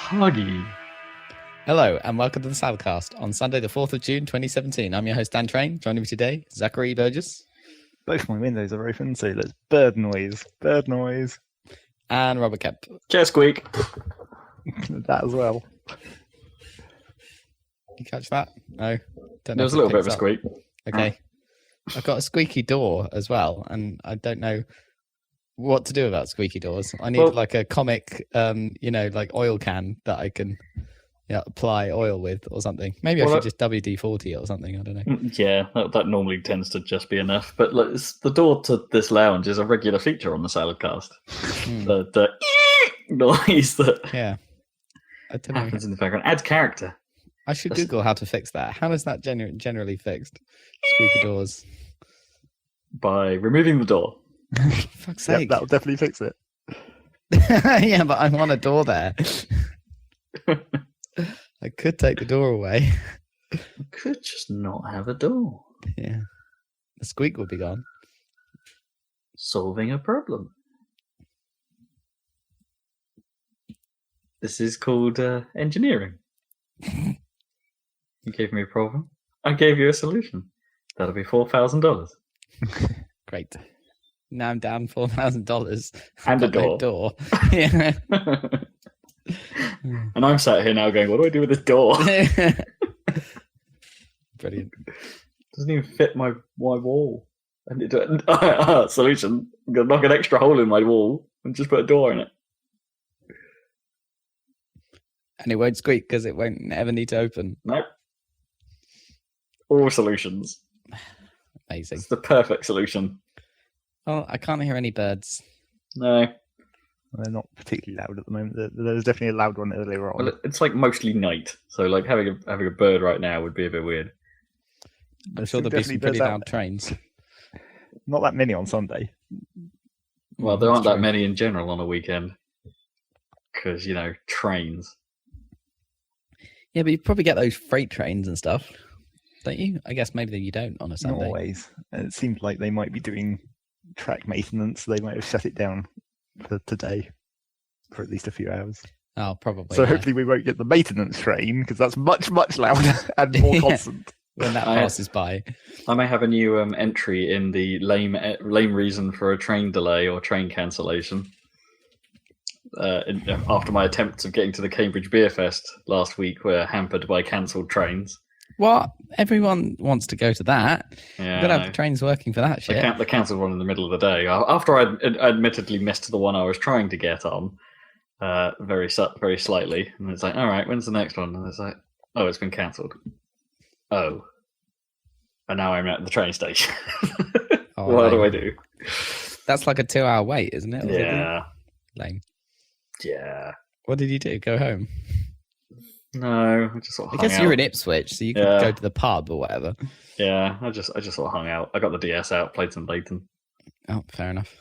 Huggy. Hello and welcome to the Saladcast on Sunday the 4th of June 2017. I'm your host Dan Train. Joining me today, Zachary Burgess. Both my windows are open, so there's bird noise. And Robert Kemp. Chair squeak. That as well. You catch that? No? There was a little bit of a squeak. Okay. I've got a squeaky door as well, and I don't know what to do about squeaky doors. I need like a comic, like oil can that I can apply oil with or something. Maybe I should just WD-40 it or something. I don't know. Yeah, that normally tends to just be enough. But the door to this lounge is a regular feature on the Saladcast. The noise that I don't know. happens in the background adds character. I should Google how to fix that. How is that generally fixed? Squeaky doors. By removing the door. Fuck's sake. Yep, that'll definitely fix it. Yeah, but I want a door there. I could take the door away. You could just not have a door. Yeah. The squeak will be gone. Solving a problem. This is called engineering. You gave me a problem. I gave you a solution. That'll be $4,000. Great. Now I'm down $4,000 and a door. Door. Yeah. And I'm sat here now going, what do I do with this door? Brilliant. Doesn't even fit my wall. Solution. I'm going to knock an extra hole in my wall and just put a door in it. And it won't squeak because it won't ever need to open. Nope. All solutions. Amazing. It's the perfect solution. Well, I can't hear any birds. No. They're not particularly loud at the moment. There was definitely a loud one earlier on. Well, it's like mostly night, so like having a bird right now would be a bit weird. I'm sure there'll be some pretty loud trains. Not that many on Sunday. Well, there aren't that many in general on a weekend. Because, trains. Yeah, but you probably get those freight trains and stuff, don't you? I guess maybe you don't on a Sunday. Not always. It seems like they might be doing track maintenance. They might have shut it down for today for at least a few hours. Oh, probably. So hopefully we won't get the maintenance train because that's much, much louder and more constant. When that passes by. I may have a new entry in the lame reason for a train delay or train cancellation. After my attempts of getting to the Cambridge Beer Fest last week were hampered by cancelled trains. What? Everyone wants to go to that. Yeah, You've got to have the trains working for that shit. They cancelled one in the middle of the day. After I admittedly missed the one I was trying to get on, very slightly. And it's like, all right, when's the next one? And it's like, oh, it's been cancelled. Oh. And now I'm at the train station. What do I do? That's like a 2-hour wait, isn't it? Yeah. Lame. Yeah. What did you do? Go home? No, I just sort of I guess you're in Ipswich, so you could go to the pub or whatever. Yeah, I just sort of hung out. I got the DS out, played some Layton. Oh, fair enough.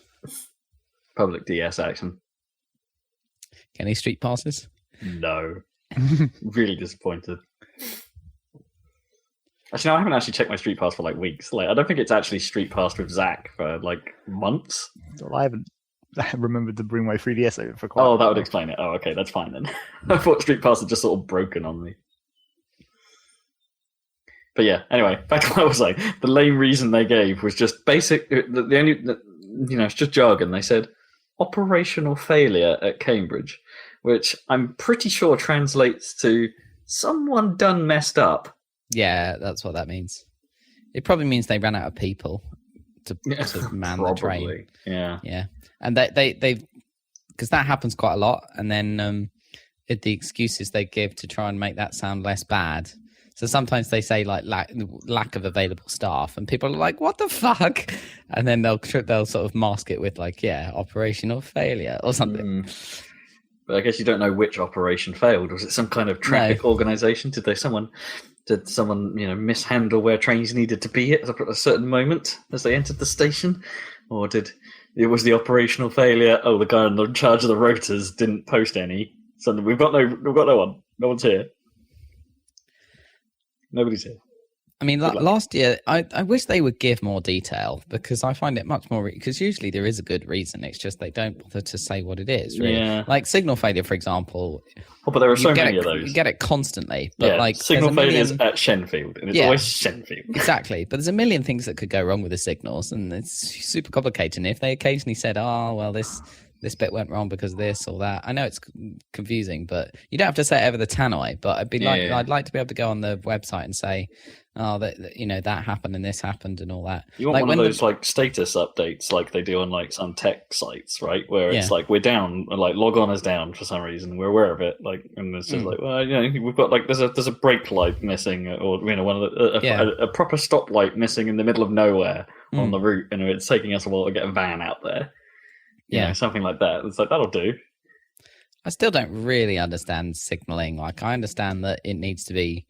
Public DS action. Any street passes? No. Really disappointed. Actually, no, I haven't actually checked my street pass for like weeks. Like, I don't think it's actually street passed with Zach for like months. Well, I haven't remembered to bring my 3DS over for quite a while. That would explain it. Oh, okay, that's fine then. I thought street pass had just sort of broken on me. But yeah, anyway, back to what I was saying. The lame reason they gave was just basic. It's just jargon. They said operational failure at Cambridge, which I'm pretty sure translates to someone done messed up. Yeah, that's what that means. It probably means they ran out of people to man the train. Yeah. And they because that happens quite a lot. And then the excuses they give to try and make that sound less bad. So sometimes they say like lack of available staff, and people are like, "What the fuck?" And then they'll sort of mask it with like, operational failure or something. But I guess you don't know which operation failed. Was it some kind of traffic organization? Did someone mishandle where trains needed to be at a certain moment as they entered the station, or it was the operational failure? Oh, the guy in charge of the rotors didn't post any. So we've got no one. No one's here. Nobody's here. I mean, Good luck. last year, I wish they would give more detail because I find it much more because usually there is a good reason. It's just they don't bother to say what it is. Really, Yeah. like signal failure, for example. Oh, but there are so get many it, of those. You get it constantly, but like signal there's a failures million- at Shenfield, and it's Yeah. always Shenfield. Exactly, but there's a million things that could go wrong with the signals, and it's super complicated. And if they occasionally said, "Oh, well, this bit went wrong because of this or that," I know it's confusing, but you don't have to say it over the tannoy. But I'd like to be able to go on the website and say, "Oh, that happened and this happened and all that." You want like one of those like status updates, like they do on like some tech sites, right? Where it's like we're down, like log on is down for some reason, we're aware of it, like, and it's just like, well, we've got like there's a brake light missing, or one of a proper stoplight missing in the middle of nowhere on the route, and it's taking us a while to get a van out there. Something like that. It's like that'll do. I still don't really understand signaling. Like, I understand that it needs to be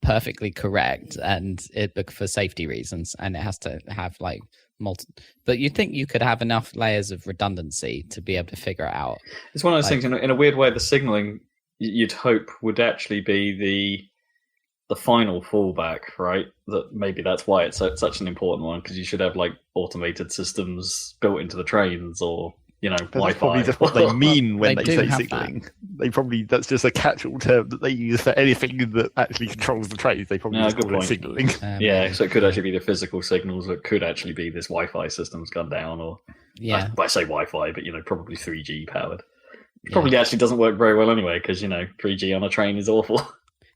perfectly correct and for safety reasons, and it has to have like but you think you could have enough layers of redundancy to be able to figure it out. It's one of those things in a weird way. The signaling you'd hope would actually be the final fallback, right? That maybe that's why it's such an important one, because you should have like automated systems built into the trains, or Wi-Fi. That's probably just what they mean when they say have signaling. They probably, that's just a catch-all term that they use for anything that actually controls the trains. They probably just call it signaling. So it could actually be the physical signals, or it could actually be this Wi-Fi system's gone down, or I say Wi-Fi, but probably 3G powered. Probably actually doesn't work very well anyway, because 3G on a train is awful.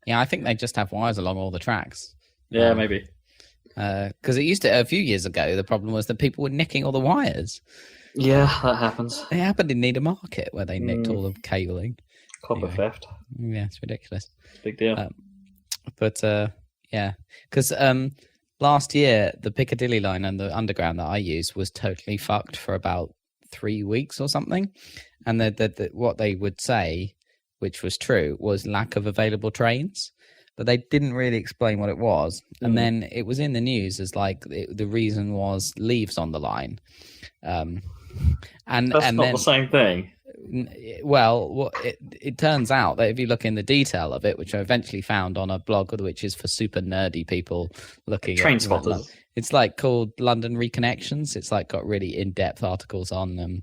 Yeah, I think they just have wires along all the tracks. Yeah, maybe. Because it used to, a few years ago, the problem was that people were nicking all the wires. Yeah, that happens. It happened in Needham Market, where they nicked all the cabling. Copper theft. Yeah, it's ridiculous. Big deal. Because last year, the Piccadilly line and the Underground that I used was totally fucked for about 3 weeks or something. And what they would say, which was true, was lack of available trains. But they didn't really explain what it was. And then it was in the news as like the reason was leaves on the line. And that's not the same thing. Well, it turns out that if you look in the detail of it, which I eventually found on a blog, which is for super nerdy people looking Train at spotters. It's like called London Reconnections. It's like got really in-depth articles on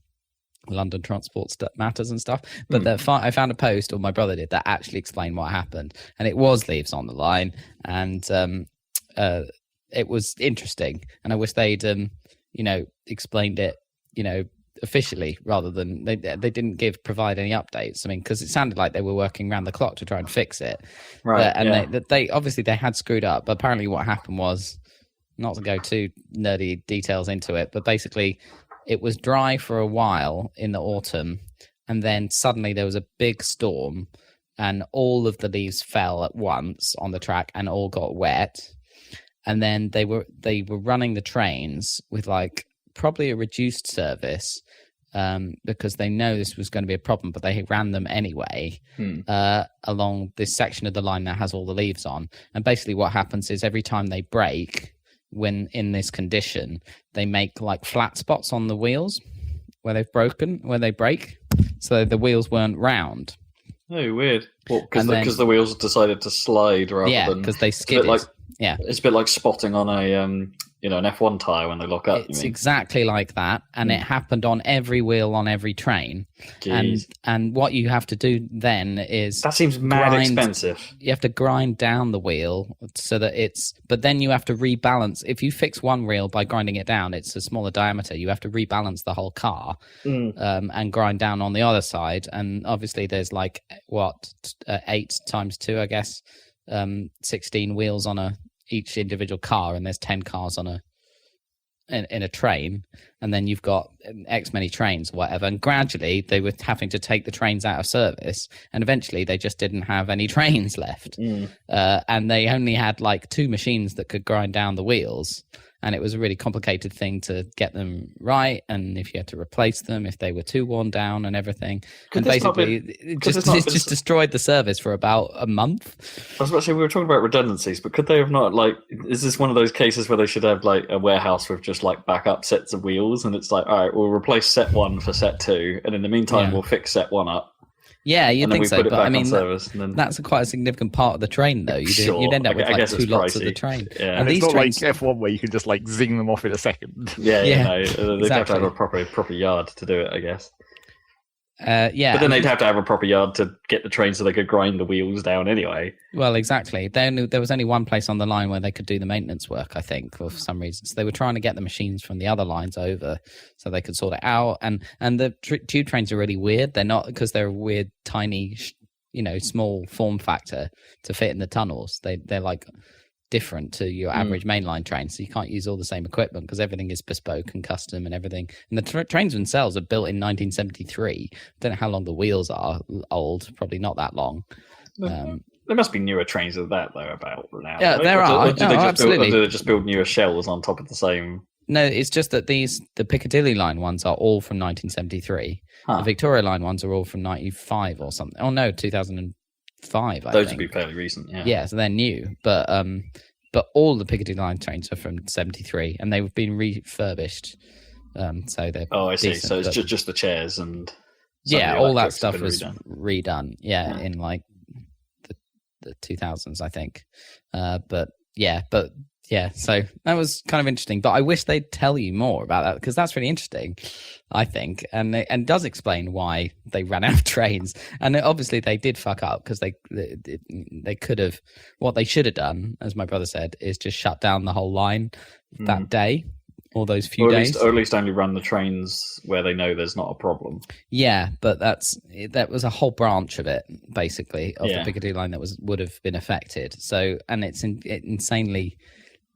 London transport matters and stuff. But I found a post, or my brother did, that actually explained what happened, and it was leaves on the line, and it was interesting. And I wish they'd explained it, officially, rather than they didn't provide any updates. I mean, because it sounded like they were working around the clock to try and fix it, right? They obviously they had screwed up. But apparently, what happened was, not to go too nerdy details into it, but basically, it was dry for a while in the autumn, and then suddenly there was a big storm, and all of the leaves fell at once on the track and all got wet. And then they were running the trains with like probably a reduced service, because they know this was going to be a problem, but they ran them anyway along this section of the line that has all the leaves on. And basically what happens is every time they break, when in this condition, they make like flat spots on the wheels where they break, so the wheels weren't round. Oh, weird. Well, because the wheels decided to slide rather than... because they skidded. It's a bit like spotting on a an F1 tyre when they lock up. It's exactly like that, and it happened on every wheel on every train. Jeez. And what you have to do then is that seems mad expensive. You have to grind down the wheel so that but then you have to rebalance. If you fix one wheel by grinding it down, it's a smaller diameter. You have to rebalance the whole car and grind down on the other side. And obviously, there's like 8 times 2, I guess, 16 wheels on each individual car, and there's 10 cars in a train, and then you've got X many trains or whatever. And gradually they were having to take the trains out of service, and eventually they just didn't have any trains left. And they only had like 2 machines that could grind down the wheels, and it was a really complicated thing to get them right, and if you had to replace them if they were too worn down and everything. And basically it just destroyed the service for about a month. I was about to say, we were talking about redundancies, but could they have not, like, is this one of those cases where they should have like a warehouse with just like backup sets of wheels, and it's like, all right, we'll replace set 1 for set 2, and in the meantime we'll fix set 1 up. Yeah, you'd and then think we so, put it but back I mean, on service. And then that's quite a significant part of the train, though. Sure. You'd end up with I like guess 2 it's lots of pricey. the train. Yeah. And And these it's not trains, like F1 where you can just like zing them off in a second. Yeah, Yeah, no, they'd have to exactly. have a proper yard to do it, I guess. Yeah, But then they'd have to have a proper yard to get the train so they could grind the wheels down anyway. well, exactly. There was only one place on the line where they could do the maintenance work, I think, for some reason. So they were trying to get the machines from the other lines over so they could sort it out. And the tube trains are really weird. They're not, because they're a weird, tiny, small form factor to fit in the tunnels. They're like different to your average mainline train, so you can't use all the same equipment because everything is bespoke and custom and everything. And the trains themselves are built in 1973. I don't know how long the wheels are old. Probably not that long. There must be newer trains than that, though, about now. Yeah, there are. Absolutely. Do they just build newer shells on top of the same? No, it's just that the Piccadilly line ones are all from 1973. Huh. The Victoria line ones are all from 95 or something. Oh no, 2005. Those would be fairly recent. Yeah. Yeah, so they're new, but all the Piccadilly line trains are from 73, and they've been refurbished. So they're I see. decent, So it's but- just the chairs and all that electrics have stuff been was redone. redone. In like the 2000s, I think. But so that was kind of interesting. But I wish they'd tell you more about that because that's really interesting, I think, and does explain why they ran out of trains. And obviously they did fuck up because they could have. What they should have done, as my brother said, is just shut down the whole line that day. Or those few days, or at least only run the trains where they know there's not a problem. Yeah, but that was a whole branch of it, basically, of the Piccadilly line that would have been affected. So, and it's an insanely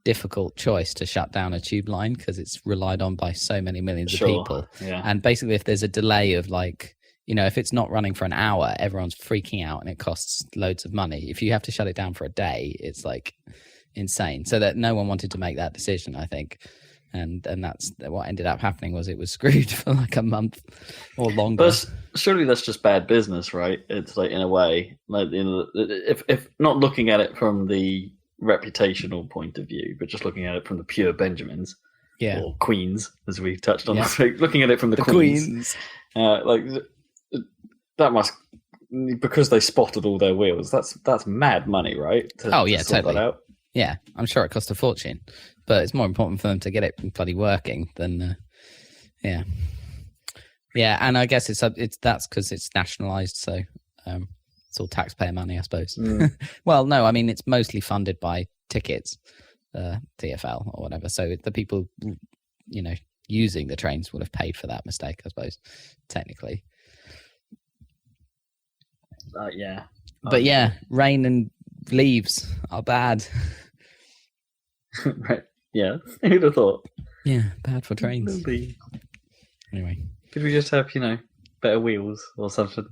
difficult choice to shut down a tube line because it's relied on by so many millions of people. Yeah. And basically, if there's a delay of like, if it's not running for an hour, everyone's freaking out and it costs loads of money. If you have to shut it down for a day, it's like insane. So that no one wanted to make that decision, I think. And that's what ended up happening was it was screwed for like a month or longer. But surely that's just bad business, right? It's like in a way, like if not looking at it from the reputational point of view, but just looking at it from the pure Benjamins, or Queens, as we touched on last week, looking at it from the Queens. Like that must, because they spotted all their wheels. That's mad money, right? To sort totally. that out. Yeah, I'm sure it cost a fortune, but it's more important for them to get it bloody working than, yeah. And I guess that's because it's nationalised, so it's all taxpayer money, I suppose. Well, no, I mean it's mostly funded by tickets, TfL or whatever. So the people, using the trains would have paid for that mistake, I suppose, technically. Yeah. But rain and leaves are bad. Right. Yeah. Who'd have thought? Yeah, bad for trains. Anyway. Could we just have, better wheels or something?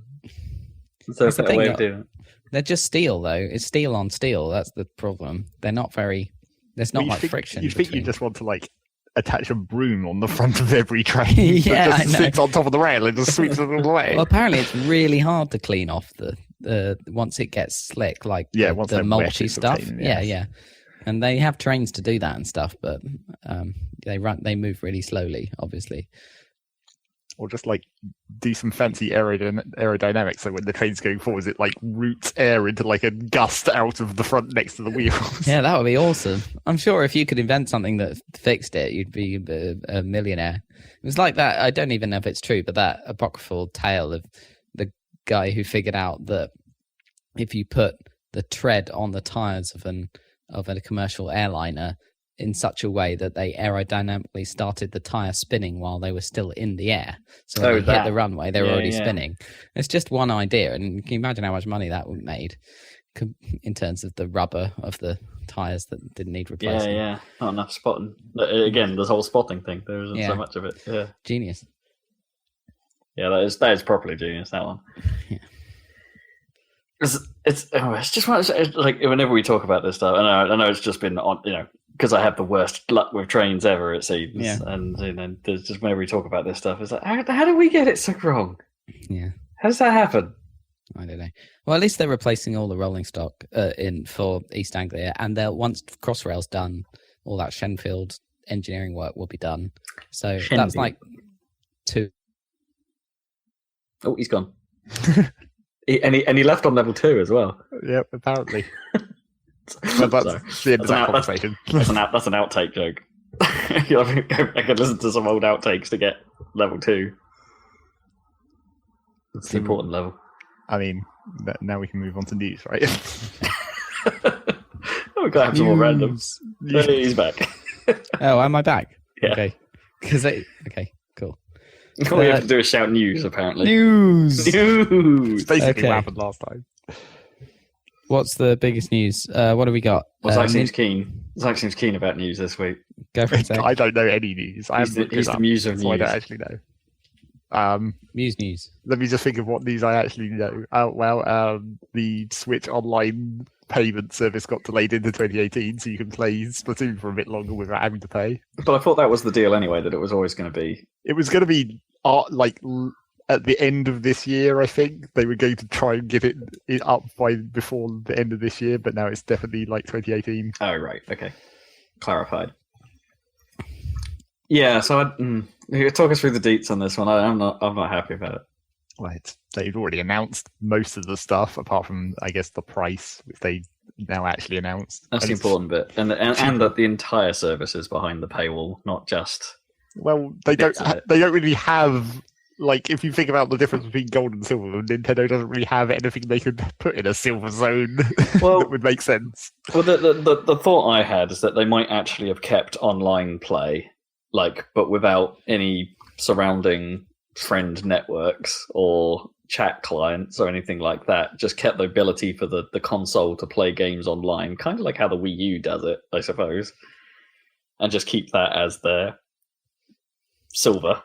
So That's the better thing, way of doing it. They're just steel, though. It's steel on steel. That's the problem. They're not very. There's not much friction. You think you just want to like attach a broom on the front of every train? Yeah, that just I know. sits on top of the rail and just sweeps it all away. Well, apparently it's really hard to clean off the once it gets slick, like once the they're wet, mulchy it's a stuff. pain, Yeah. And they have trains to do that and stuff, but they move really slowly, obviously. Or just like do some fancy aerodynamics, so when the train's going forwards, it like routes air into like a gust out of the front next to the wheels. Yeah, that would be awesome. I'm sure if you could invent something that fixed it, you'd be a millionaire. It was like that. I don't even know if it's true, but that apocryphal tale of the guy who figured out that if you put the tread on the tires of a commercial airliner in such a way that they aerodynamically started the tire spinning while they were still in the air. So when they hit the runway, they were already spinning. It's just one idea, and can you imagine how much money that would made in terms of the rubber of the tires that didn't need replacing? Yeah. Not enough spotting. Again, this whole spotting thing, there isn't so much of it. Yeah. Genius. Yeah, that is properly genius, that one. Yeah. It's just one. It's like whenever we talk about this stuff, I know it's just been on, because I have the worst luck with trains ever, it seems. Yeah. And there's just whenever we talk about this stuff, it's like, how do we get it so wrong? Yeah. How does that happen? I don't know. Well, at least they're replacing all the rolling stock for East Anglia, and once Crossrail's done, all that Shenfield engineering work will be done. So that's like 2. Oh, he's gone. And he left on level 2 as well. Yep, apparently. But that's the end of that conversation. That's an outtake joke. You'll have to go back and listen to some old outtakes to get level 2. It's the important level. I mean, now we can move on to news, right? Oh, we gotta have some more randoms. Hey, he's back. Oh, am I back? Yeah. Okay. Okay, cool. All we have to do is shout news, apparently. News! It's basically Okay. what happened last time. What's the biggest news? What have we got? Well, Zach seems keen. Zach seems keen about news this week. Go for it, Zach. I don't know any news. He's the muse of so I news. don't actually know. News. Let me just think of what news I actually know. The Switch Online payment service got delayed into 2018, so you can play Splatoon for a bit longer without having to pay. But I thought that was the deal anyway, that it was always going to be. It was going to be at the end of this year, I think. They were going to try and get it up before the end of this year, but now it's definitely 2018. Oh, right. Okay. Clarified. Yeah, so talk us through the deets on this one. I'm not happy about it. Right. They've already announced most of the stuff, apart from, I guess, the price, which they now actually announced. That's the important bit. And that the entire service is behind the paywall, not just... Well, they don't really have... if you think about the difference between gold and silver, Nintendo doesn't really have anything they could put in a silver zone that would make sense. Well, the thought I had is that they might actually have kept online play, but without any surrounding friend networks or chat clients or anything like that. Just kept the ability for the console to play games online, kind of like how the Wii U does it, I suppose, and just keep that as their silver.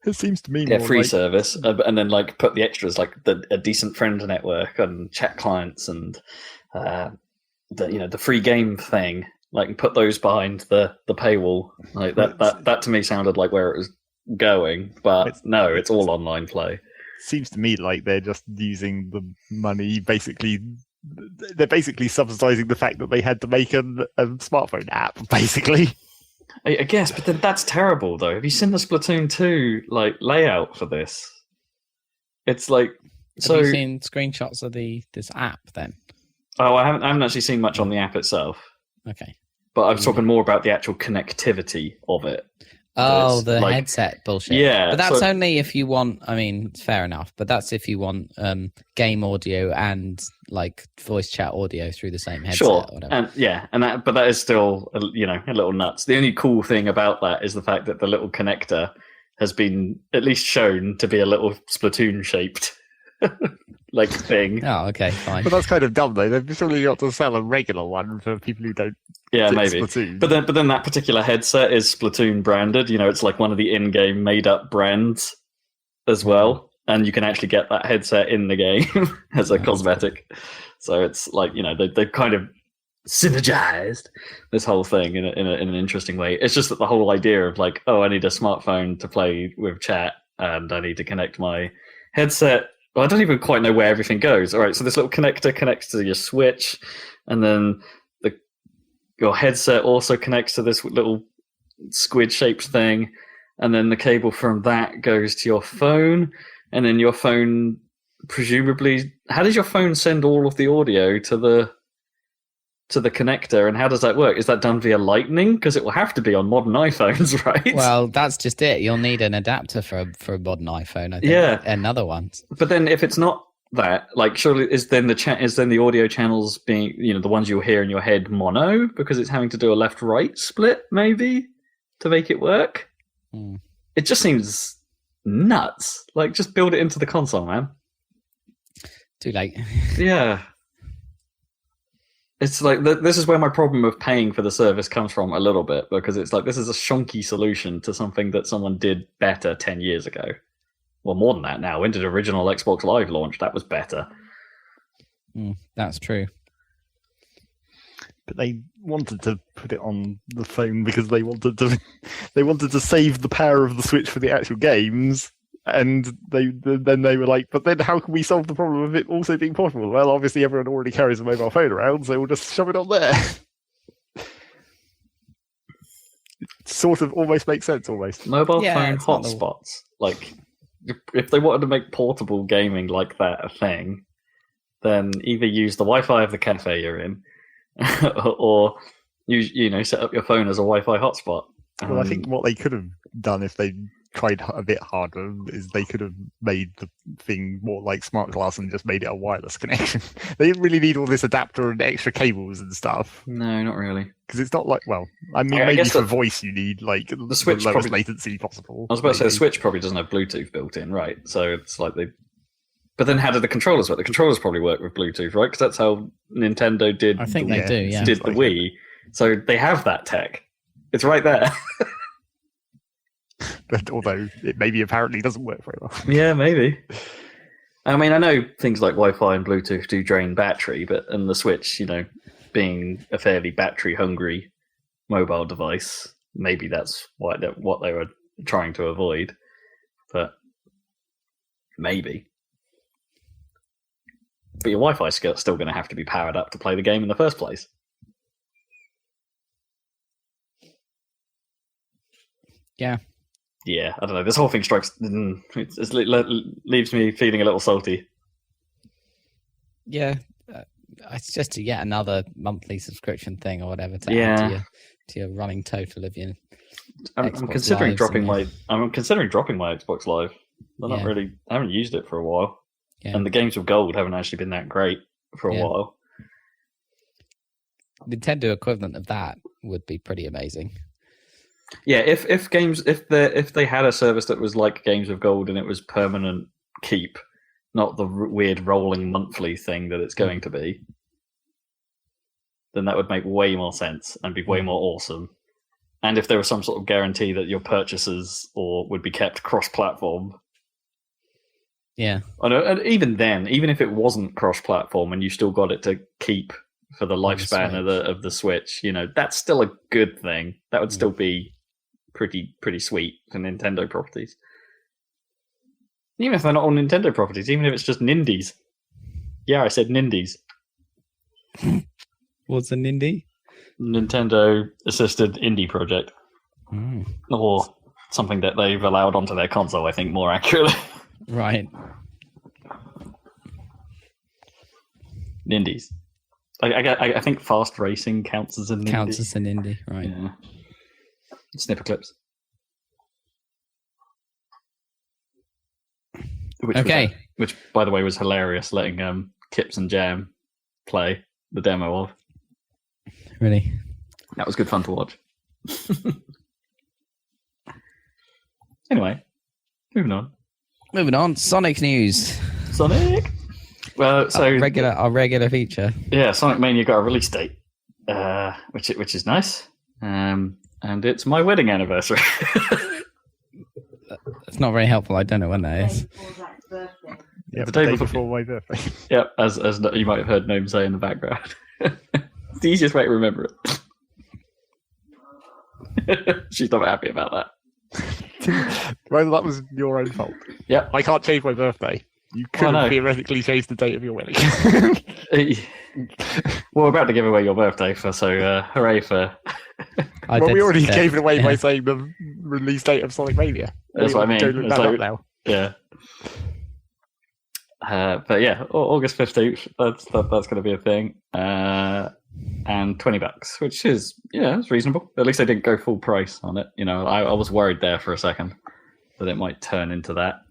It seems to me more free like... service, and then put the extras a decent friend network and chat clients and the free game thing. Put those behind the paywall. That to me sounded like where it was going, but no, it's all online play. Seems to me like they're just using the money. Basically, they're basically subsidizing the fact that they had to make a smartphone app. Basically. I guess, but then that's terrible, though. Have you seen the Splatoon 2 layout for this? It's Have you seen screenshots of this app then? Oh, I haven't actually seen much on the app itself. Okay, but I was talking more about the actual connectivity of it. Oh, the headset bullshit. Yeah, but that's only if you want. I mean, fair enough, but that's if you want game audio and voice chat audio through the same headset. Sure, or whatever. but that is still a little nuts. The only cool thing about that is the fact that the little connector has been at least shown to be a little Splatoon shaped thing. Oh, okay, fine. But that's kind of dumb, though. They've surely got to sell a regular one for people who don't. Yeah, maybe. Splatoon. But then that particular headset is Splatoon branded. It's one of the in-game made-up brands as well, and you can actually get that headset in the game as a cosmetic. So it's they've kind of synergized this whole thing in an interesting way. It's just that the whole idea of I need a smartphone to play with chat, and I need to connect my headset. Well, I don't even quite know where everything goes. All right, so this little connector connects to your Switch, and then your headset also connects to this little squid-shaped thing, and then the cable from that goes to your phone, and then your phone presumably... How does your phone send all of the audio to the connector, and how does that work? Is that done via Lightning? Because it will have to be on modern iPhones, right? Well, that's just it. You'll need an adapter for a modern iPhone, I think. Yeah. Another one. But then if it's not that, surely is then the audio channels being, the ones you'll hear in your head mono, because it's having to do a left-right split, maybe, to make it work? It just seems nuts. Just build it into the console, man. Too late. Yeah. It's this is where my problem of paying for the service comes from a little bit, because it's this is a shonky solution to something that someone did better 10 years ago. Well, more than that now. When did original Xbox Live launch? That was better. That's true. But they wanted to put it on the phone because they wanted to save the power of the Switch for the actual games. And then they were like, but then how can we solve the problem of it also being portable? Well, obviously everyone already carries a mobile phone around, so we'll just shove it on there. It sort of almost makes sense, almost. Mobile phone hotspots. If they wanted to make portable gaming like that a thing, then either use the Wi-Fi of the cafe you're in, or set up your phone as a Wi-Fi hotspot. Well, I think what they could have done if they tried a bit harder is they could have made the thing more like smart glass and just made it a wireless connection. They didn't really need all this adapter and extra cables and stuff. No, not really. Because it's not like, well, I mean, I maybe guess for the voice you need like the Switch lowest probably- latency possible. I was about to say the maybe. Switch probably doesn't have Bluetooth built in, right? So it's like they. But then how do the controllers work? The controllers probably work with Bluetooth, right? Because that's how Nintendo did. I think Yeah, they do. Yeah. did the like Wii. So they have that tech. It's right there. But although it maybe apparently doesn't work very well. Yeah, maybe. I mean, I know things like Wi-Fi and Bluetooth do drain battery, and the Switch, being a fairly battery-hungry mobile device, maybe that's what they were trying to avoid. But maybe. But your Wi-Fi is still going to have to be powered up to play the game in the first place. Yeah. Yeah, I don't know. This whole thing leaves me feeling a little salty. Yeah. It's just yet another monthly subscription thing or whatever to Yeah. add to your running total of your. I'm Xbox considering Lives dropping and I'm considering dropping my Xbox Live. I haven't used it for a while, Yeah. and the games with gold haven't actually been that great for a Yeah. while. Nintendo equivalent of that would be pretty amazing. Yeah, if they had a service that was like Games with Gold and it was permanent keep, not the weird rolling monthly thing that it's going to be, then that would make way more sense and be way more awesome. And if there was some sort of guarantee that your purchases would be kept cross-platform. Yeah. And even then, even if it wasn't cross-platform and you still got it to keep for the lifespan of the Switch, that's still a good thing. That would still be pretty sweet for Nintendo properties. Even if they're not all Nintendo properties, even if it's just Nindies. Yeah, I said Nindies. What's an indie? Nintendo assisted indie project. Or something that they've allowed onto their console, I think, more accurately. Right. Nindies. I think fast racing counts as an indie. Counts as an indie, right. Yeah. Snipper clips. Which, by the way, was hilarious, letting Kips and Jam play the demo of. Really? That was good fun to watch. Anyway, moving on. Sonic news. Sonic! Well, so... Our regular feature. Yeah, Sonic Mania got a release date, which is nice. And it's my wedding anniversary. It's not very helpful. I don't know when that is. Yeah, The day before my birthday. Yep, as you might have heard Gnome say in the background. It's the easiest way to remember it. She's not happy about that. Well, that was your own fault. Yep. I can't change my birthday. You could no. theoretically change the date of your wedding. Well, we're about to give away your birthday, so hooray for... Well, we already gave it away by saying the release date of Sonic Mania. That's what I mean. Go look It's that like- up now. Yeah. But yeah, August 15th, that's going to be a thing. And $20, which is, it's reasonable. At least they didn't go full price on it. I was worried there for a second that it might turn into that.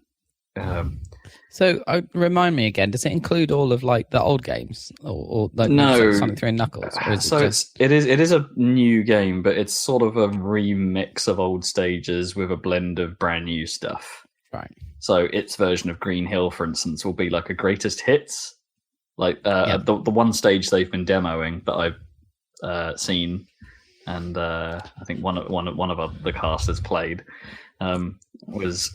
So, remind me again. Does it include all of the old games, or No. Sonic 3 and Knuckles? Or is So it just... it is a new game, but it's sort of a remix of old stages with a blend of brand new stuff. Right. So its version of Green Hill, for instance, will be like a greatest hits. Like Yeah. the one stage they've been demoing that I've seen, and I think one of the cast has played, was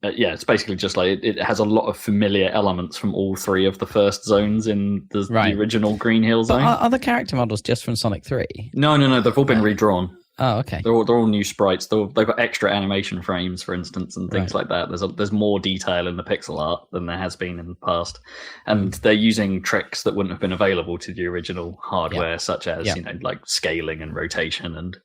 it's basically just like it has a lot of familiar elements from all three of the first zones in the original Green Hill But zone. are the character models just from Sonic 3? No, they've all been redrawn. Oh, okay. They're all new sprites. They've got extra animation frames, for instance, and things like that. There's more detail in the pixel art than there has been in the past, and they're using tricks that wouldn't have been available to the original hardware, such as like scaling and rotation, and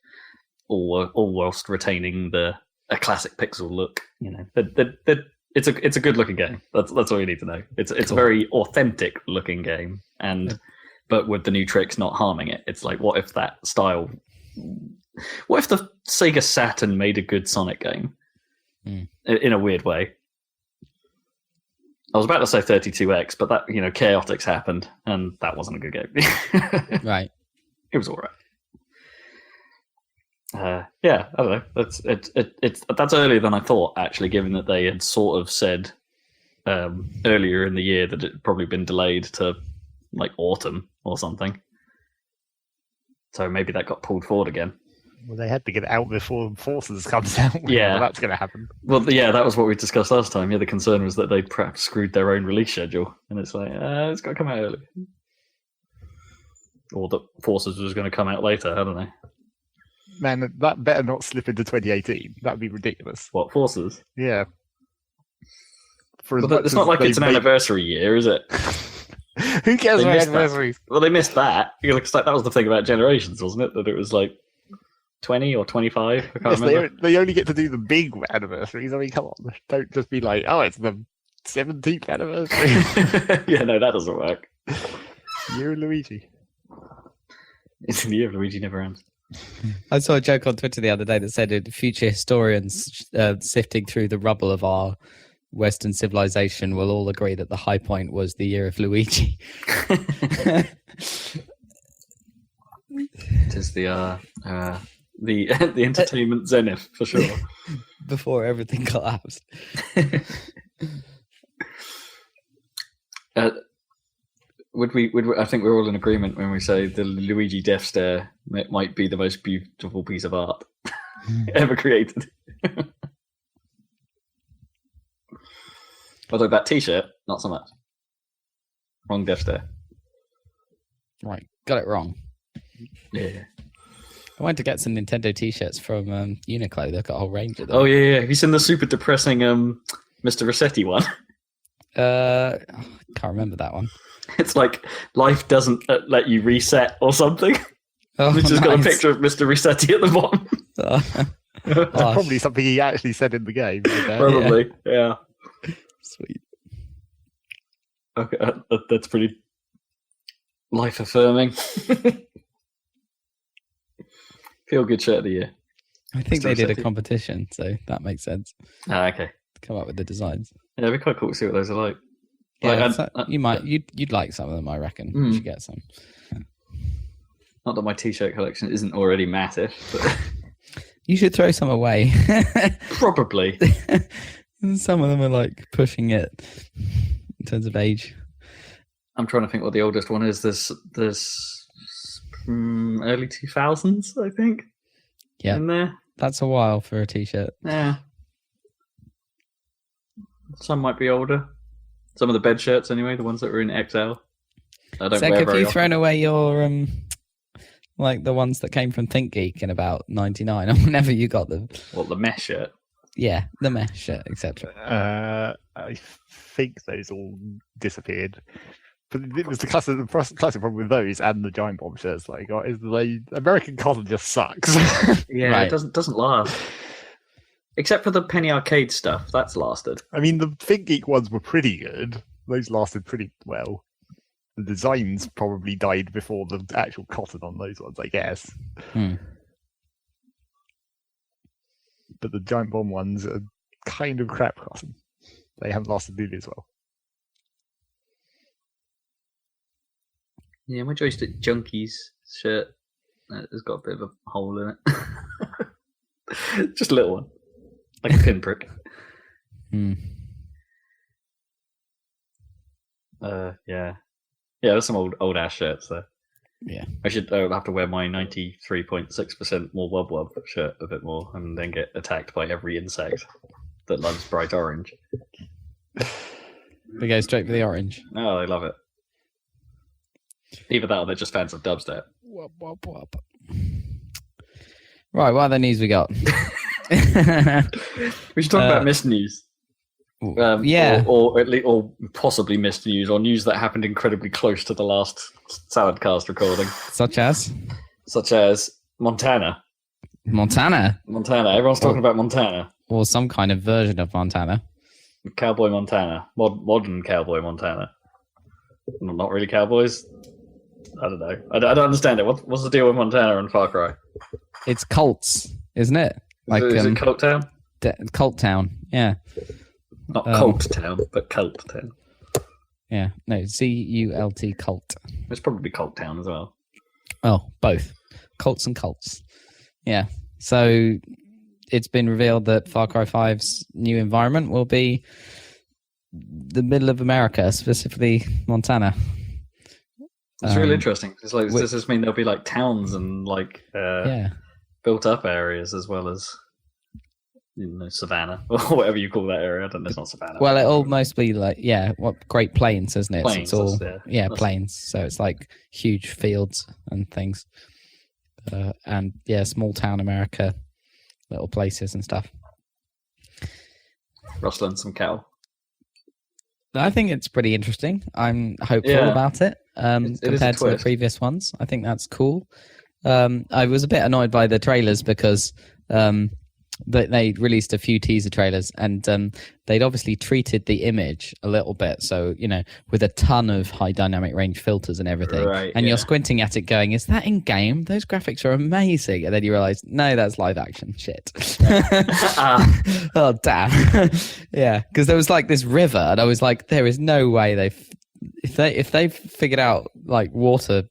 all whilst retaining a classic pixel look. They're it's a good looking game. That's all you need to know. It's Cool. a very authentic looking game, but with the new tricks not harming it. It's like, what if that style? What if the Sega Saturn made a good Sonic game? In a weird way. I was about to say 32X, but that Chaotix happened, and that wasn't a good game. Right. It was all right. Yeah, I don't know. That's earlier than I thought, actually, given that they had sort of said earlier in the year that it had probably been delayed to like autumn or something. So maybe that got pulled forward again. Well, they had to get it out before Forces comes out. Yeah. Well, that's going to happen. Well, yeah, that was what we discussed last time. Yeah, the concern was that they'd perhaps screwed their own release schedule, and it's like, it's got to come out early. Or that Forces was going to come out later, I don't know. Man, that better not slip into 2018. That would be ridiculous. What, Forces? Yeah. For as Well, much it's not as like they it's an make- anniversary year, is it? Who cares They about missed that. anniversaries? Well, they missed that. That was the thing about Generations, wasn't it? That it was like 20 or 25. I can't Yes, remember. they only get to do the big anniversaries. I mean, come on. Don't just be like, oh, it's the 17th anniversary. Yeah, no, that doesn't work. You and Luigi. It's in the year of Luigi never ends. I saw a joke on Twitter the other day that said future historians sifting through the rubble of our Western civilization will all agree that the high point was the year of Luigi. It is the entertainment zenith for sure. Before everything collapsed. Would we? I think we're all in agreement when we say the Luigi Death Stare might be the most beautiful piece of art ever created. Although that T-shirt, not so much. Wrong Death Stare. Right, got it wrong. Yeah. I went to get some Nintendo T-shirts from Uniqlo. They've got a whole range of them. Oh yeah. Have you seen the super depressing Mr. Rossetti one? I can't remember that one. It's like life doesn't let you reset or something. Oh, Which has got a nice. picture of Mr. Rossetti at the bottom. That's Oh, probably something he actually said in the game. Probably, yeah. sweet. Okay, that's pretty life affirming. Feel good shirt of the year. I think Mr. they did a Rossetti. competition, so that makes sense. Ah, okay. To come up with the designs. Yeah, it'd be quite cool to see what those are like. Yeah, Like, so you'd like some of them, I reckon. You should get some. Not that my t-shirt collection isn't already massive, but You should throw some away. probably. Some of them are like pushing it in terms of age. I'm trying to think what the oldest one is. There's early 2000s, I think. Yeah. In there. That's a while for a T-shirt. Yeah. Some might be older. Some of the bed shirts, anyway, the ones that were in XL. I don't Zach, wear have very you often. thrown away your like the ones that came from ThinkGeek in about '99 or whenever you got them? What, the mesh shirt? Yeah, the mesh shirt, etc. I think those all disappeared. But it was the classic problem with those and the Giant Bomb shirts that I got is American cotton just sucks. Yeah, Right. it doesn't last. Except for the Penny Arcade stuff, that's lasted. I mean, the ThinkGeek ones were pretty good. Those lasted pretty well. The designs probably died before the actual cotton on those ones, I guess. Hmm. But the Giant Bomb ones are kind of crap cotton. They haven't lasted nearly as well. Yeah, my Joystick Junkies shirt has got a bit of a hole in it. Just a little one. Like a pinprick. Hmm. Yeah. Yeah, there's some old ass shirts there. Yeah. I'll have to wear my 93.6% more Wub Wub shirt a bit more and then get attacked by every insect that loves bright orange. We go straight for the orange. Oh, they love it. Either that or they're just fans of dubstep. Wop, wop, wop. Right, what other news we got? We should talk about missed news. Yeah. Or at least, or possibly missed news, or news that happened incredibly close to the last Saladcast recording, Such as such as Montana. Montana, Everyone's talking about Montana. or some kind of version of Montana. Cowboy Montana, modern Cowboy Montana. Not really cowboys. I don't know. I don't understand it. What's the deal with Montana and Far Cry? It's cults, isn't it? Like Is it Cult Town? Cult Town, yeah. Not Cult Town, but Cult Town. Yeah, no, CULT cult. It's probably Cult Town as well. Oh, both. Cults and cults. Yeah. So it's been revealed that Far Cry 5's new environment will be the middle of America, specifically Montana. It's really interesting. It's like, does this mean there'll be like towns and like built up areas as well as savannah or whatever you call that area? I don't know. It's not savannah. Well, it'll mostly like Great Plains, isn't it? Plains, so it's all plains. So it's like huge fields and things, and small town America, little places and stuff. Rustling some cattle. I think it's pretty interesting. I'm hopeful about it. Compared to the previous ones, I think that's cool. I was a bit annoyed by the trailers because they released a few teaser trailers and they'd obviously treated the image a little bit. So, with a ton of high dynamic range filters and everything. Right, and you're squinting at it going, is that in game? Those graphics are amazing. And then you realize, no, that's live action shit. Oh, damn. Yeah. Because there was like this river and I was like, there is no way if they've figured out like water,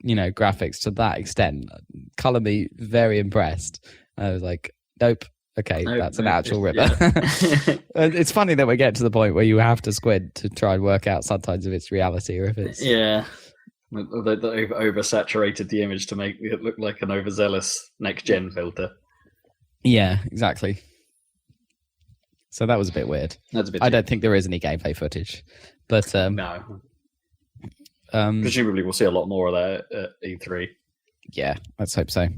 graphics to that extent, color me very impressed. I was like, nope. Okay, that's an actual river. Yeah. It's funny that we get to the point where you have to squint to try and work out sometimes if it's reality or if it's... Yeah. They've oversaturated the image to make it look like an overzealous next-gen filter. Yeah, exactly. So that was a bit weird. I don't think there is any gameplay footage. But no. Presumably we'll see a lot more of that at E3. Yeah, let's hope so.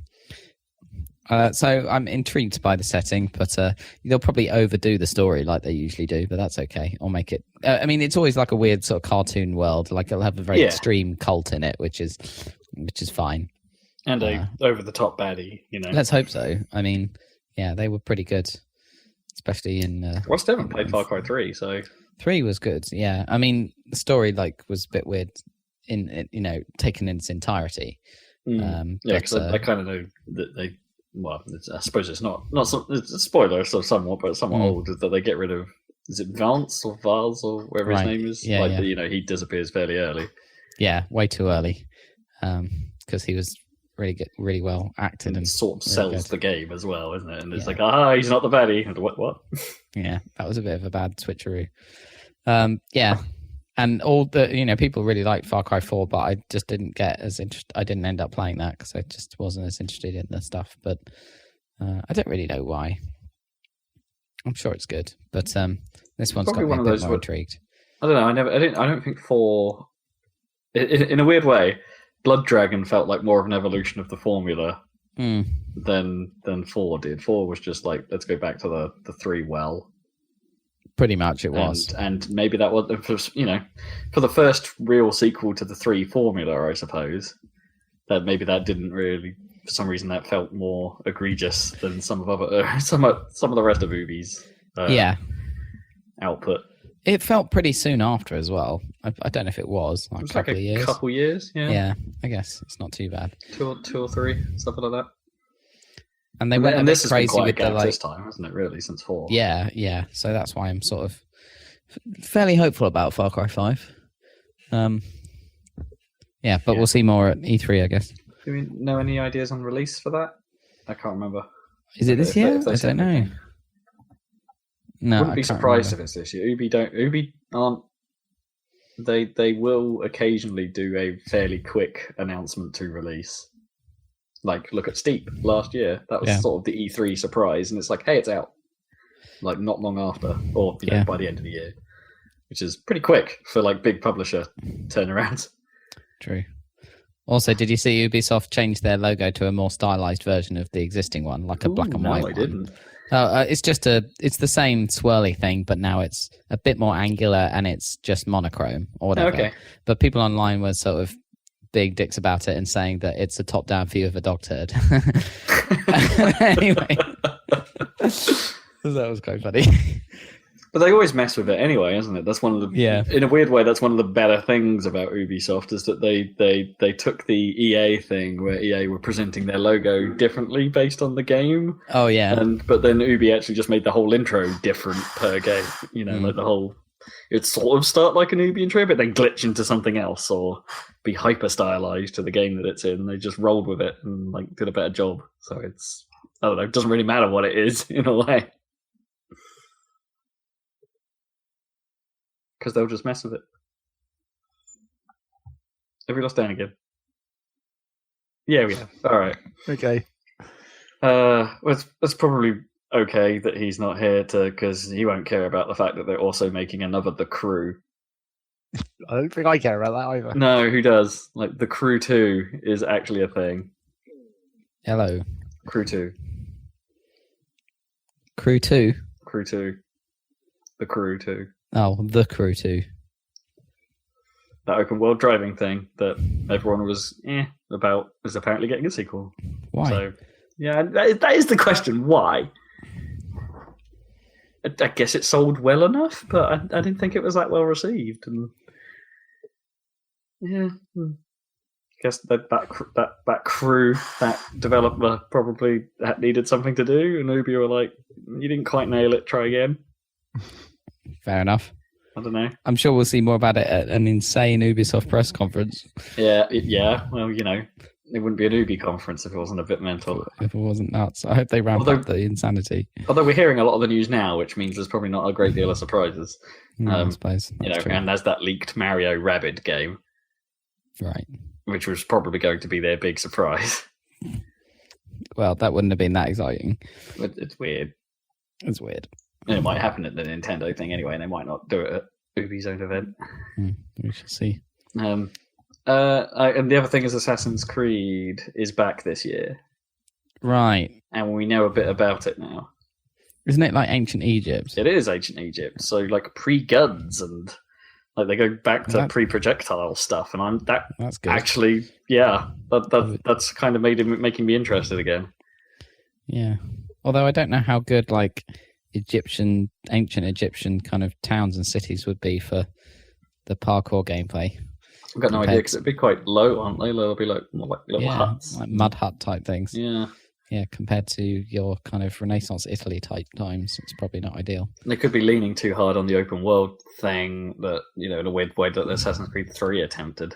So I'm intrigued by the setting, but they'll probably overdo the story like they usually do, but that's okay. Or make it... I mean, it's always like a weird sort of cartoon world. Like it'll have a very extreme cult in it, which is fine. And a over-the-top baddie, Let's hope so. I mean, yeah, they were pretty good, especially in... Well, I still haven't played Far Cry 3, so... 3 was good, yeah. I mean, the story was a bit weird taken in its entirety. Because I kind of know that they... Well, I suppose it's not it's a spoiler, so somewhat old, is that they get rid of, is it Vance or Vaz or whatever his name is? Yeah, he disappears fairly early. Yeah, way too early. Because he was really good, really well acted and sort of sells the game as well, isn't it? And it's like, he's not the baddie. And what? Yeah, that was a bit of a bad switcheroo. Yeah. And all the, people really liked Far Cry 4, but I just didn't get as interested. I didn't end up playing that because I just wasn't as interested in the stuff. But I don't really know why. I'm sure it's good, but this one's got me a bit more intrigued. I don't know. I don't think 4. In a weird way, Blood Dragon felt like more of an evolution of the formula than 4 did. 4 was just like, let's go back to the 3 well. Pretty much it was. And maybe that was, for the first real sequel to the 3 formula, I suppose, that maybe that didn't really, for some reason, that felt more egregious than some of the rest of Ubi's output. It felt pretty soon after as well. I don't know if it was. Like, a couple years, yeah. Yeah, I guess it's not too bad. 2 or 3, something like that. And they went a bit crazy with the this time, hasn't it? Really, since 4. Yeah. So that's why I'm sort of fairly hopeful about Far Cry 5. But we'll see more at E3, I guess. Do we know any ideas on release for that? I can't remember. Is it this year? I don't know. No, I wouldn't be surprised if it's this year. Ubi aren't. They will occasionally do a fairly quick announcement to release. Like, look at Steep last year. That was sort of the E3 surprise, and it's like, hey, it's out. Like, not long after, or by the end of the year, which is pretty quick for like big publisher turnarounds. True. Also, did you see Ubisoft change their logo to a more stylized version of the existing one, like a black and white one? I didn't. It's the same swirly thing, but now it's a bit more angular and it's just monochrome or whatever. Okay. But people online were sort of big dicks about it and saying that it's a top-down view of a dog turd. Anyway, that was quite funny. But they always mess with it anyway, isn't it? That's one of the in a weird way. That's one of the better things about Ubisoft is that they took the EA thing where EA were presenting their logo differently based on the game. Oh yeah, but then Ubi actually just made the whole intro different per game. You know, like the whole it'd sort of start like an Ubi intro, but then glitch into something else or be hyper stylized to the game that it's in. They just rolled with it and like did a better job. So it's I don't know. It doesn't really matter what it is in a way. Because they'll just mess with it. Have we lost Dan again? Yeah, we have. All right. Okay. It's probably okay that he's not here because he won't care about the fact that they're also making another The Crew. I don't think I care about that either. No, who does? Like The Crew 2 is actually a thing. Hello. Crew 2. Crew 2? Crew 2. The Crew 2. Oh, The Crew 2. That open world driving thing that everyone was about is apparently getting a sequel. Why? So, yeah, that is the question. Why? I guess it sold well enough, but I didn't think it was that well received. And yeah, I guess that crew, that developer probably needed something to do, and Ubi were like, "You didn't quite nail it. Try again." Fair enough. I don't know. I'm sure we'll see more about it at an insane Ubisoft press conference. Yeah. Well, you know, it wouldn't be an Ubi conference if it wasn't a bit mental. If it wasn't nuts. I hope they ramp up the insanity. Although we're hearing a lot of the news now, which means there's probably not a great deal of surprises. I suppose. You know, true. and there's that leaked Mario Rabbids game. Right. Which was probably going to be their big surprise. Well, that wouldn't have been that exciting. But it's weird. It's weird. And it might happen at the Nintendo thing anyway, and they might not do it at Ubi's own event. We shall see. And the other thing is Assassin's Creed is back this year. Right. And we know a bit about it now. Isn't it like ancient Egypt? It is ancient Egypt. So like pre-guns and like they go back to pre-projectile stuff. And that's good. Actually, yeah, that's kind of making me interested again. Yeah. Although I don't know how good like ancient Egyptian kind of towns and cities would be for the parkour gameplay. I've got no idea because it'd be quite low, aren't they? They'll be like more like little huts, like mud hut type things. Yeah, compared to your kind of Renaissance Italy type times, it's probably not ideal. They could be leaning too hard on the open world thing that, you know, in a weird way that Assassin's Creed 3 attempted.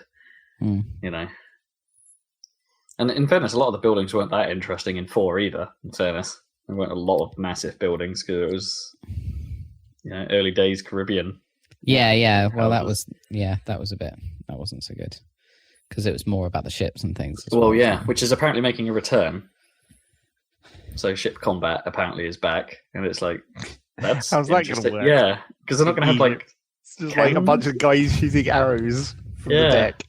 You know, and in fairness, a lot of the buildings weren't that interesting in 4 either. In fairness, there weren't a lot of massive buildings because it was, you know, early days Caribbean. Yeah. Well, that was a bit. That wasn't so good because it was more about the ships and things. Well, yeah, which is apparently making a return. So ship combat apparently is back, and it's like that's how's that going to work? Yeah, because they're not going to have like it's just like a bunch of guys shooting arrows from the deck.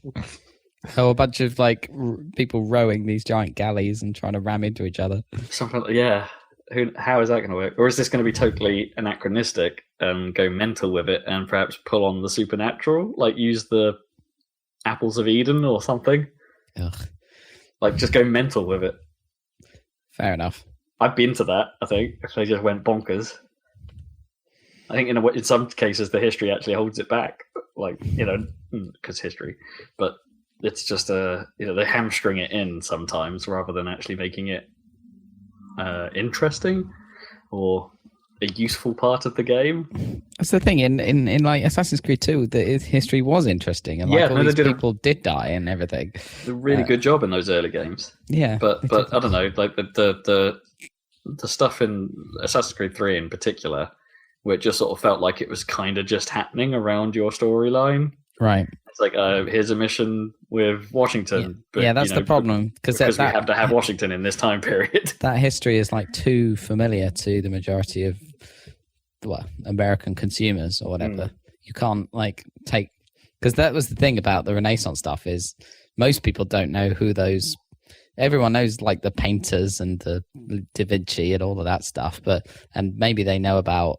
Oh, a bunch of like people rowing these giant galleys and trying to ram into each other. Something like, yeah. How is that going to work? Or is this going to be totally anachronistic and go mental with it and perhaps pull on the supernatural? Like use the apples of Eden or something? Ugh. Like just go mental with it. Fair enough. I'd be into that, I think, if they just went bonkers. I think in some cases the history actually holds it back. Like, you know, because history. But it's just, they hamstring it in sometimes rather than actually making it interesting or a useful part of the game. That's the thing in like Assassin's Creed 2, the history was interesting and like all these people did die and everything. A really good job in those early games. Yeah, but I don't know, like the stuff in Assassin's Creed 3 in particular, where it just sort of felt like it was kind of just happening around your storyline. Right. It's like, here's a mission with Washington. But, that's the problem. Because we have to have Washington in this time period. That history is like too familiar to the majority of American consumers or whatever. You can't like take... Because that was the thing about the Renaissance stuff is most people don't know who those... Everyone knows like the painters and the Da Vinci and all of that stuff, and maybe they know about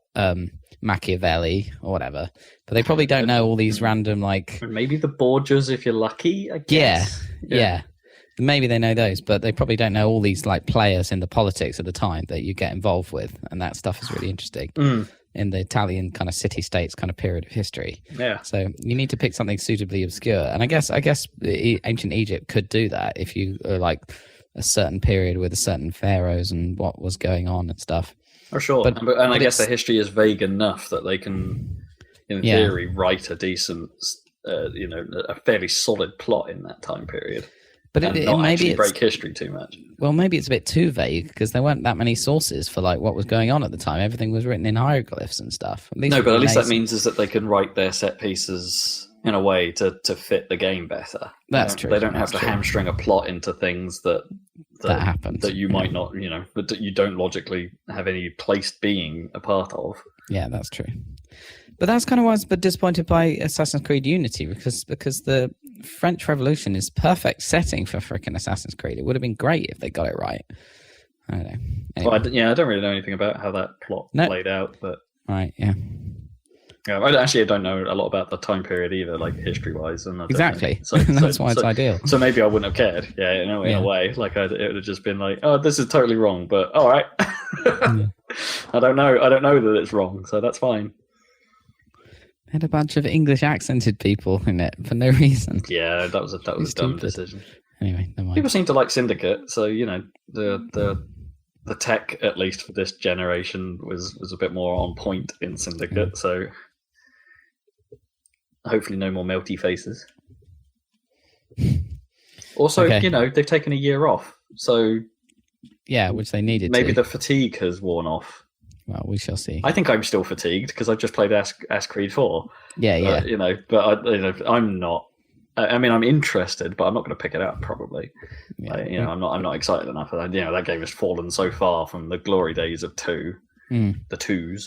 Machiavelli or whatever, but they probably don't know all these random like maybe the Borgias if you're lucky, I guess. Yeah. Maybe they know those, but they probably don't know all these like players in the politics at the time that you get involved with, and that stuff is really interesting. in the Italian kind of city-states kind of period of history. Yeah. So you need to pick something suitably obscure, and I guess ancient Egypt could do that if you like a certain period with a certain pharaohs and what was going on and stuff. For sure, But I guess the history is vague enough that they can, in theory, write a decent, a fairly solid plot in that time period. But and it not maybe actually it's, break history too much. well, maybe it's a bit too vague because there weren't that many sources for like what was going on at the time. Everything was written in hieroglyphs and stuff. No, but at least that means is that they can write their set pieces in a way to fit the game better. That's true. They don't have to true. hamstring a plot into things that happens. that you might not, that you don't logically have any place being a part of. Yeah, that's true. But that's kind of why I was a bit disappointed by Assassin's Creed Unity because the French Revolution is perfect setting for frickin' Assassin's Creed. It would have been great if they got it right. I don't know. Anyway. Well, I don't really know anything about how that plot played out, but right, yeah. Yeah, I don't know a lot about the time period either, like history-wise. And exactly. So that's why it's ideal. So maybe I wouldn't have cared. Yeah, in a way, like it would have just been like, oh, this is totally wrong, but all right. I don't know that it's wrong, so that's fine. Had a bunch of English accented people in it for no reason. Yeah, that was a dumb decision. Anyway, never mind. People seem to like Syndicate, so the tech, at least for this generation, was a bit more on point in Syndicate. So hopefully, no more melty faces. Also, they've taken a year off, so yeah, which they needed. Maybe the fatigue has worn off. Well, we shall see. I think I'm still fatigued because I've just played Ass Creed 4. Yeah. I'm not. I mean, I'm interested, but I'm not going to pick it up probably. Yeah. I'm not excited enough for that. That game has fallen so far from the glory days of 2, the 2s.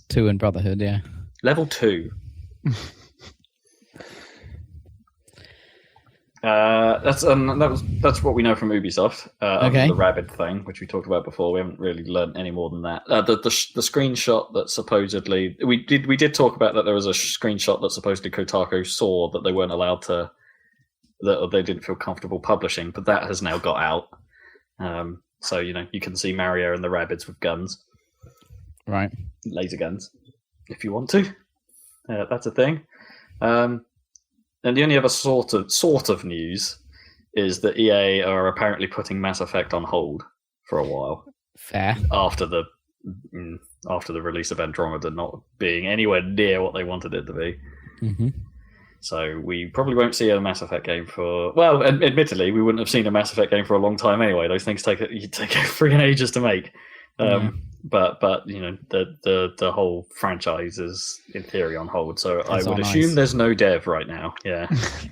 2 and Brotherhood, yeah. Level 2. That's what we know from Ubisoft. Okay. The rabid thing, which we talked about before. We haven't really learned any more than that. The screenshot that supposedly we did talk about that there was a screenshot that supposedly Kotaku saw that they weren't allowed to, that they didn't feel comfortable publishing, but that has now got out. So you can see Mario and the rabbits with guns, right? Laser guns, if you want to. That's a thing. And the only other sort of news is that EA are apparently putting Mass Effect on hold for a while. Fair. After the release of Andromeda not being anywhere near what they wanted it to be. Mm-hmm. So we probably won't see a Mass Effect game for... Well, admittedly, we wouldn't have seen a Mass Effect game for a long time anyway. Those things take freaking ages to make. But the whole franchise is in theory on hold, so I would assume there's no dev right now. Yeah.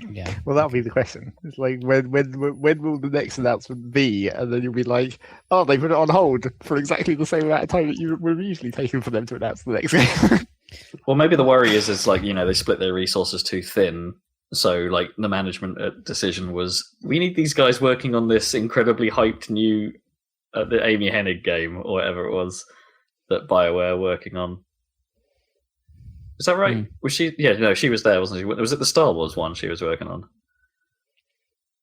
Yeah. Well, that'll be the question. It's like when will the next announcement be? And then you'll be like, oh, they put it on hold for exactly the same amount of time that you were usually taking for them to announce the next game. Well, maybe the worry is like they split their resources too thin. So like the management decision was, we need these guys working on this incredibly hyped new. The Amy Hennig game, or whatever it was, that BioWare are working on. Is that right? Was she? Yeah, no, she was there, wasn't she? Was it the Star Wars one she was working on?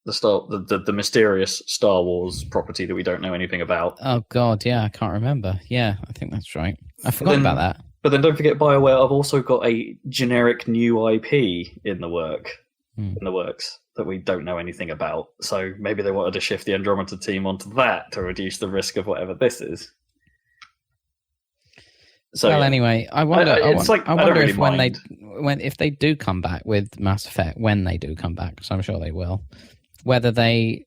The mysterious Star Wars property that we don't know anything about. Oh God, yeah, I can't remember. Yeah, I think that's right. I forgot about that. But then don't forget, BioWare have also got a generic new IP in the works that we don't know anything about. So maybe they wanted to shift the Andromeda team onto that to reduce the risk of whatever this is. So, well, anyway, I wonder really if if they do come back with Mass Effect, when they do come back, because I'm sure they will, whether they'll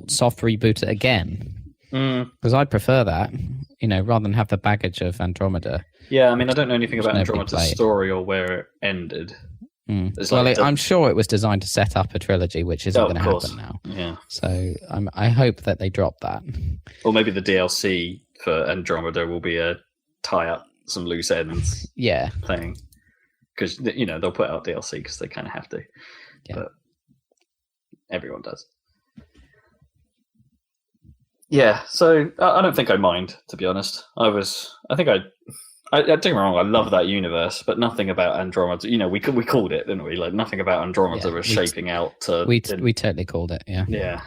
soft reboot it again. Because I'd prefer that, rather than have the baggage of Andromeda. Yeah, I mean, I don't know anything about Andromeda's story or where it ended. I'm sure it was designed to set up a trilogy, which isn't going to happen now. Yeah. So I hope that they drop that. Or maybe the DLC for Andromeda will be a tie up some loose ends. Thing, because they'll put out DLC because they kind of have to. Yeah. But everyone does. Yeah. So I don't think I mind, to be honest. Don't get me wrong, I love that universe, but nothing about Andromeda. We called it, didn't we? Like nothing about Andromeda was shaping out to. We totally called it, yeah. Yeah,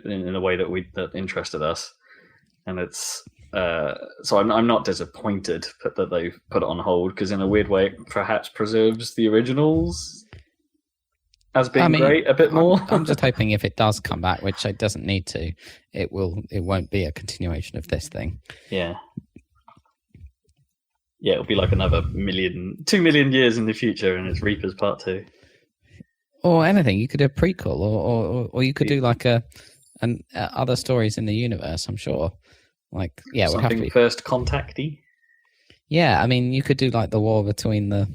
in a way that interested us, and it's So I'm not disappointed that they've put it on hold, because in a weird way it perhaps preserves the originals as being great a bit more. I'm just hoping if it does come back, which it doesn't need to, it won't be a continuation of this thing. Yeah. Yeah, it'll be like another 2 million years in the future, and it's Reapers Part 2. Or anything. You could do a prequel, or you could do like other stories in the universe, I'm sure. Like, yeah, it would have to be First Contacty. Yeah, I mean, you could do like the war between the,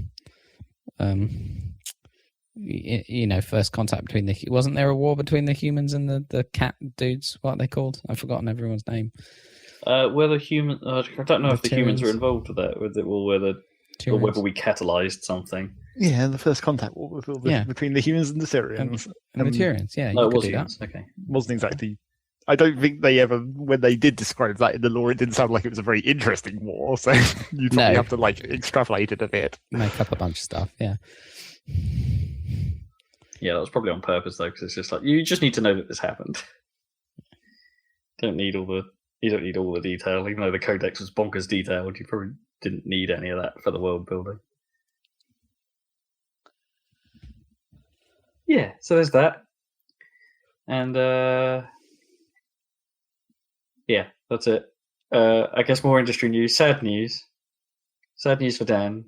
first contact between the. Wasn't there a war between the humans and the cat dudes? What are they called? I've forgotten everyone's name. Were the human? I don't know if the humans were involved with that, or whether we catalyzed something. Yeah, the first contact war between the humans and the Syrians. And the Turians, yeah. No, it was humans. Okay, wasn't exactly. I don't think they ever, when they did describe that in the lore, it didn't sound like it was a very interesting war. So you probably have to like extrapolate it a bit, make up a bunch of stuff. Yeah. Yeah, that was probably on purpose though, because it's just like you just need to know that this happened. You don't need all the detail, even though the codex was bonkers detailed. You probably didn't need any of that for the world building. Yeah, so there's that, and yeah, that's it. I guess more industry news. Sad news for Dan.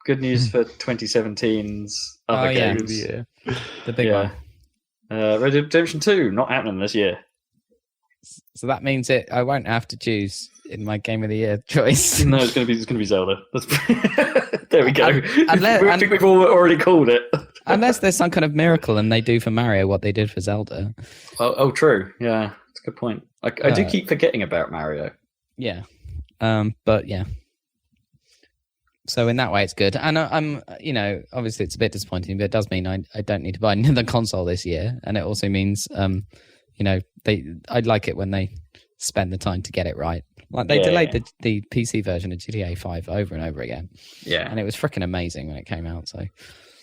Good news for 2017's other games. The big one. Red Dead Redemption 2 not happening this year. So that means I won't have to choose in my Game of the Year choice. No, it's gonna be Zelda. There we go. I think we've already called it. Unless there's some kind of miracle and they do for Mario what they did for Zelda. Oh, true. Yeah, that's a good point. I do keep forgetting about Mario. Yeah, but yeah. So in that way, it's good. And I'm, obviously it's a bit disappointing, but it does mean I don't need to buy another console this year, and it also means, I'd like it when they spend the time to get it right. Like they delayed the PC version of GTA 5 over and over again. Yeah, and it was freaking amazing when it came out. So,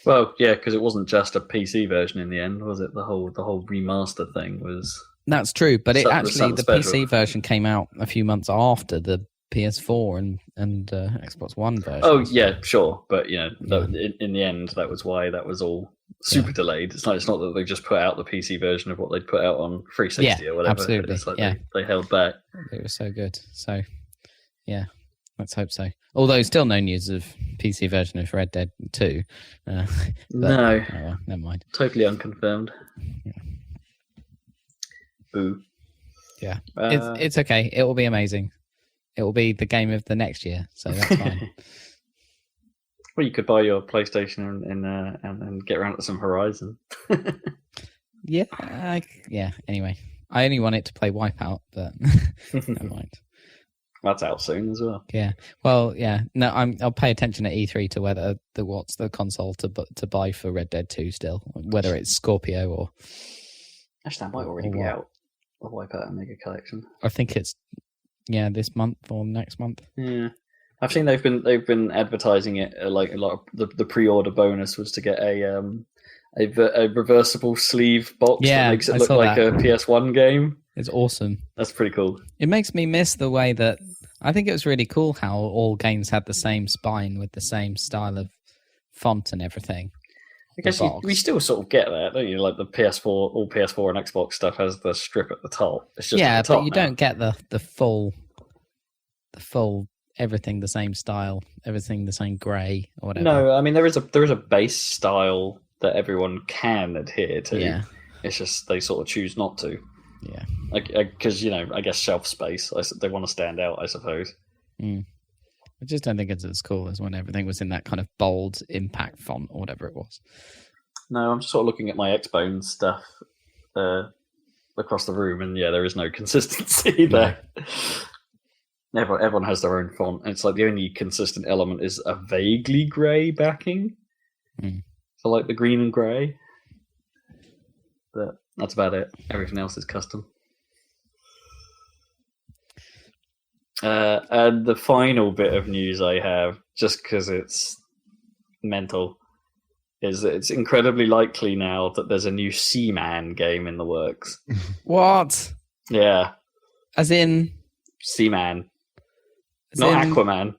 well, yeah, because it wasn't just a PC version in the end, was it? The whole remaster thing was. That's true, but the PC version came out a few months after the PS4 and Xbox One version. Oh yeah, sure, but in the end, that was why that was all super delayed. It's not that they just put out the PC version of what they'd put out on 360 or whatever. Absolutely. It's like they held back. It was so good. So yeah, let's hope so. Although still no news of PC version of Red Dead 2. No, never mind. Totally unconfirmed. Yeah. Boo. Yeah, it's okay. It will be amazing. It will be the game of the next year, so that's fine. Well, you could buy your PlayStation and get around to some Horizon. Yeah. Anyway, I only want it to play Wipeout, but never mind. That's out soon as well. Yeah. Well, yeah. No, I'll pay attention at E3 to whether what's the console to buy for Red Dead 2 still, whether it's Scorpio or. Actually, that might already be out. The Wipeout and Mega Collection. I think it's this month or next month. Yeah, I've seen they've been advertising it like a lot of the pre-order bonus was to get a reversible sleeve box that makes it look like a PS1 game. It's awesome. That's pretty cool. It makes me miss the way that I think it was really cool how all games had the same spine with the same style of font and everything. I guess we still sort of get that, don't you? Like the PS4, all PS4 and Xbox stuff has the strip at the top. It's just at the top but you don't get the full everything the same style, everything the same grey or whatever. No, I mean there is a base style that everyone can adhere to. Yeah, it's just they sort of choose not to. Yeah, because I guess shelf space. They want to stand out, I suppose. Mm. I just don't think it's as cool as when everything was in that kind of bold impact font or whatever it was. No, I'm just sort of looking at my Xbone stuff across the room, and there is no consistency there. No. Everyone has their own font, and it's like the only consistent element is a vaguely grey backing. Mm. So like the green and grey. But that's about it. Everything else is custom. And the final bit of news I have, just because it's mental, is that it's incredibly likely now that there's a new Seaman game in the works. What? Yeah. As in? Seaman. Not in- Aquaman,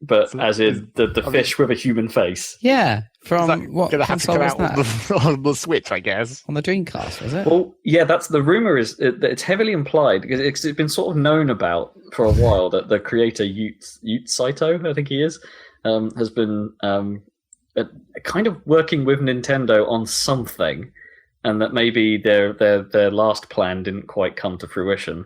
but So as in the fish with a human face. Yeah, Is from that what gonna have to console come was out that? on the Switch, I guess. On the Dreamcast, was it? Well, yeah, that's the rumor is that it's heavily implied because it's been sort of known about for a while that the creator Ute Saito, I think he is, has been kind of working with Nintendo on something, and that maybe their last plan didn't quite come to fruition.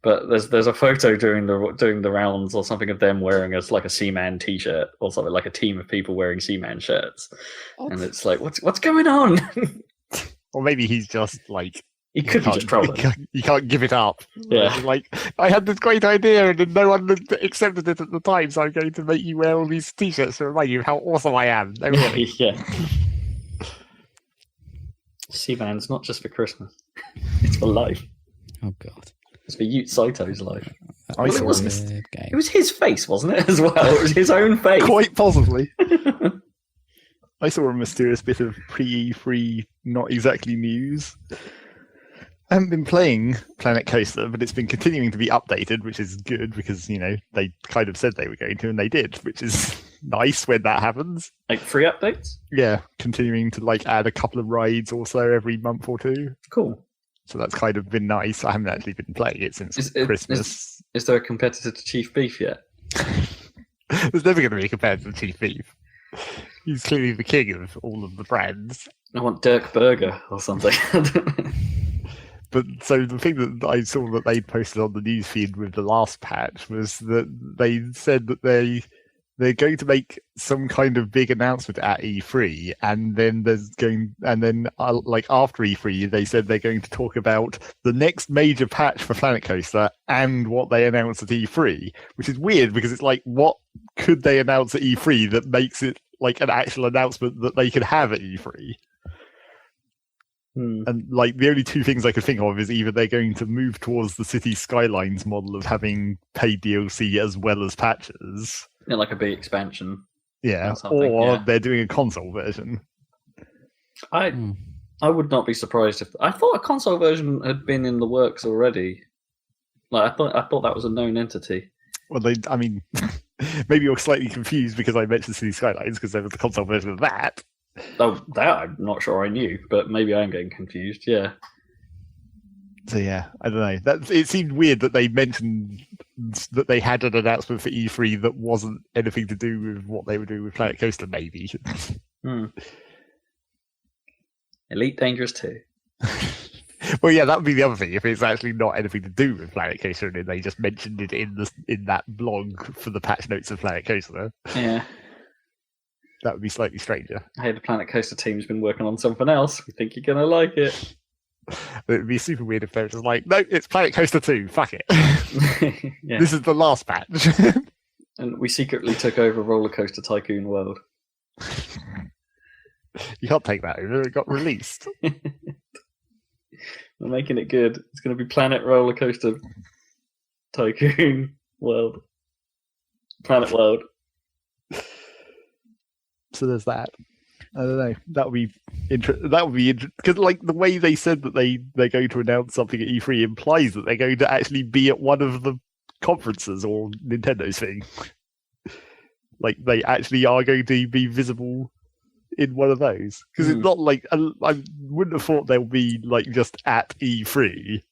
But there's a photo doing the rounds or something of them wearing like a Seaman T-shirt or something, like a team of people wearing Seaman shirts, and it's like what's going on? Or maybe he's just like He could be just trolling. You can't give it up. Yeah. Like, I had this great idea and then no one accepted it at the time, so I'm going to make you wear all these t-shirts to remind you how awesome I am. No, really. Yeah. Seaman's not just for Christmas. It's for life. Oh god. It's for Ute Saito's life. I Well, saw it was- him Weird game. It was his face, wasn't it, as well? It was his own face. quite possibly. I saw a mysterious bit of pre-E3, not exactly news. I haven't been playing Planet Coaster, but it's been continuing to be updated, which is good because, they kind of said they were going to, and they did, which is nice when that happens. Like free updates? Yeah, continuing to add a couple of rides or so every month or two. Cool. So that's kind of been nice. I haven't actually been playing it since Christmas. Is there a competitor to Chief Beef yet? There's never going to be a competitor to Chief Beef. He's clearly the king of all of the brands. I want Dirk Burger or something. But so the thing that I saw that they posted on the newsfeed with the last patch was that they said that they're going to make some kind of big announcement at E3, and then after E3 they said they're going to talk about the next major patch for Planet Coaster and what they announced at E3, which is weird because it's like, what could they announce at E3 that makes it like an actual announcement that they could have at E3? And the only two things I could think of is either they're going to move towards the City Skylines model of having paid DLC as well as patches. Yeah, like a big expansion. Yeah, Or something, or yeah. they're doing a console version. I would not be surprised if I thought a console version had been in the works already. I thought that was a known entity. Well, maybe you're slightly confused because I mentioned City Skylines because there was a console version of that. Oh, that I'm not sure I knew, but maybe I'm getting confused. Yeah. So yeah, I don't know. It seemed weird that they mentioned that they had an announcement for E3 that wasn't anything to do with what they were doing with Planet Coaster. Maybe. Elite Dangerous 2. Well, yeah, that would be the other thing. If it's actually not anything to do with Planet Coaster, and they just mentioned it in that blog for the patch notes of Planet Coaster, Yeah. that would be slightly stranger. Hey, the Planet Coaster team's been working on something else. We think you're gonna like it. It would be super weird if they were just like, no, it's Planet Coaster 2, fuck it. Yeah. This is the last patch. And we secretly took over Roller Coaster Tycoon World. You can't take that over, it got released. We're making it good. It's going to be Planet Roller Coaster Tycoon World. Planet World. So there's that. I don't know. That would be interesting. That would be because, the way they said that they're going to announce something at E3 implies that they're going to actually be at one of the conferences or Nintendo's thing. They actually are going to be visible in one of those because it's not I wouldn't have thought they'll be just at E3.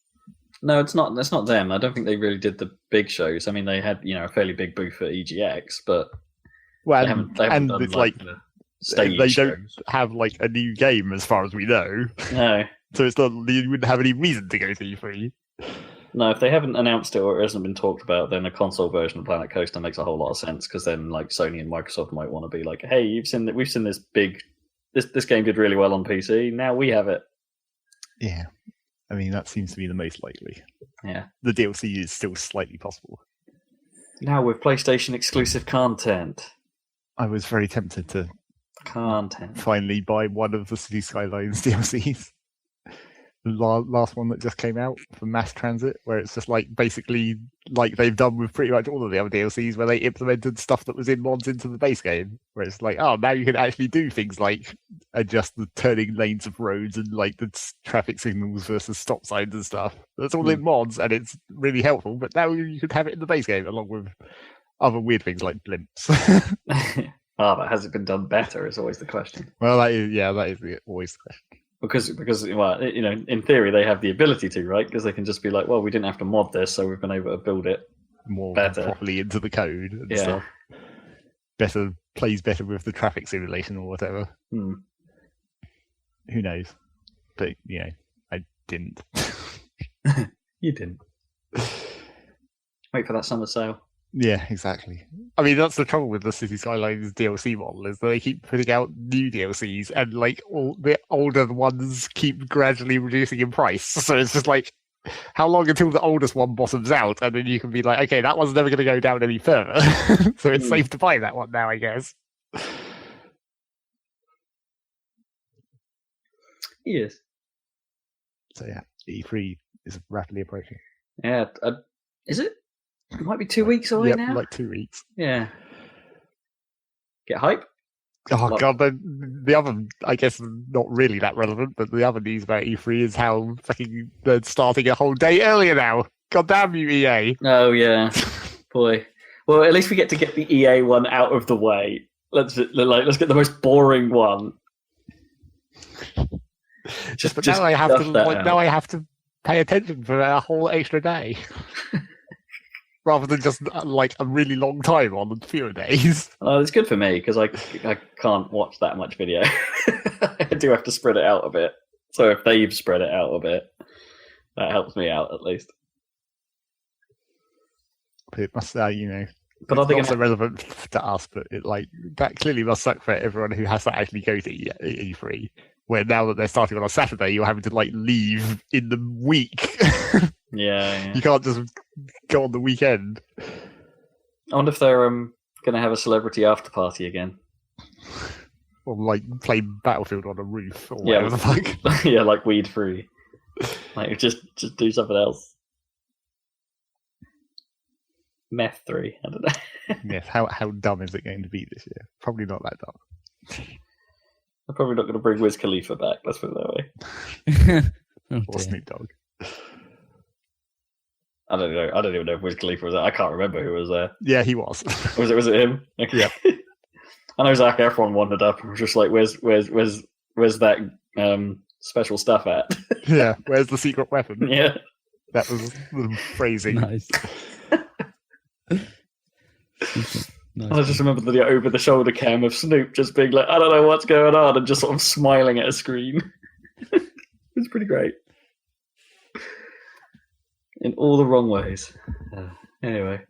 No, it's not. That's not them. I don't think they really did the big shows. I mean, they had a fairly big booth at EGX, but Well, they haven't done, it's the stage they don't shows. have a new game as far as we know. No, So it's not, you wouldn't have any reason to go to E3. no. If they haven't announced it or it hasn't been talked about, then a console version of Planet Coaster makes a whole lot of sense because then Sony and Microsoft might want to be like, "Hey, we've seen this big. This game did really well on PC. Now we have it." Yeah. I mean, that seems to be the most likely. Yeah. The DLC is still slightly possible. Now with PlayStation exclusive content. I was very tempted to Content. finally buy one of the City Skylines DLCs. The last one that just came out for Mass Transit, where it's just basically they've done with pretty much all of the other DLCs, where they implemented stuff that was in mods into the base game. Where it's now you can actually do things like adjust the turning lanes of roads and the traffic signals versus stop signs and stuff. That's all in mods, and it's really helpful. But now you can have it in the base game along with other weird things like blimps. But has it been done better? Is always the question. Well, that is always the question. Because well, in theory they have the ability to, right? Because they can just be like, well, we didn't have to mod this, so we've been able to build it More better. properly into the code and stuff. Plays better with the traffic simulation or whatever. Hmm. Who knows? But I didn't. You didn't. Wait for that summer sale. Yeah, exactly. I mean, that's the trouble with the City Skylines DLC model, is that they keep putting out new DLCs, and like all the older ones keep gradually reducing in price. So it's just like, how long until the oldest one bottoms out, and then you can be like, okay, that one's never going to go down any further. So it's safe to buy that one now, I guess. Yes. So yeah, E3 is rapidly approaching. Yeah. Is it? It might be 2 weeks away now. Like 2 weeks. Yeah. Get hype. Oh What? god, the other, I guess not really that relevant, but the other news about E3 is how fucking they're starting a whole day earlier now. God damn you, EA. Oh yeah, boy. Well, at least we get to get the EA one out of the way. Let's get the most boring one. But now I have to now I have to pay attention for a whole extra day. Rather than just like a really long time on fewer days. Oh, it's good for me because I can't watch that much video. I do have to spread it out a bit. So if they've spread it out a bit, that helps me out at least. But it must, But it's are they not so gonna? relevant to us, but it that clearly must suck for everyone who has to actually go to E3. Where now that they're starting on a Saturday, you're having to leave in the week. Yeah. You can't just go on the weekend. I wonder if they're going to have a celebrity after party again. Or play Battlefield on a roof or Yeah, whatever the fuck. Yeah, like weed free. Just do something else. Meth 3. I don't know. Yes, how dumb is it going to be this year? Probably not that dumb. They're probably not going to bring Wiz Khalifa back. Let's put it that way. Oh, Or dear. Snoop Dogg. I don't know. I don't even know if Wiz Khalifa was there. I can't remember who was there. Yeah, he was. Was it him? Okay. Yep. I know Zac Efron wandered up and was just like, "Where's that special stuff at?" Yeah, where's the secret weapon? Yeah. That was the phrasing. Nice. I just remember the over-the-shoulder cam of Snoop just being like, "I don't know what's going on," and just sort of smiling at a screen. It's pretty great. In all the wrong ways. Anyway,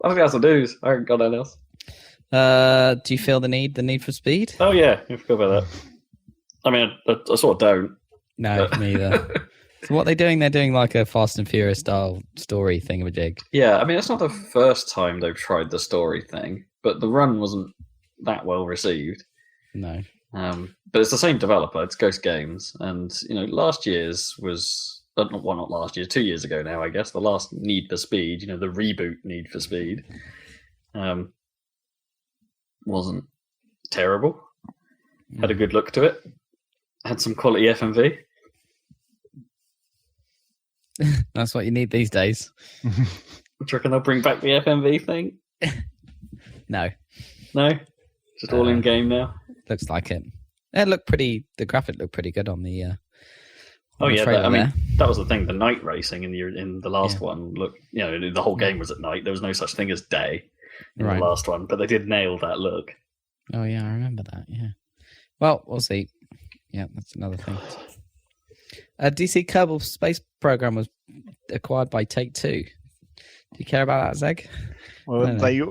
I think that's the news. I haven't got anything else. Do you feel the need for speed? Oh yeah, I forgot about that. I mean, I sort of don't. No, me either. So what they're doing? They're doing like a Fast and Furious style story thingamajig. Yeah, I mean, it's not the first time they've tried the story thing, but the run wasn't that well received. No. But it's the same developer. It's Ghost Games, and last year's was. Not last year, 2 years ago now, I guess. The last Need for Speed, the reboot Need for Speed, wasn't terrible. Had a good look to it. Had some quality FMV. That's what you need these days. Do you reckon they'll bring back the FMV thing? No. No? Just all in game now? Looks like it. The graphic looked pretty good on the Oh yeah, trailer there. that was the thing. The night racing in the last one, look, the whole game was at night. There was no such thing as day in Right. the last one, but they did nail that look. Oh yeah, I remember that. Yeah. Well, we'll see. Yeah, that's another thing. DC Kerbal Space Program was acquired by Take-Two. Do you care about that, Zeg? Well, they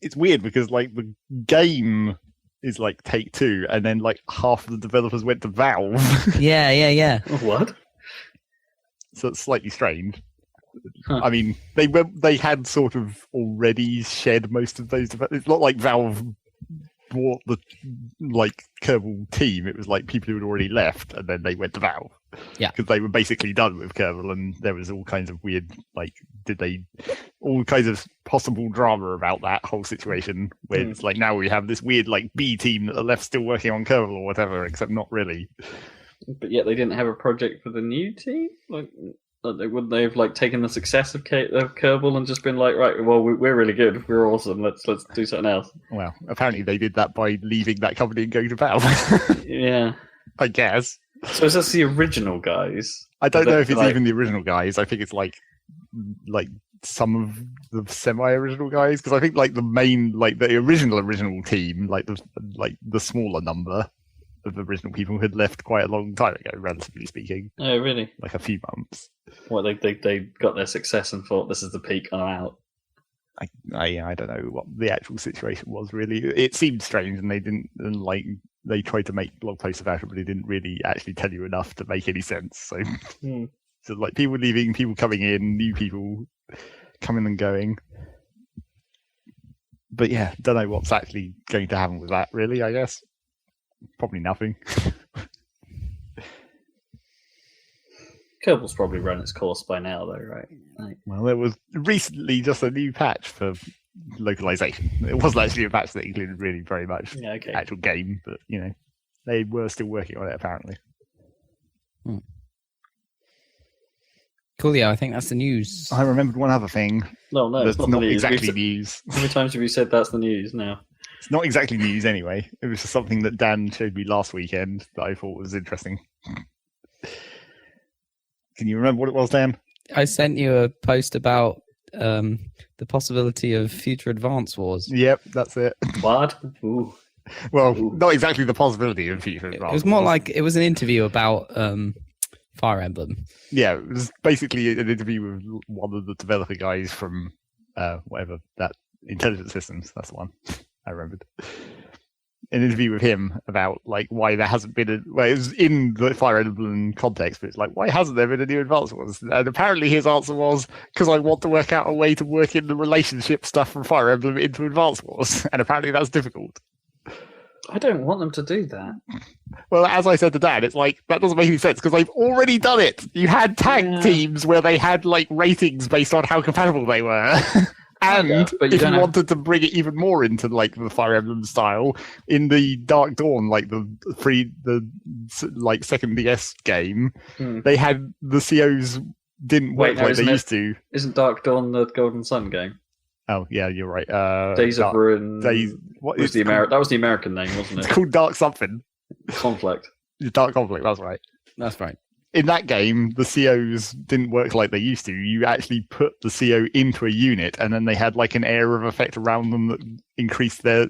it's weird because the game is Take-Two, and then half of the developers went to Valve. Yeah. What? So it's slightly strange. Huh. I mean, they had sort of already shed most of those. It's not like Valve bought the Kerbal team. It was people who had already left, and then they went to Valve. Yeah, because they were basically done with Kerbal, and there was all kinds of weird, all kinds of possible drama about that whole situation. Where it's now we have this weird B team that are left still working on Kerbal or whatever, except not really. But yet they didn't have a project for the new team? Would they have like taken the success of Kerbal and just been like, right, well, we're really good, we're awesome, let's do something else? Well, apparently they did that by leaving that company and going to Valve. Yeah, I guess. So is this the original guys? I don't know if it's even the original guys. I think it's like some of the semi-original guys, because I think like the main, like the original team, like the smaller number of original people had left quite a long time ago, relatively speaking. Oh, really? Like a few months. Well, they got their success and thought this is the peak, I'm out. I don't know what the actual situation was really. It seemed strange, and they tried to make blog posts about it, but they didn't really actually tell you enough to make any sense. So, so like people leaving, people coming in, new people coming and going. But yeah, don't know what's actually going to happen with that. Really, I guess probably nothing. Kerbal's probably run its course by now, though, right? Well, there was recently just a new patch for localization. It wasn't actually a patch that included really very much actual game, but they were still working on it apparently. Coolio, I think that's the news. I remembered one other thing. No, that's it's not exactly news. How many times have you said that's the news now? It's not exactly news anyway. It was just something that Dan showed me last weekend that I thought was interesting. Can you remember what it was, Dan? I sent you a post about the possibility of future Advance Wars. Yep, that's it. What? Ooh. Well, not exactly the possibility of future Advance Wars. It was more like it was an interview about Fire Emblem. Yeah, it was basically an interview with one of the developer guys from whatever, that Intelligent Systems. That's the one I remembered. An interview with him about like why there hasn't been it was in the Fire Emblem context, but it's like, why hasn't there been a new Advance Wars? And apparently his answer was, because I want to work out a way to work in the relationship stuff from Fire Emblem into Advance Wars, and apparently that's difficult. I don't want them to do that. Well, as I said to Dan, it's like, that doesn't make any sense, because they've already done it. You had tag teams where they had like ratings based on how compatible they were. And if you wanted to bring it even more into like the Fire Emblem style, in the Dark Dawn, like the second DS game, they had the COs didn't work like they used to. Isn't Dark Dawn the Golden Sun game? Oh yeah, you're right. Days of Ruin. What was that was the American name, wasn't it? It's called Dark something. Conflict. Dark Conflict. That's right. That's right. In that game, the COs didn't work like they used to. You actually put the CO into a unit, and then they had like an air of effect around them that increased the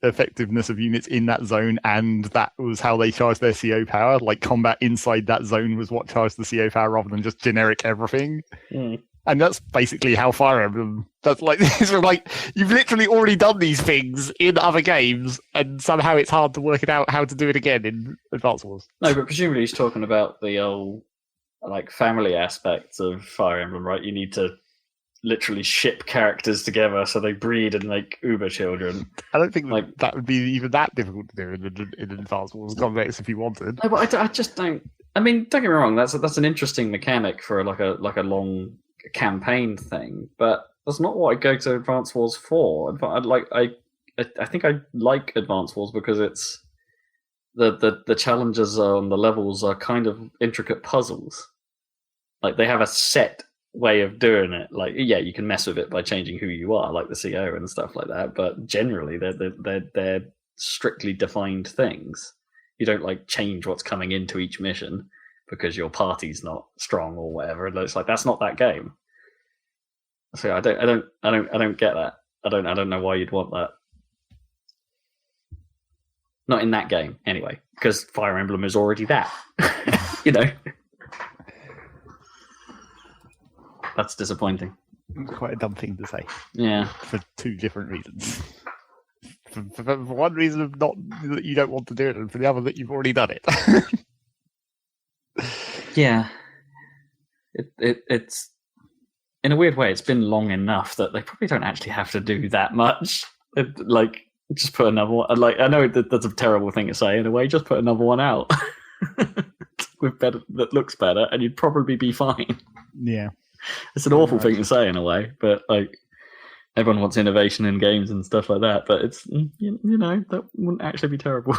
effectiveness of units in that zone, and that was how they charged their CO power. Like combat inside that zone was what charged the CO power, rather than just generic everything. And that's basically how Fire Emblem. That's like this. Like you've literally already done these things in other games, and somehow it's hard to work it out how to do it again in Advance Wars. No, but presumably he's talking about the old like family aspects of Fire Emblem, right? You need to literally ship characters together so they breed and make uber children. I don't think that would be even that difficult to do in Advance Wars context if you wanted. No, but I just don't. I mean, don't get me wrong. That's an interesting mechanic for like a long campaign thing, but that's not what I go to Advance Wars for. I think I like Advance Wars because it's the challenges on the levels are kind of intricate puzzles. Like they have a set way of doing it. Like you can mess with it by changing who you are, like the CO and stuff like that. But generally, they're strictly defined things. You don't like change what's coming into each mission because your party's not strong or whatever. It's like that's not that game. So I don't get that. I don't know why you'd want that. Not in that game, anyway, because Fire Emblem is already that. That's disappointing. It's quite a dumb thing to say. Yeah. For two different reasons. For one reason of not that you don't want to do it, and for the other that you've already done it. Yeah. It's in a weird way, it's been long enough that they probably don't actually have to do that much. Just put another one. Like, I know that's a terrible thing to say in a way. Just put another one out with better that looks better, and you'd probably be fine. Yeah, it's an awful thing to say in a way, but like everyone wants innovation in games and stuff like that. But it's that wouldn't actually be terrible.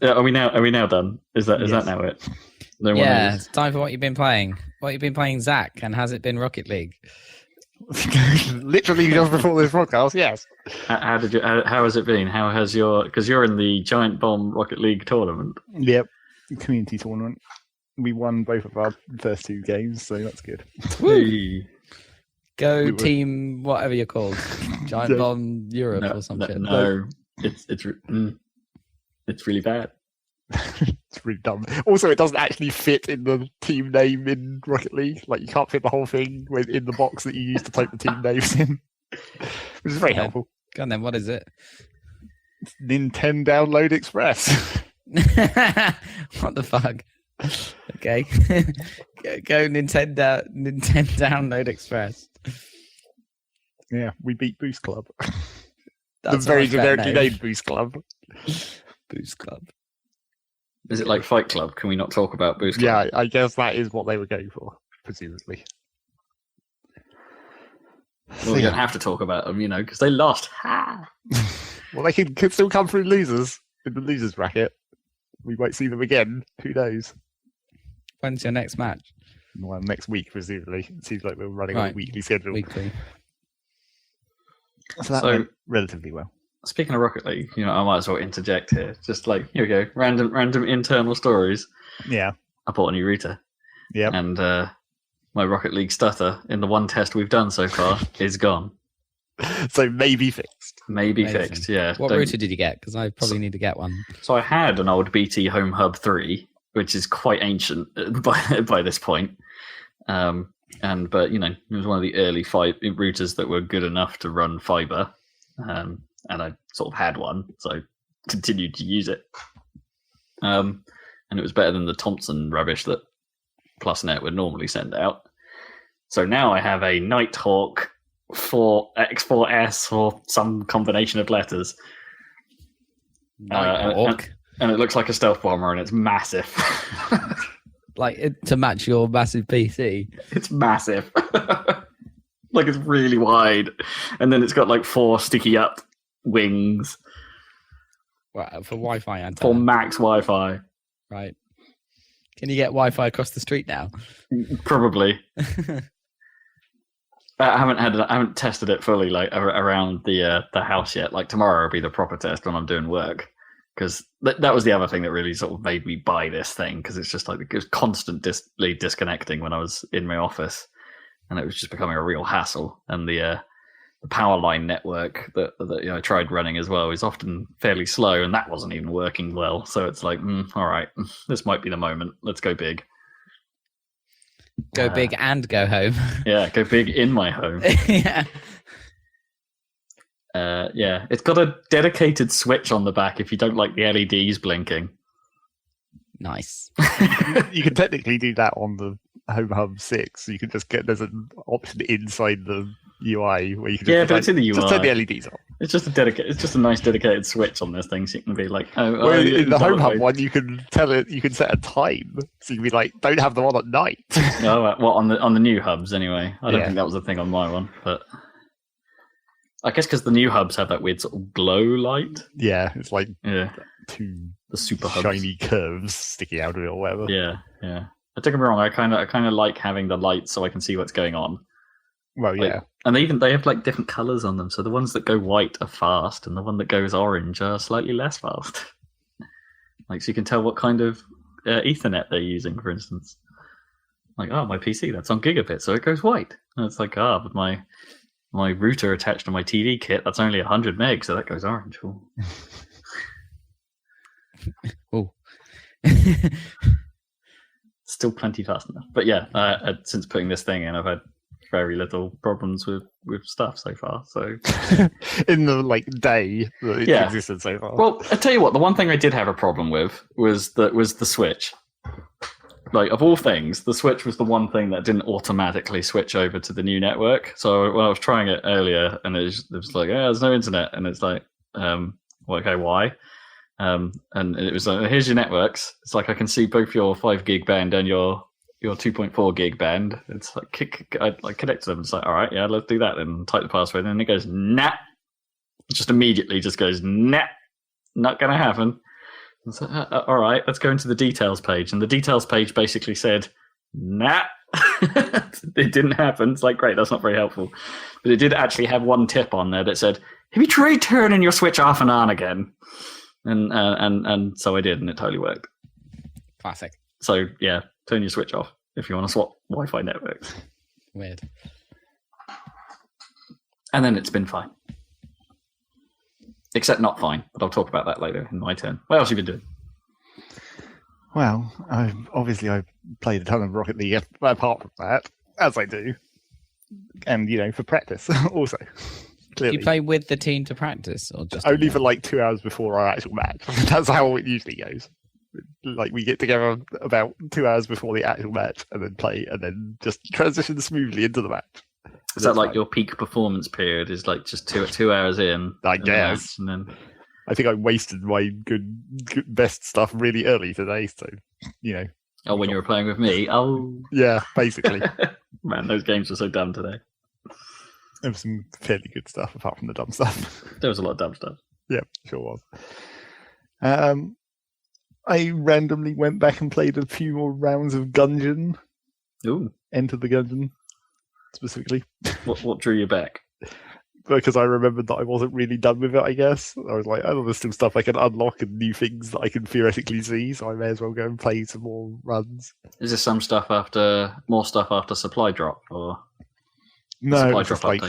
Are we now done? Is that now it? No one Yeah, is. it's time for what you've been playing. What you've been playing, Zach, and has it been Rocket League? Literally just before this podcast, yes. How has it been? How has because you're in the Giant Bomb Rocket League tournament. Yep. Community tournament. We won both of our first 2 games, so that's good. Hey. Go team, whatever you're called, Giant Bomb Europe or something. No, it's really bad. It's really dumb. Also, it doesn't actually fit in the team name in Rocket League. Like, you can't fit the whole thing in the box that you use to type the team names in, which is very helpful. Go on then, what is it? It's Nintendo Download Express. What the fuck? Okay. Go Nintendo Download Express. Yeah, we beat Boost Club. That's the very a much better generically name. named Boost Club. Boost Club. Is it like Fight Club? Can we not talk about Boost Club? Yeah, I guess that is what they were going for, presumably. Well, we don't have to talk about them, because they lost. Well, they could still come through losers in the losers bracket. We might see them again. Who knows? When's your next match? Well, next week, presumably. It seems like we're running on a weekly schedule. Weekly. So that went relatively well. Speaking of Rocket League, I might as well interject here. Just like, here we go, random internal stories. Yeah. I bought a new router. Yeah. And my Rocket League stutter in the one test we've done so far is gone. So maybe fixed. Maybe fixed, yeah. What router did you get? Because I probably need to get one. So I had an old BT Home Hub 3, which is quite ancient by this point. But it was one of the early routers that were good enough to run fiber. And I sort of had one, so I continued to use it. And it was better than the Thompson rubbish that PlusNet would normally send out. So now I have a Nighthawk X4S or some combination of letters. Nighthawk. And it looks like a stealth bomber, and it's massive. To match your massive PC. It's massive. Like, it's really wide. And then it's got like 4 sticky up wings. Well, for Wi-Fi antenna. For max Wi-Fi. Right. Can you get Wi-Fi across the street now? Probably. I haven't tested it fully around the house yet. Like, tomorrow will be the proper test when I'm doing work. Because that was the other thing that really sort of made me buy this thing, because it's just like it was constantly disconnecting when I was in my office, and it was just becoming a real hassle. And the power line network that I tried running as well is often fairly slow, and that wasn't even working well. So it's like, all right, this might be the moment. Let's go big. Go big and go home. Yeah, go big in my home. Yeah. Yeah, it's got a dedicated switch on the back if you don't like the LEDs blinking. Nice. You can technically do that on the Home Hub 6. You can just there's an option inside the UI where you can it's in the UI. Just turn the LEDs on. It's just a nice dedicated switch on this thing, so you can be like, in the Home Hub one, you can tell it. You can set a time, so you can be like, don't have them on at night. On the new hubs anyway. I don't think that was a thing on my one, but I guess because the new hubs have that weird sort of glow light. Yeah, it's like the super shiny curves sticking out of it or whatever. Yeah. Don't get me wrong. I kind of like having the light so I can see what's going on. Well, yeah. And they have like different colors on them. So the ones that go white are fast, and the one that goes orange are slightly less fast. So you can tell what kind of Ethernet they're using, for instance. Like, my PC, that's on gigabit, so it goes white. And it's like, but my router attached to my TV kit, that's only 100 meg, so that goes orange. Oh. Still plenty fast enough. But yeah, since putting this thing in, I've had very little problems with stuff so far. So in the day that it's existed so far. Well, I tell you what, the one thing I did have a problem with was the switch. Like, of all things, the switch was the one thing that didn't automatically switch over to the new network. So when I was trying it earlier, and it was like, there's no internet, and it's like, okay, why? And it was like, here's your networks. It's like, I can see both your 5 gig band and your 2.4 gig band. It's like, I connect to them. It's like, all right, yeah, let's do that. And type the password, and it goes, nah. It just immediately just goes, nah, not gonna happen. So, all right, let's go into the details page. And the details page basically said, nah, it didn't happen. It's like, great, that's not very helpful. But it did actually have one tip on there that said, have you tried turning your Switch off and on again? And so I did, and it totally worked. Classic. So, yeah, turn your Switch off if you want to swap Wi-Fi networks. Weird. And then it's been fine. Except not fine, but I'll talk about that later in my turn. What else have you been doing? Well, I've played a ton of Rocket League apart from that, as I do. And, for practice also. Do you play with the team to practice? Or just only for like 2 hours before our actual match? That's how it usually goes. Like, we get together about 2 hours before the actual match and then play and then just transition smoothly into the match. Is that like your peak performance period? Is like just 2 hours in? I guess. And then I think I wasted my good best stuff really early today, so Oh, when you were playing with me? Oh, yeah, basically. Man, those games were so dumb today. There was some fairly good stuff apart from the dumb stuff. There was a lot of dumb stuff. Yeah, sure was. I randomly went back and played a few more rounds of Gungeon. Ooh. Enter the Gungeon, specifically. What drew you back? Because I remembered that I wasn't really done with it, I guess. I was like, oh, there's still stuff I can unlock and new things that I can theoretically see, so I may as well go and play some more runs. Is there more stuff after supply drop, or no? It's just like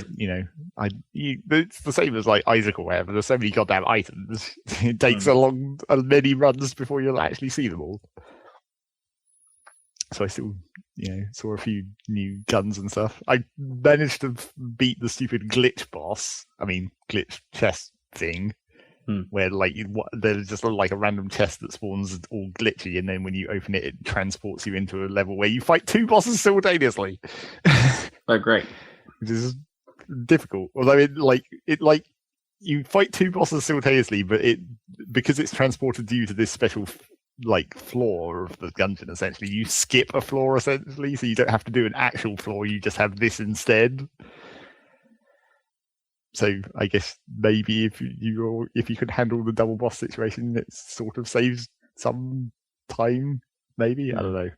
it's the same as like Isaac or whatever. There's so many goddamn items. It takes many runs before you'll actually see them all. So I still, saw a few new guns and stuff. I managed to beat the stupid glitch boss. I mean, glitch chest thing, where there's just like a random chest that spawns all glitchy, and then when you open it, it transports you into a level where you fight 2 bosses simultaneously. Oh, great! Which is difficult. Although you fight 2 bosses simultaneously, but because it's transported you to this special floor of the dungeon, essentially you skip a floor essentially, so you don't have to do an actual floor, you just have this instead. So I guess maybe if you could handle the double boss situation, it sort of saves some time, maybe. I don't know.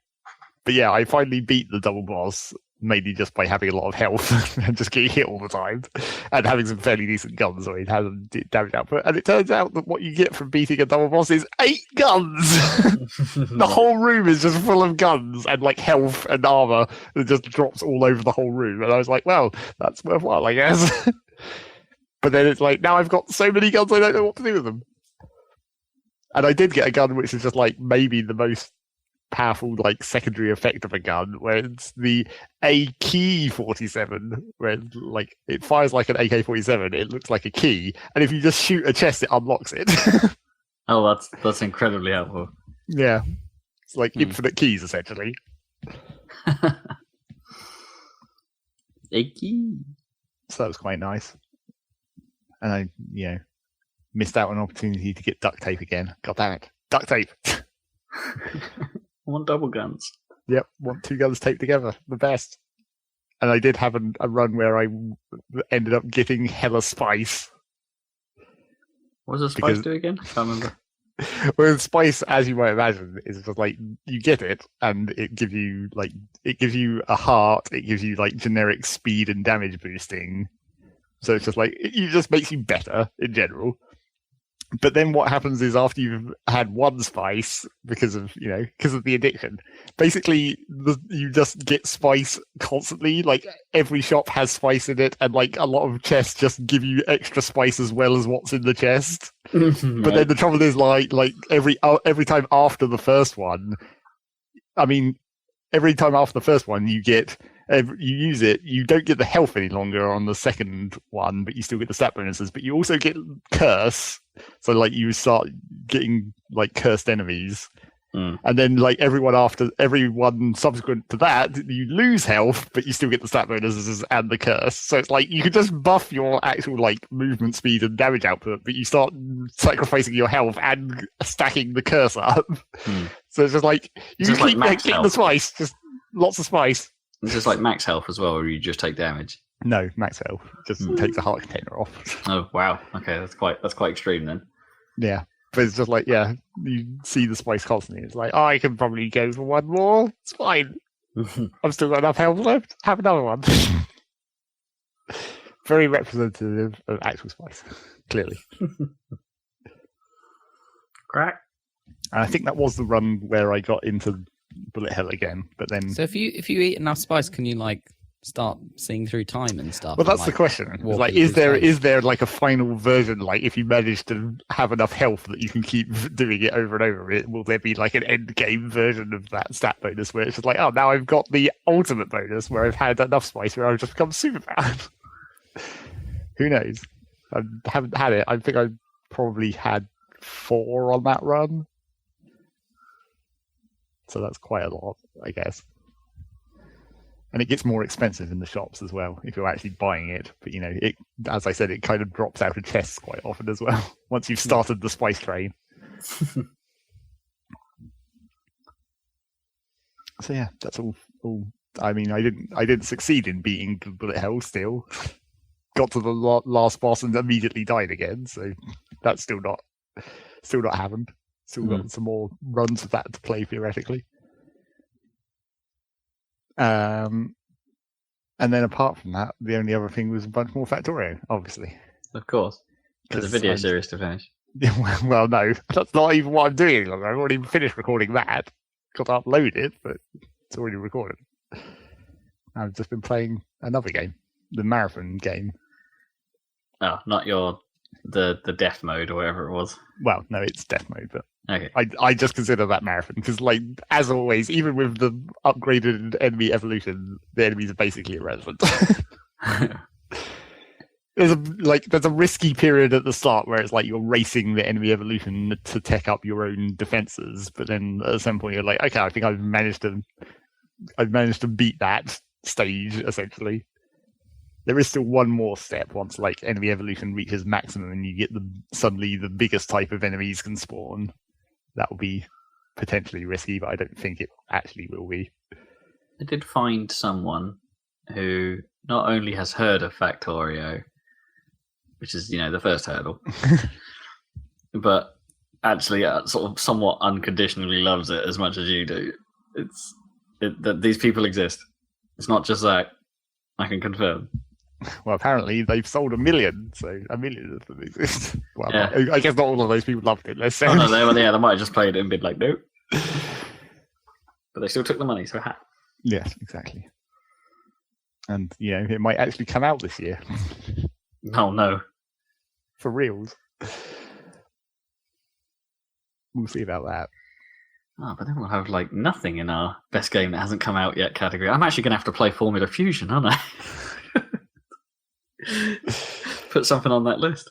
But yeah, I finally beat the double boss, mainly just by having a lot of health and just getting hit all the time and having some fairly decent guns, so it has a damage output. And it turns out that what you get from beating a double boss is 8 guns. The whole room is just full of guns and health and armor that just drops all over the whole room. And I was like, well, that's worthwhile, I guess. But then it's like, now I've got so many guns, I don't know what to do with them. And I did get a gun which is just maybe the most powerful secondary effect of a gun, where it's the AK-47, where it fires like an AK-47, it looks like a key, and if you just shoot a chest, it unlocks it. Oh, that's incredibly helpful. Yeah, it's infinite keys essentially. A key. So that was quite nice, and I missed out on an opportunity to get duct tape again. God damn it, duct tape. I want double guns. Yep, want 2 guns taped together. The best. And I did have a run where I ended up getting hella spice. What does spice do again? I can't remember. Well, spice, as you might imagine, is just you get it, and it gives you a heart. It gives you generic speed and damage boosting. So it's just it just makes you better in general. But then what happens is, after you've had 1 spice, because of the addiction, basically you just get spice constantly. Every shop has spice in it, and a lot of chests just give you extra spice as well as what's in the chest. Right. But then the trouble is, every time after the first one, every time after the first one, you use it, you don't get the health any longer on the second one, but you still get the stat bonuses, but you also get curse. So you start getting cursed enemies. And then everyone subsequent to that, you lose health, but you still get the stat bonuses and the curse. So it's you can just buff your actual movement speed and damage output, but you start sacrificing your health and stacking the curse up. So it's just you just keep getting the spice, just lots of spice. Is this max health as well, or you just take damage? No, max health. Just takes a heart container off. Oh wow. Okay, that's quite extreme then. Yeah. But it's just like, yeah, you see the spice constantly. It's like, oh, I can probably go for one more. It's fine. I've still got enough health left. Have another one. Very representative of actual spice, clearly. Crack. And I think that was the run where I got into bullet hell again. But then, So if you eat enough spice, can you like start seeing through time and stuff? well, that's and, the question. It's like, walking is through space? there like a final version? Like, if you manage to have enough health that you can keep doing it over and over, will there be like an end game version of that stat bonus where it's just like, oh, now I've got the ultimate bonus where I've had enough spice where I've just become super bad. Who knows? I haven't had it. I think I probably had 4 on that run. So that's quite a lot, I guess. And it gets more expensive in the shops as well if you're actually buying it. But, you know, it, as I said, it kind of drops out of chests quite often as well once you've started the spice train. So yeah, that's all. I mean, I didn't succeed in beating bullet hell still. Got to the last boss and immediately died again. So that's still not happened. Still got some more runs of that to play theoretically. And then apart from that, the only other thing was a bunch more Factorio, obviously. Of course. There's a video series to finish. Well, no, that's not even what I'm doing. I've already finished recording that. Got to upload it, but it's already recorded. I've just been playing another game, the marathon game. Oh, not the death mode or whatever it was. Well, no, it's death mode, but Okay. I just consider that marathon because, like, as always, even with the upgraded enemy evolution, the enemies are basically irrelevant. There's a risky period at the start where it's like you're racing the enemy evolution to tech up your own defenses, but then at some point you're like, okay, I think I've managed to beat that stage essentially. There is still one more step once like enemy evolution reaches maximum and you get suddenly the biggest type of enemies can spawn. That will be potentially risky, but I don't think it actually will be. I did find someone who not only has heard of Factorio, which is, you know, the first hurdle, but actually sort of somewhat unconditionally loves it as much as you do. That these people exist. It's not just that. I can confirm. Well, apparently they've sold 1 million, so 1 million of them exist. Well, Yeah. I guess not all of those people loved it. Let's say. Oh, no, they might have just played it and been like, nope. But they still took the money, so ha. Yes, exactly. And, you know, it might actually come out this year. Oh, no. For reals. We'll see about that. Oh, but then we'll have, like, nothing in our best game that hasn't come out yet category. I'm actually going to have to play Formula Fusion, aren't I? Put something on that list.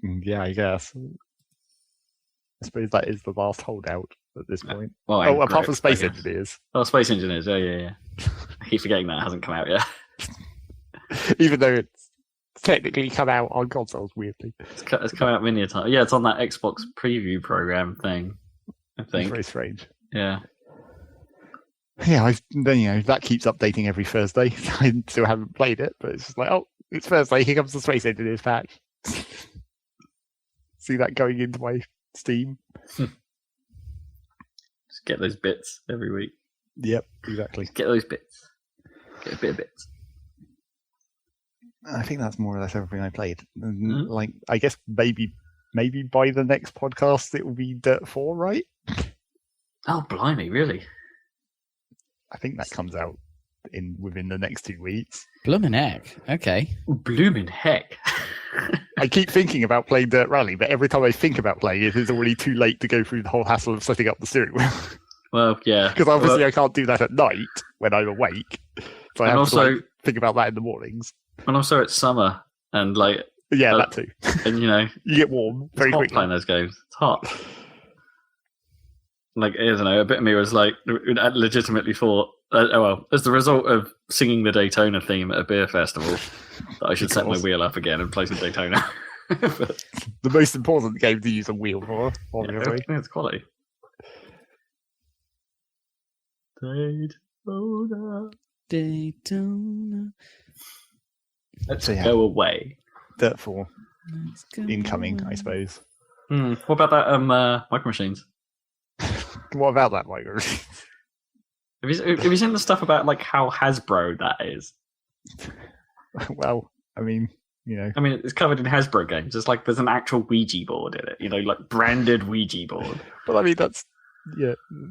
Yeah, I guess. I suppose that is the last holdout at this point. Well, apart from Space I guess. Engineers. Oh, Space Engineers. Yeah. I keep forgetting that hasn't come out yet. Even though it's technically come out on consoles, weirdly. It's come out many a time. Yeah, it's on that Xbox preview program thing, I It's think. very strange. Yeah. Yeah, then, you know, that keeps updating every Thursday. I still haven't played it, but it's just like, oh, it's Thursday, here comes the Space Engineers patch. See that going into my Steam? Just get those bits every week. Yep, exactly. Get those bits. Get a bit of bits. I think that's more or less everything I played. Mhm. Like, I guess maybe by the next podcast it will be Dirt 4, right? Oh, blimey, really? I think that comes out within the next 2 weeks. Bloomin' heck. Okay. Bloomin' heck. I keep thinking about playing Dirt Rally, but every time I think about playing it, it's already too late to go through the whole hassle of setting up the steering wheel. Well, yeah. Because obviously I can't do that at night when I'm awake. So I have to also, like, think about that in the mornings. and also it's summer, and like, Yeah, that too. and you know, You get warm very it's hot quickly. playing those games. It's hot. Like, I don't know, a bit of me was like, I legitimately thought, as the result of singing the Daytona theme at a beer festival, that I should set my wheel up again and play some Daytona. But, The most important game to use a wheel for, obviously. yeah, it's quality. Daytona. Daytona. Let's So, yeah. go away. Dirt 4 Let's go incoming, I away. suppose. What about that Micro Machines? What about that, Micro? Have you seen the stuff about like how Hasbro that is? Well, I mean, I mean, it's covered in Hasbro games. It's like there's an actual Ouija board in it, like branded Ouija board. Well, I mean,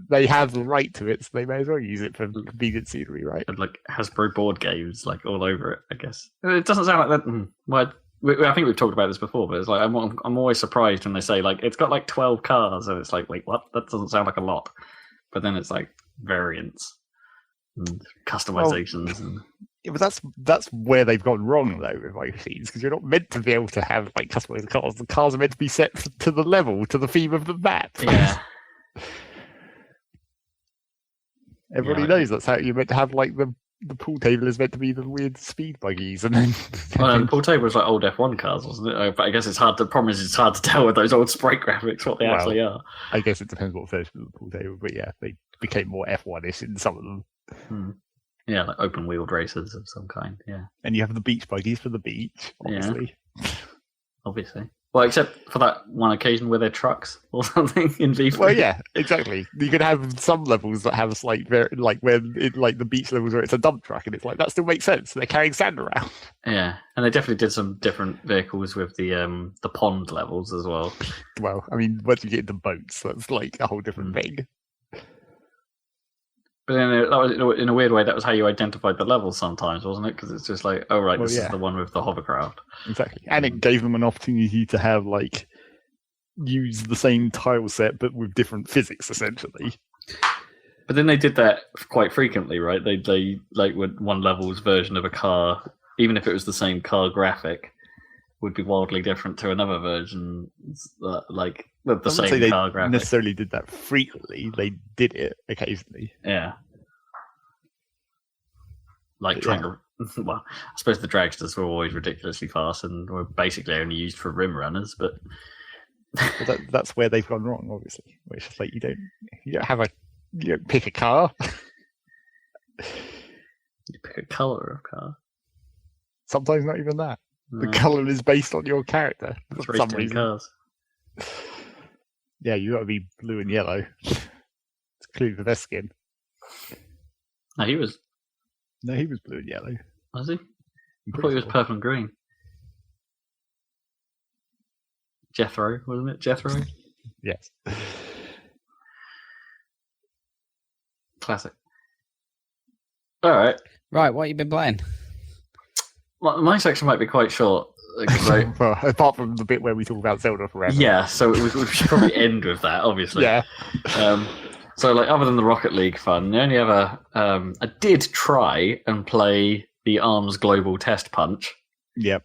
they have the right to it, so they may as well use it for convenient scenery, right? And like Hasbro board games, like all over it, I guess. It doesn't sound like that. Well, I think we've talked about this before, but it's like I'm always surprised when they say like it's got like 12 cars, and it's like, wait, what? That doesn't sound like a lot. But then it's like variants and customizations. Yeah, but that's where they've gone wrong though with Micro Machines, because you're not meant to be able to have like customized cars. The cars are meant to be set to the level, to the theme of the map. Yeah. Everybody knows that's how you're meant to have like the pool table is meant to be the weird speed buggies, and then the pool table was like old F1 cars, wasn't it? But I guess it's hard to tell with those old sprite graphics what they actually are. I guess it depends what version of the pool table, but yeah, they became more F1-ish in some of them. Yeah, like open wheeled races of some kind. Yeah, and you have the beach buggies for the beach, obviously. Yeah. Obviously. Well, except for that one occasion where they're trucks or something in V3. Well, yeah, exactly. You can have some levels that have a slight, like when like the beach levels where it's a dump truck, and it's like that still makes sense. They're carrying sand around. Yeah, and they definitely did some different vehicles with the pond levels as well. Well, I mean, once you get into boats, that's like a whole different thing. But then that was, in a weird way, that was how you identified the levels sometimes, wasn't it? Because it's just like, oh right, this is the one with the hovercraft. Exactly, and it gave them an opportunity to have like use the same tile set but with different physics, essentially. But then they did that quite frequently, right? They like with one level's version of a car, even if it was the same car graphic, would be wildly different to another version, like with the same car graphic. Necessarily did that frequently. They did it occasionally. Yeah. Like trying to. Well, I suppose the dragsters were always ridiculously fast and were basically only used for rim runners, but that's where they've gone wrong, obviously. Which is like you don't pick a car. You pick a color of car. Sometimes not even that. The No. color is based on your character It's for some racing reason. cars. Yeah, you got to be blue and yellow. It's clearly the best skin. No, he was blue and yellow. he? I'm I thought he was pretty purple and green. Jethro, wasn't it? Jethro? sure. Yes. Classic. All right. Right, what you been playing? My section might be quite short. 'Cause Well, apart from the bit where we talk about Zelda forever. yeah, so we should probably end with that, obviously. Yeah. So, like, other than the Rocket League fun, the only other I did try and play the ARMS Global Test Punch. Yep.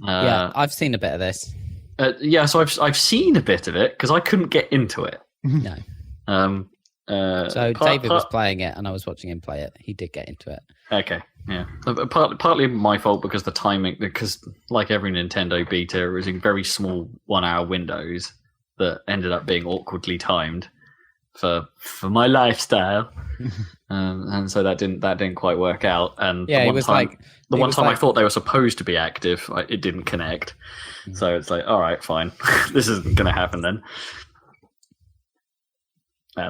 Yeah, I've seen a bit of this. Yeah, so I've seen a bit of it because I couldn't get into it. No. So Part- David was playing it, and I was watching him play it. He did get into it. Okay, yeah. Partly my fault because the timing, because like every Nintendo beta, it was in very small 1 hour windows that ended up being awkwardly timed for my lifestyle, and so that didn't quite work out. And Yeah, the it was time, like the it one was time I like- thought they were supposed to be active, it didn't connect. So it's like, all right, fine, this isn't going to happen then.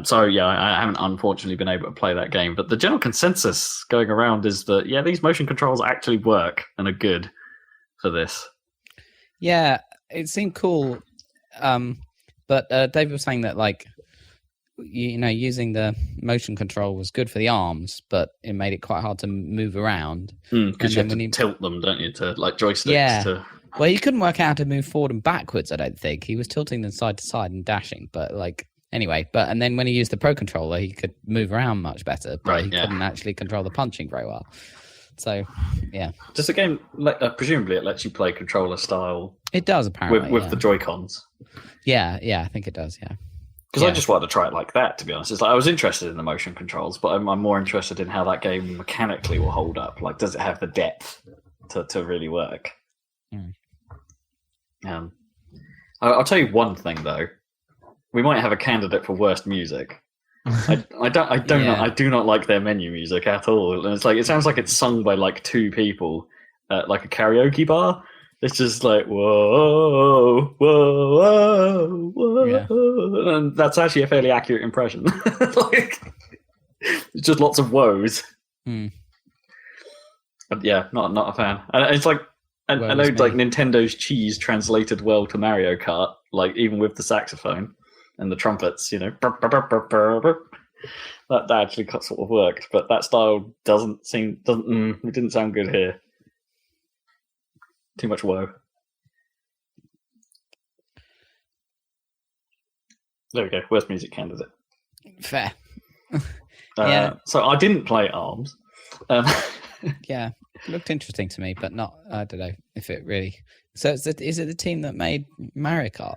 So yeah, I haven't unfortunately been able to play that game, but the general consensus going around is that these motion controls actually work and are good for this. Yeah, it seemed cool. But David was saying that like using the motion control was good for the arms, but it made it quite hard to move around. Because you have to tilt them, don't you, to like joysticks. Yeah. Well, you couldn't work out how to move forward and backwards, I don't think. He was tilting them side to side and dashing, but anyway, and then when he used the Pro Controller, he could move around much better, but he couldn't actually control the punching very well. So, yeah. Does the game, presumably it lets you play controller style? It does, apparently. With the Joy-Cons? Yeah, I think it does, yeah. Because I just wanted to try it like that, to be honest. It's like I was interested in the motion controls, but I'm more interested in how that game mechanically will hold up. Like, does it have the depth to really work? I'll tell you one thing, though. We might have a candidate for worst music. I do not like their menu music at all. And it's like it sounds like it's sung by like two people at like a karaoke bar. It's just like whoa, whoa, whoa, Yeah. whoa. And that's actually a fairly accurate impression. Like, it's just lots of woes. Hmm. But yeah, not a fan. And it's like I Woe know is like me. Nintendo's cheese translated well to Mario Kart, like even with the saxophone and the trumpets, you know, that actually sort of worked. But that style it didn't sound good here. Too much woe. There we go. Worst music candidate. Fair. Yeah. So I didn't play ARMS. Yeah, it looked interesting to me, but not. I don't know if it really. So is it the team that made Mario Kart?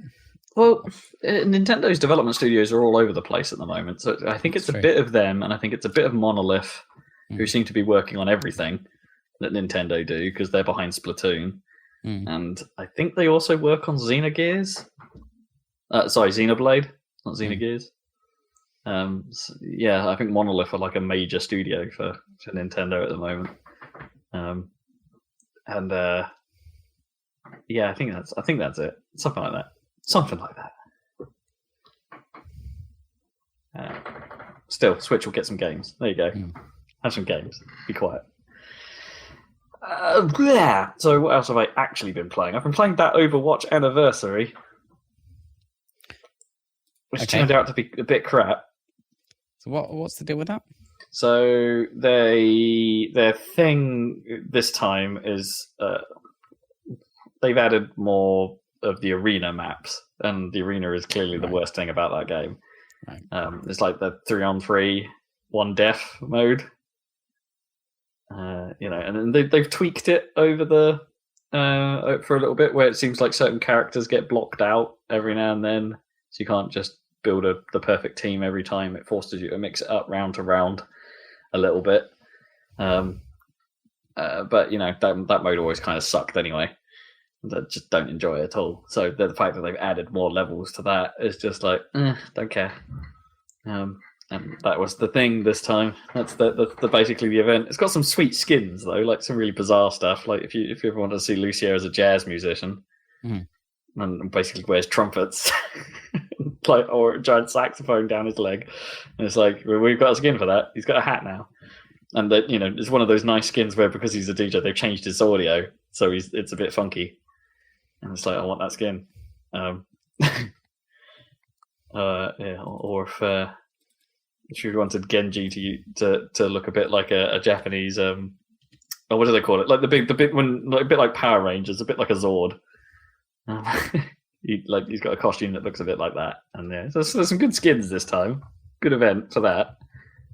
Well, Nintendo's development studios are all over the place at the moment. So I think it's That's a true. bit of them, and I think it's a bit of Monolith, who seem to be working on everything that Nintendo do because they're behind Splatoon. And I think they also work on Xenogears. Xenoblade, not Xenogears. Yeah, I think Monolith are like a major studio for Nintendo at the moment. Yeah, I think that's it. Something like that. Still, Switch will get some games. There you go. Have some games. Be quiet. Yeah. So what else have I actually been playing? I've been playing that Overwatch Anniversary, which turned out to be a bit crap. So what's the deal with that? So their thing this time is they've added more of the arena maps, and the arena is clearly the worst thing about that game. Right. It's like the 3-on-3, 1 def mode. And then they've tweaked it over for a little bit, where it seems like certain characters get blocked out every now and then, so you can't just build the perfect team every time. It forces you to mix it up round to round a little bit. But that mode always kind of sucked anyway. I just don't enjoy it at all. So the fact that they've added more levels to that is just like, don't care. And that was the thing this time. That's the basically the event. It's got some sweet skins though, like some really bizarre stuff. Like if you ever want to see Lucio as a jazz musician, and basically wears trumpets, or a giant saxophone down his leg, and it's like we've got a skin for that. He's got a hat now, and that it's one of those nice skins where because he's a DJ, they've changed his audio, so it's a bit funky, and it's like I want that skin. Or if you wanted Genji to look a bit like a Japanese what do they call it? Like the big one, like a bit like Power Rangers, a bit like a Zord. He's got a costume that looks a bit like that, and there's some good skins this time. Good event for that,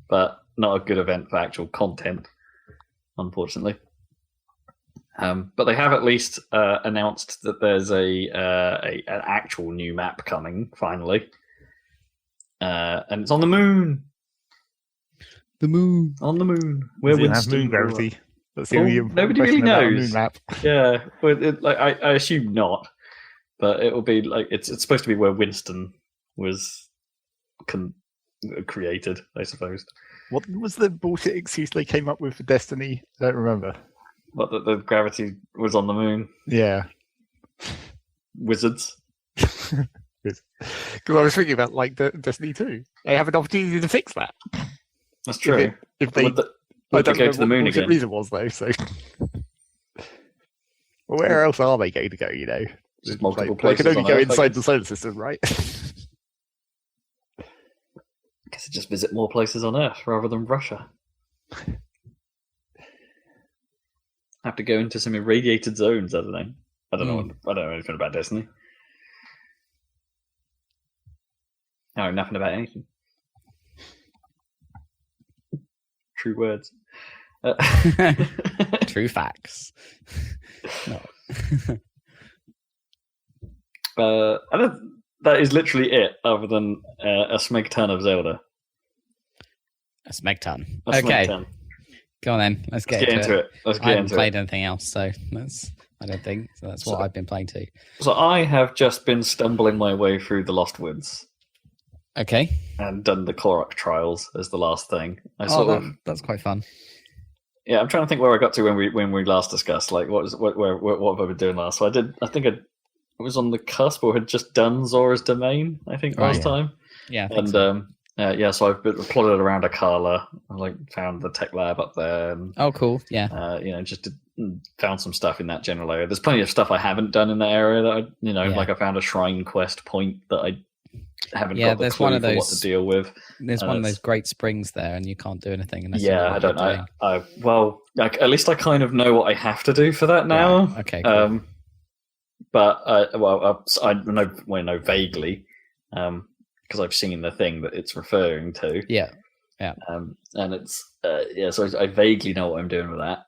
but not a good event for actual content, unfortunately. But they have at least announced that there's an actual new map coming finally. And it's on the moon. The moon. On the moon. Where Does it have Winston moon grew up. gravity? That's the only Nobody really question about a knows. moon map. Yeah, but I assume not. But it will be like it's supposed to be where Winston was created, I suppose. What was the bullshit excuse they came up with for Destiny? I don't remember. But the gravity was on the moon. Yeah. Wizards. Because I was thinking about like Destiny 2. They have an opportunity to fix that. That's true. If they Would they I don't go know to the what moon the again? reason was though, so well, where else are they going to go, Just multiple they places can only on go Earth, I inside guess. the solar system, right? I guess they just visit more places on Earth rather than Russia. Have to go into some irradiated zones, I don't know. I don't know anything about Destiny. I know nothing about anything. True words. True facts. No. That is literally it, other than a smeg ton of Zelda. A smeg ton. A smeg Okay, ton. go on then. Let's Let's get get into it. Let's I get haven't into played it. anything else, so I don't think. So that's what I've been playing too. So I have just been stumbling my way through the Lost Woods Okay. and done the Korok trials as the last thing. That's quite fun. Yeah, I'm trying to think where I got to when we last discussed. Like, what have I been doing last? So I think I was on the cusp or had just done Zora's Domain. I think last time. Yeah, I think And so. so I've plodded around Akala. I found the tech lab up there. And, Oh, cool. Yeah. found some stuff in that general area. There's plenty of stuff I haven't done in that area that like I found a shrine quest point that I haven't got the clue for what to deal with. There's one of those great springs there, and you can't do anything unless. Yeah, I don't know. At least I kind of know what I have to do for that now. Right. Okay. Cool. But I know vaguely, because I've seen the thing that it's referring to. Yeah. And it's so I vaguely know what I'm doing with that.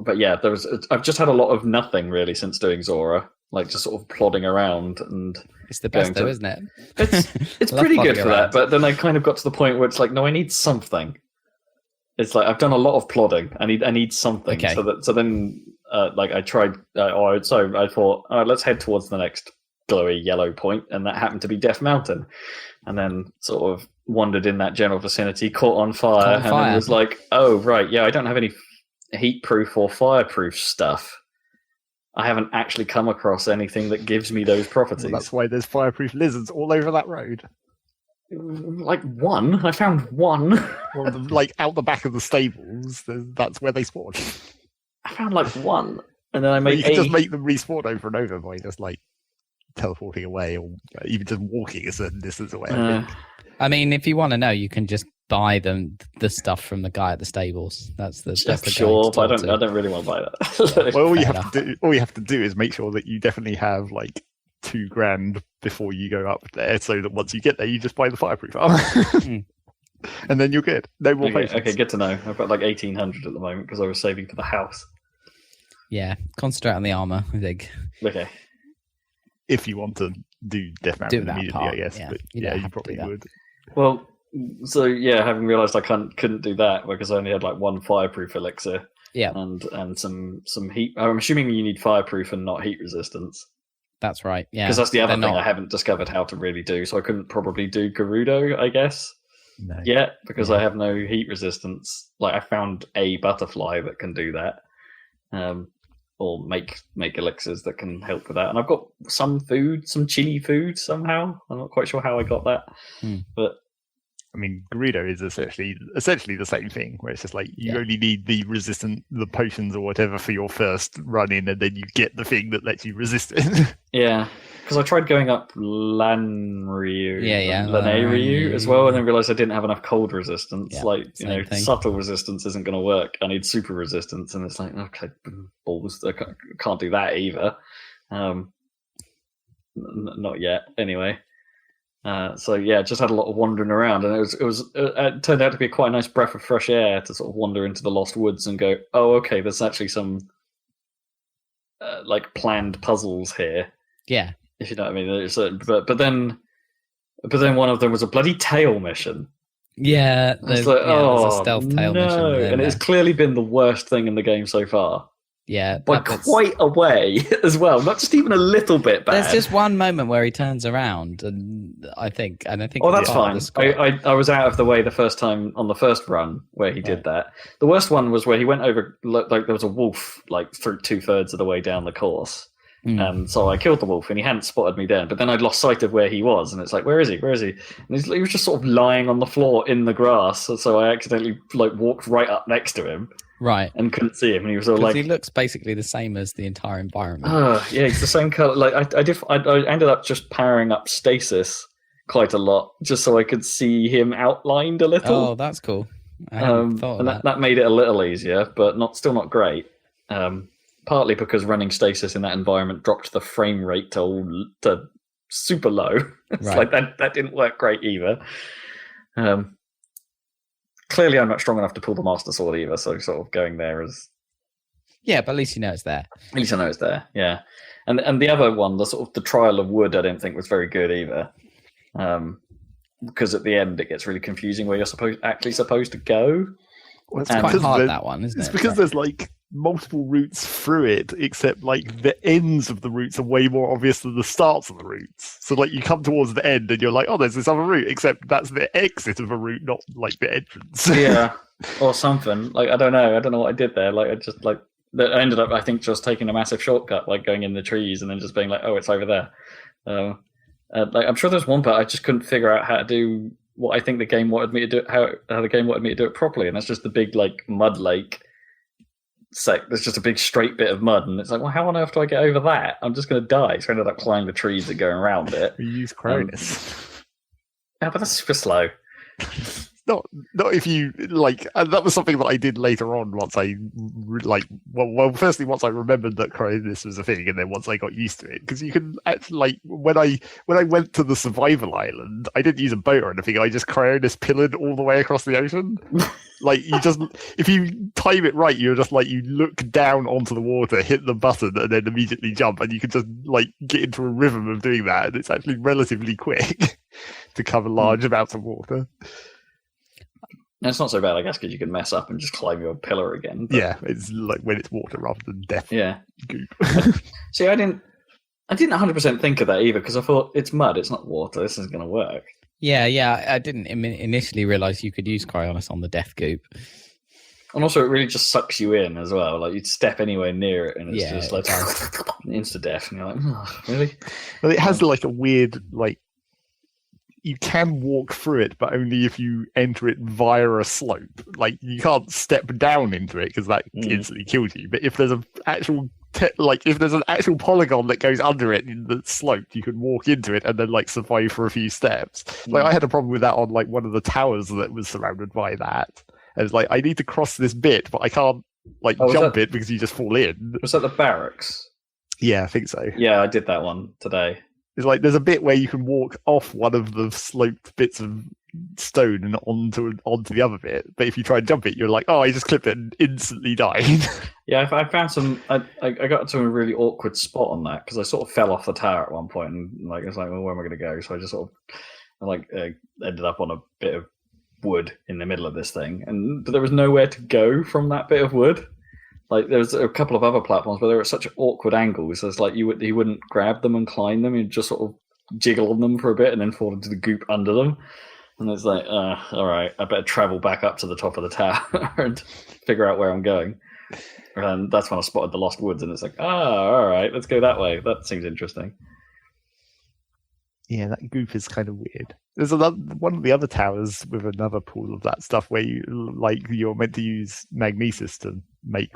But yeah, I've just had a lot of nothing really since doing Zora, like just sort of plodding around, and it's the best though, isn't it? It's pretty good for that. But then I kind of got to the point where it's like, no, I need something. It's like I've done a lot of plodding. I need something. Okay. So then I tried. I thought, all right, let's head towards the next glowy yellow point, and that happened to be Death Mountain, and then sort of wandered in that general vicinity, caught on fire, and then was like, oh right, yeah, I don't have any heat-proof or fireproof stuff. I haven't actually come across anything that gives me those properties. Well, that's why there's fireproof lizards all over that road. Like one, I found one. Well, like out the back of the stables, that's where they spawn. I found like one, and then I made. You can just make them respawn over and over by just like teleporting away, or even just walking a certain distance away. I mean, if you want to know, you can just buy the stuff from the guy at the stables. That's the sure, but I don't really want to buy that. Well, all you have to do is make sure that you definitely have like $2,000 before you go up there, so that once you get there, you just buy the fireproof armor, and then you're good. No more patience. Okay, good to know. I've got like 1,800 at the moment because I was saving for the house. Yeah, concentrate on the armor, I think. Okay. If you want to do Death Mountain immediately, I guess. Yeah. But you probably would. Well, so yeah, having realised I couldn't do that because I only had like one fireproof elixir. Yeah. And some heat. I'm assuming you need fireproof and not heat resistance. That's right. Yeah. Because that's the other thing I haven't discovered how to really do. So I couldn't probably do Gerudo, I guess. No. Yet because I have no heat resistance. Like I found a butterfly that can do that. Or make elixirs that can help with that. And I've got some chili food somehow. I'm not quite sure how I got that. But I mean, Gerudo is essentially the same thing, where it's just like you only need the potions or whatever for your first run in, and then you get the thing that lets you resist it. Yeah, because I tried going up Lanryu, Lanryu as well, and then realised I didn't have enough cold resistance. Yeah, subtle resistance isn't going to work. I need super resistance, and it's like, okay, balls, I can't do that either. Not yet, anyway. So yeah, just had a lot of wandering around, and it turned out to be quite a nice breath of fresh air to sort of wander into the Lost Woods and go, oh, okay, there's actually some like planned puzzles here. Yeah, if you know what I mean. But then one of them was a bloody tail mission. Yeah, there's a stealth tail mission, and it's clearly been the worst thing in the game so far. Yeah, by quite a way as well. Not just even a little bit bad. There's just one moment where he turns around, and I think. Oh, that's fine. I was out of the way the first time on the first run where he did that. The worst one was where he went over. Like there was a wolf like through 2/3 of the way down the course, and so I killed the wolf, and he hadn't spotted me then. But then I'd lost sight of where he was, and it's like, where is he? Where is he? And he was just sort of lying on the floor in the grass. So I accidentally walked right up next to him. Right, and couldn't see him, and he was all like, he looks basically the same as the entire environment. Yeah, it's the same color. Like I ended up just powering up stasis quite a lot, just so I could see him outlined a little. Oh, that's cool. I hadn't thought of that made it a little easier, but still not great. Partly because running stasis in that environment dropped the frame rate to super low. It's like that didn't work great either. Clearly, I'm not strong enough to pull the Master Sword either, so sort of going there is... Yeah, but at least you know it's there. At least I know it's there, yeah. And the other one, the Trial of Wood, I don't think was very good either. Because at the end, it gets really confusing where you're supposed to go. Well, it's quite hard, that one, isn't it? It's because there's multiple routes through it, except like the ends of the routes are way more obvious than the starts of the routes. So like you come towards the end and you're like, oh, there's this other route, except that's the exit of a route, not like the entrance. Yeah, or something. Like I don't know what I did there. Like I just like that. I ended up, I think, just taking a massive shortcut, like going in the trees and then just being like, oh, it's over there. Like I'm sure there's one part I just couldn't figure out how to do what I think the game wanted me to do, how the game wanted me to do it properly, and that's just the big like mud lake. There's just a big straight bit of mud, and it's like, well, how on earth do I get over that? I'm just going to die. So I ended up climbing the trees that go around it. You use Cronus. Yeah, but that's super slow. Not if you like. And that was something that I did later on. Once I like, well, firstly, once I remembered that Cronus was a thing, and then once I got used to it, because you can actually like when I went to the survival island, I didn't use a boat or anything. I just Cronus pillared all the way across the ocean. Like you just, if you time it right, you're just like you look down onto the water, hit the button, and then immediately jump, and you can just like get into a rhythm of doing that, and it's actually relatively quick to cover large amounts of water. And it's not so bad, I guess, because you can mess up and just climb your pillar again. But... Yeah, it's like when it's water rather than death. Yeah. Goop. See, I didn't 100% think of that either, because I thought it's mud, it's not water. This isn't going to work. Yeah. I didn't initially realize you could use Cryonis on the death goop. And also, it really just sucks you in as well. Like, you'd step anywhere near it, and it's just like insta-death. And you're like, oh, really? Well, it has like a weird, like, you can walk through it, but only if you enter it via a slope. Like, you can't step down into it because that instantly kills you. But if there's an actual if there's an actual polygon that goes under it in the slope, you can walk into it and then like survive for a few steps. Like I had a problem with that on like one of the towers that was surrounded by that. And it's like I need to cross this bit, but I can't like jump it because you just fall in. Was that the barracks? Yeah, I think so. Yeah, I did that one today. It's like there's a bit where you can walk off one of the sloped bits of stone and onto the other bit, but if you try and jump it, you're like, oh, I just clipped it and instantly died. Yeah, I found some. I got to a really awkward spot on that because I sort of fell off the tower at one point, and like I was like, well, where am I going to go? So I just sort of ended up on a bit of wood in the middle of this thing, but there was nowhere to go from that bit of wood. Like there was a couple of other platforms, but they were at such awkward angles. So it's like you wouldn't grab them and climb them. You'd just sort of jiggle on them for a bit and then fall into the goop under them. And it's like, all right, I better travel back up to the top of the tower and figure out where I'm going. And that's when I spotted the Lost Woods, and it's like, all right, let's go that way. That seems interesting. Yeah, that goop is kind of weird. There's one of the other towers with another pool of that stuff where you're meant to use magnesis to make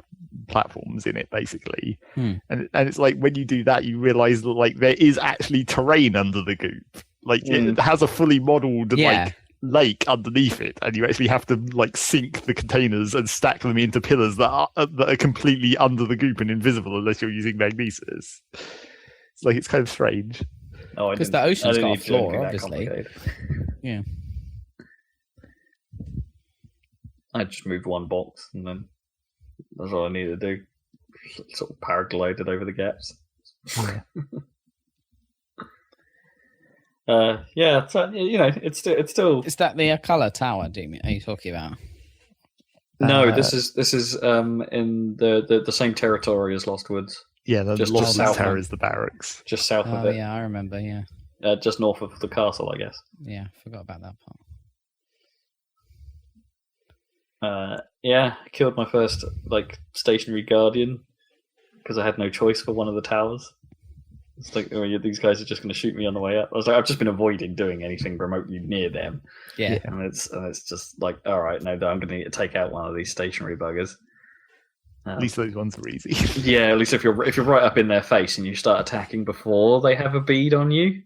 platforms in it, basically. And it's like when you do that, you realize that like there is actually terrain under the goop. Like it has a fully modeled like lake underneath it, and you actually have to like sink the containers and stack them into pillars that are completely under the goop and invisible unless you're using magnesis. It's like it's kind of strange. Because the ocean's got a floor, obviously. Yeah. I just moved one box, and then that's all I needed to do. Sort of paraglided over the gaps. Yeah, so it's still. Is that the colour tower? Are you talking about? No, this is in the same territory as Lost Woods. Yeah, the Lost Tower is the barracks. Just south of it. Yeah, I remember, yeah. Just north of the castle, I guess. Yeah, forgot about that part. Yeah, I killed my first stationary guardian because I had no choice for one of the towers. It's like, these guys are just going to shoot me on the way up. I was like, I've just been avoiding doing anything remotely near them. Yeah. And it's just like, all right, no, I'm going to need to take out one of these stationary buggers. At least those ones are easy. Yeah, at least if you're right up in their face and you start attacking before they have a bead on you,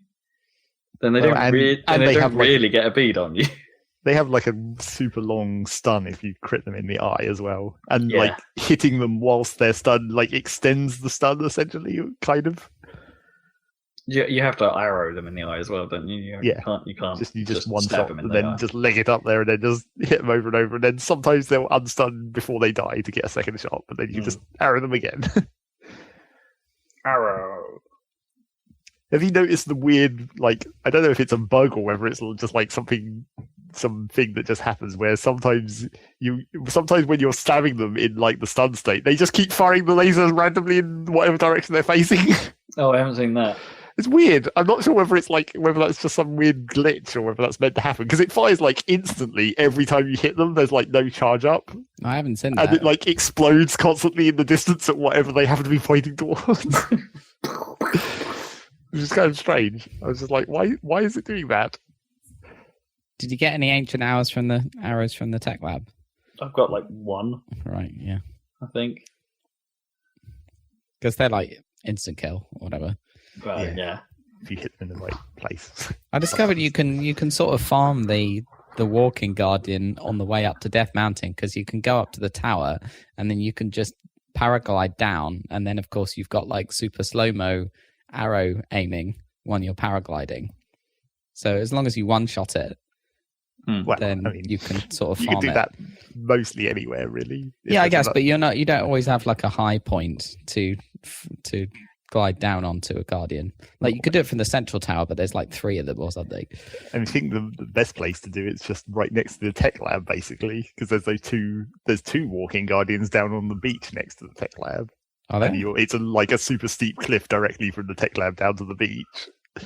then they don't really get a bead on you. They have like a super long stun if you crit them in the eye as well, and like hitting them whilst they're stunned like extends the stun essentially, kind of. Yeah, you have to arrow them in the eye as well, don't you? You can't. You just one shot and then just leg it up there and then just hit them over and over, and then sometimes they'll unstun before they die to get a second shot, but then you just arrow them again. Arrow. Have you noticed the weird, I don't know if it's a bug or whether it's just like something something that just happens where sometimes when you're stabbing them in like the stun state, they just keep firing the lasers randomly in whatever direction they're facing. Oh, I haven't seen that. It's weird. I'm not sure whether that's just some weird glitch or whether that's meant to happen, because it fires like instantly every time you hit them. There's like no charge up, I haven't seen that. and it like explodes constantly in the distance at whatever they happen to be pointing towards. Which is kind of strange. I was just like, why is it doing that? Did you get any ancient arrows from the tech lab? I've got like one, Right, yeah. I think. Because they're like instant kill or whatever. But yeah. If you hit them in the right place. I discovered you can sort of farm the walking guardian on the way up to Death Mountain, because you can go up to the tower and then you can just paraglide down, and then of course you've got like super slow-mo arrow aiming when you're paragliding. So as long as you one-shot it, Well, then I mean, you can sort of you farm can do it. that mostly anywhere, really. Yeah, I guess, but you don't always have like a high point to glide down onto a guardian. Like you could do it from the central tower, but there's like 3 of them or something. And I think the best place to do it's just right next to the tech lab, basically, because there's two walking guardians down on the beach next to the tech lab. Are And there? it's like a super steep cliff directly from the tech lab down to the beach.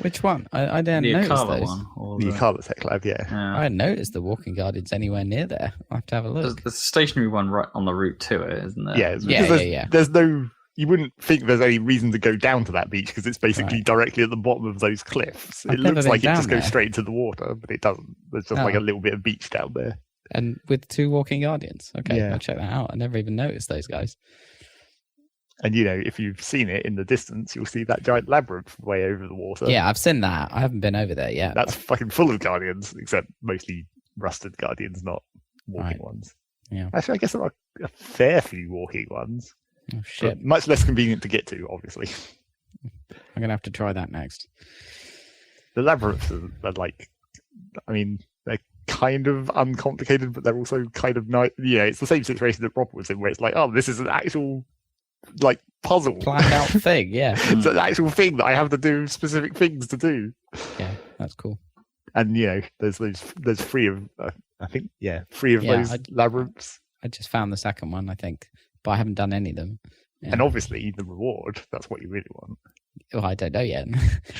Which one? I didn't The notice Akala those. one. Or The the, Akala tech lab, yeah. I hadn't noticed the walking guardians anywhere near there. I have to have a there's look. a stationary one right on the route to it, isn't there? Yeah, it's Yeah, because yeah. there's no. You wouldn't think there's any reason to go down to that beach because it's basically Right. directly at the bottom of those cliffs. I've It never looks been like it down just goes there. straight into the water, but it doesn't. There's just like Oh. a little bit of beach down there. And with 2 walking guardians. Okay, Yeah. I'll check that out. I never even noticed those guys. And if you've seen it in the distance, you'll see that giant labyrinth way over the water. Yeah, I've seen that. I haven't been over there yet. That's fucking full of guardians, except mostly rusted guardians, not walking Right. ones. Yeah. Actually, I guess there are a fair few walking ones. Oh, shit. But much less convenient to get to, obviously. I'm going to have to try that next. The labyrinths are like, I mean, they're kind of uncomplicated, but they're also kind of nice. Yeah, it's the same situation that Rob was in, where it's like, oh, this is an actual like puzzle. Planned out thing, yeah. It's an actual thing that I have to do specific things to do. Yeah, that's cool. And there's 3 of I think 3 of Yeah, those labyrinths. I just found the second one, I think, but I haven't done any of them. Yeah. And obviously the reward, that's what you really want. Well, I don't know yet.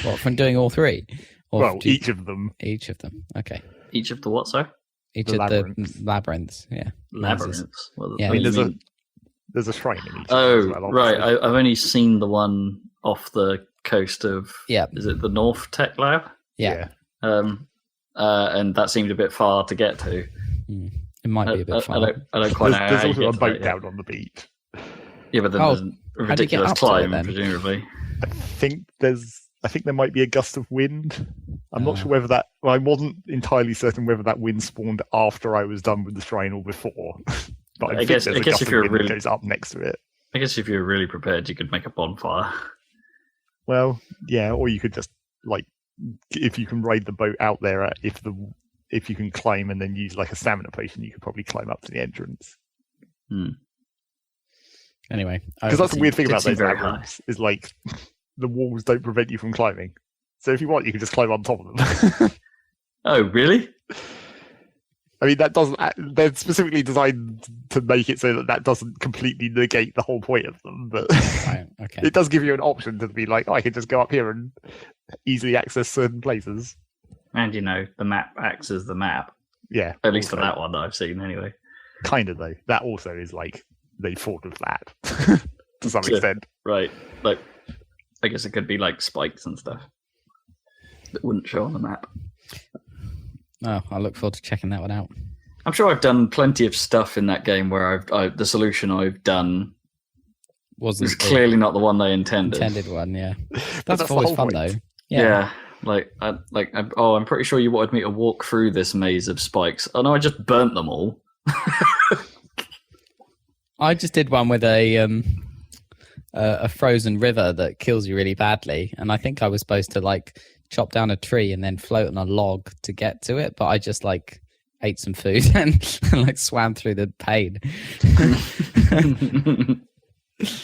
What, from doing all 3? Or Well, each of them. Each of them. Okay. Each of the what, sorry? Each The of labyrinths. the labyrinths, yeah. Labyrinths. What Yeah. what I mean, do you there's a shrine in each. Oh, of them as well, right. obviously. I've only seen the one off the coast of. Yeah. Is it the North Tech Lab? Yeah. And that seemed a bit far to get to. It might be a bit far. I don't quite know. There's how you also get a to boat that yet. down on the beach. Yeah, but then Oh, there's a how do you get ridiculous up to it climb, then? presumably. I think there might be a gust of wind. I'm not Oh. sure whether that. I wasn't entirely certain whether that wind spawned after I was done with the shrine or before. But I, think guess- there's I a guess gust if of you're wind really- that goes up next to it. I guess if you're really prepared, you could make a bonfire. Well, yeah, or you could just like, if you can ride the boat out there, if you can climb and then use like a stamina potion, you could probably climb up to the entrance. Anyway. Because that's the weird thing did about seem those very labyrinths is like the walls don't prevent you from climbing. So if you want, you can just climb on top of them. Oh, really? I mean, that doesn't. They're specifically designed to make it so that doesn't completely negate the whole point of them, but Right, okay. it does give you an option to be like, oh, I can just go up here and easily access certain places. And the map acts as the map. Yeah, At least for also. that one that I've seen, anyway. Kind of though. That also is like they thought of that to some Yeah. extent. Right. Like, I guess it could be like spikes and stuff that wouldn't show on the map. Oh, I look forward to checking that one out. I'm sure I've done plenty of stuff in that game where the solution I've done Wasn't is the clearly not the one they intended. intended one, yeah. But That's the always whole fun, point. though. Yeah. I'm pretty sure you wanted me to walk through this maze of spikes. Oh no, I just burnt them all. I just did one with a frozen river that kills you really badly, and I think I was supposed to like chop down a tree and then float on a log to get to it, but I just like ate some food and like swam through the pain.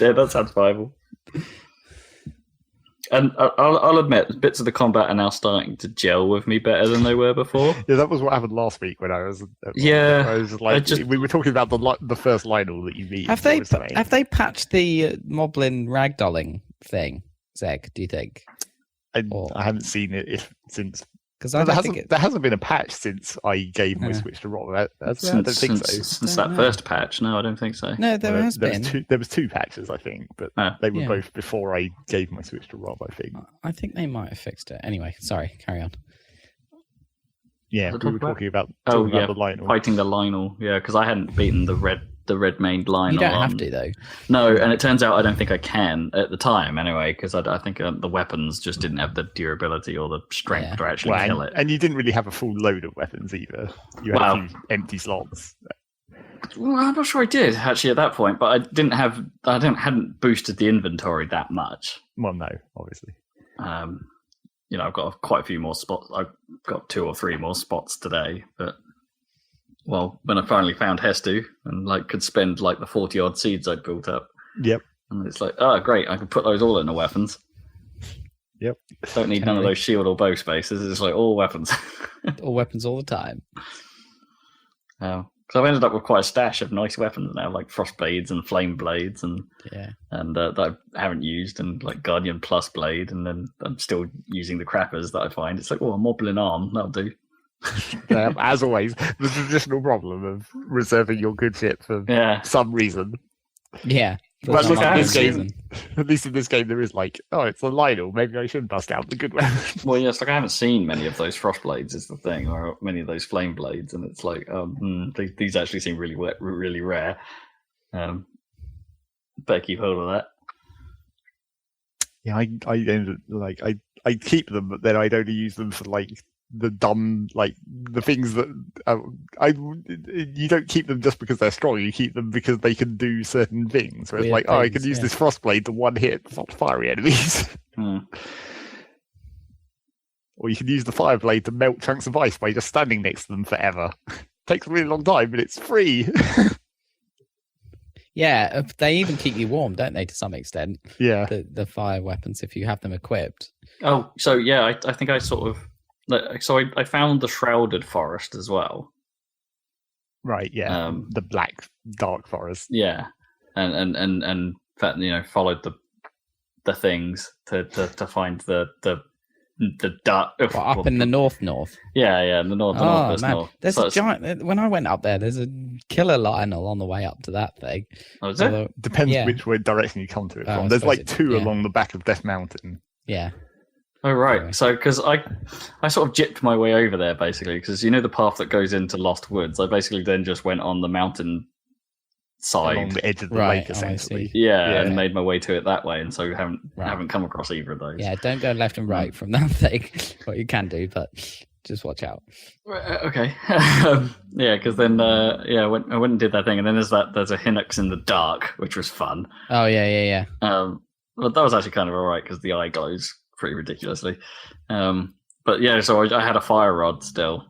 Yeah, that sounds viable. And I'll admit, bits of the combat are now starting to gel with me better than they were before. Yeah, that was what happened last week when I was. Yeah, I was like, we were talking about the first Lionel that you meet. Have they patched the Moblin ragdolling thing, Zeg? Do you think? I haven't seen it since. Because there hasn't been a patch since I gave my Switch to Rob. I don't think so. Since that first patch, no, I don't think so. No, there has been. There was two patches, I think, but they were both before I gave my Switch to Rob, I think. I think they might have fixed it. Anyway, sorry, carry on. Yeah, we were talking about the Lionel. Fighting the Lionel, yeah, because I hadn't beaten the red-maned Lionel. You don't have to, though. No, and it turns out I don't think I can at the time, anyway, because I think the weapons just didn't have the durability or the strength to actually kill it. And you didn't really have a full load of weapons either. You had a few empty slots. Well, I'm not sure I did, actually, at that point, but I hadn't boosted the inventory that much. Well, no, obviously. I've got quite a few more spots. I've got 2 or 3 more spots today, but when I finally found Hestu and could spend the 40 odd seeds I'd built up. Yep. And it's great, I can put those all in the weapons. Yep. Don't need none of those shield or bow spaces. It's all weapons. All weapons all the time. So I've ended up with quite a stash of nice weapons now, like frost blades and flame blades, and that I haven't used, and Guardian Plus blade, and then I'm still using the crappers that I find. It's a Moblin arm, that'll do. As always, the traditional problem of reserving your good shit for some reason. Yeah. But look at this game. At least in this game, there is it's a Lionel. Maybe I should bust out the good one. Well, yes, I haven't seen many of those frost blades is the thing, or many of those flame blades, and it's these actually seem really rare. Better keep hold of that. Yeah, I ended I keep them, but then I'd only use them for the dumb the things that you don't keep them just because they're strong. You keep them because they can do certain things. Where it's I can use this frostblade to one hit fiery enemies. Or you can use the fireblade to melt chunks of ice by just standing next to them forever. Takes a really long time, but it's free. Yeah, they even keep you warm, don't they, to some extent? Yeah. The fire weapons, if you have them equipped. Oh, so yeah, I think I sort of... So I found the Shrouded Forest as well. Right, yeah. The black, dark forest. Yeah. And that, followed the things to find the dark... Up in the north? Yeah, in the northwest north. There's a giant... When I went up there's a killer Lionel on the way up to that thing. Oh, is it? Depends which way direction you come to it from. There's 2 along the back of Death Mountain. Yeah. Oh, right. Anyway. So, because I sort of gypped my way over there, basically, because the path that goes into Lost Woods, I basically then just went on the mountain side. Along the edge of the lake, essentially. Yeah, and made my way to it that way, and so haven't come across either of those. Yeah, don't go left and right from that thing. Well, you can do, but just watch out. Okay. Yeah, because then, I went and did that thing, and then there's a Hinox in the dark, which was fun. Oh, yeah. Well, that was actually kind of alright, because the eye glows pretty ridiculously. But yeah, so I had a fire rod still,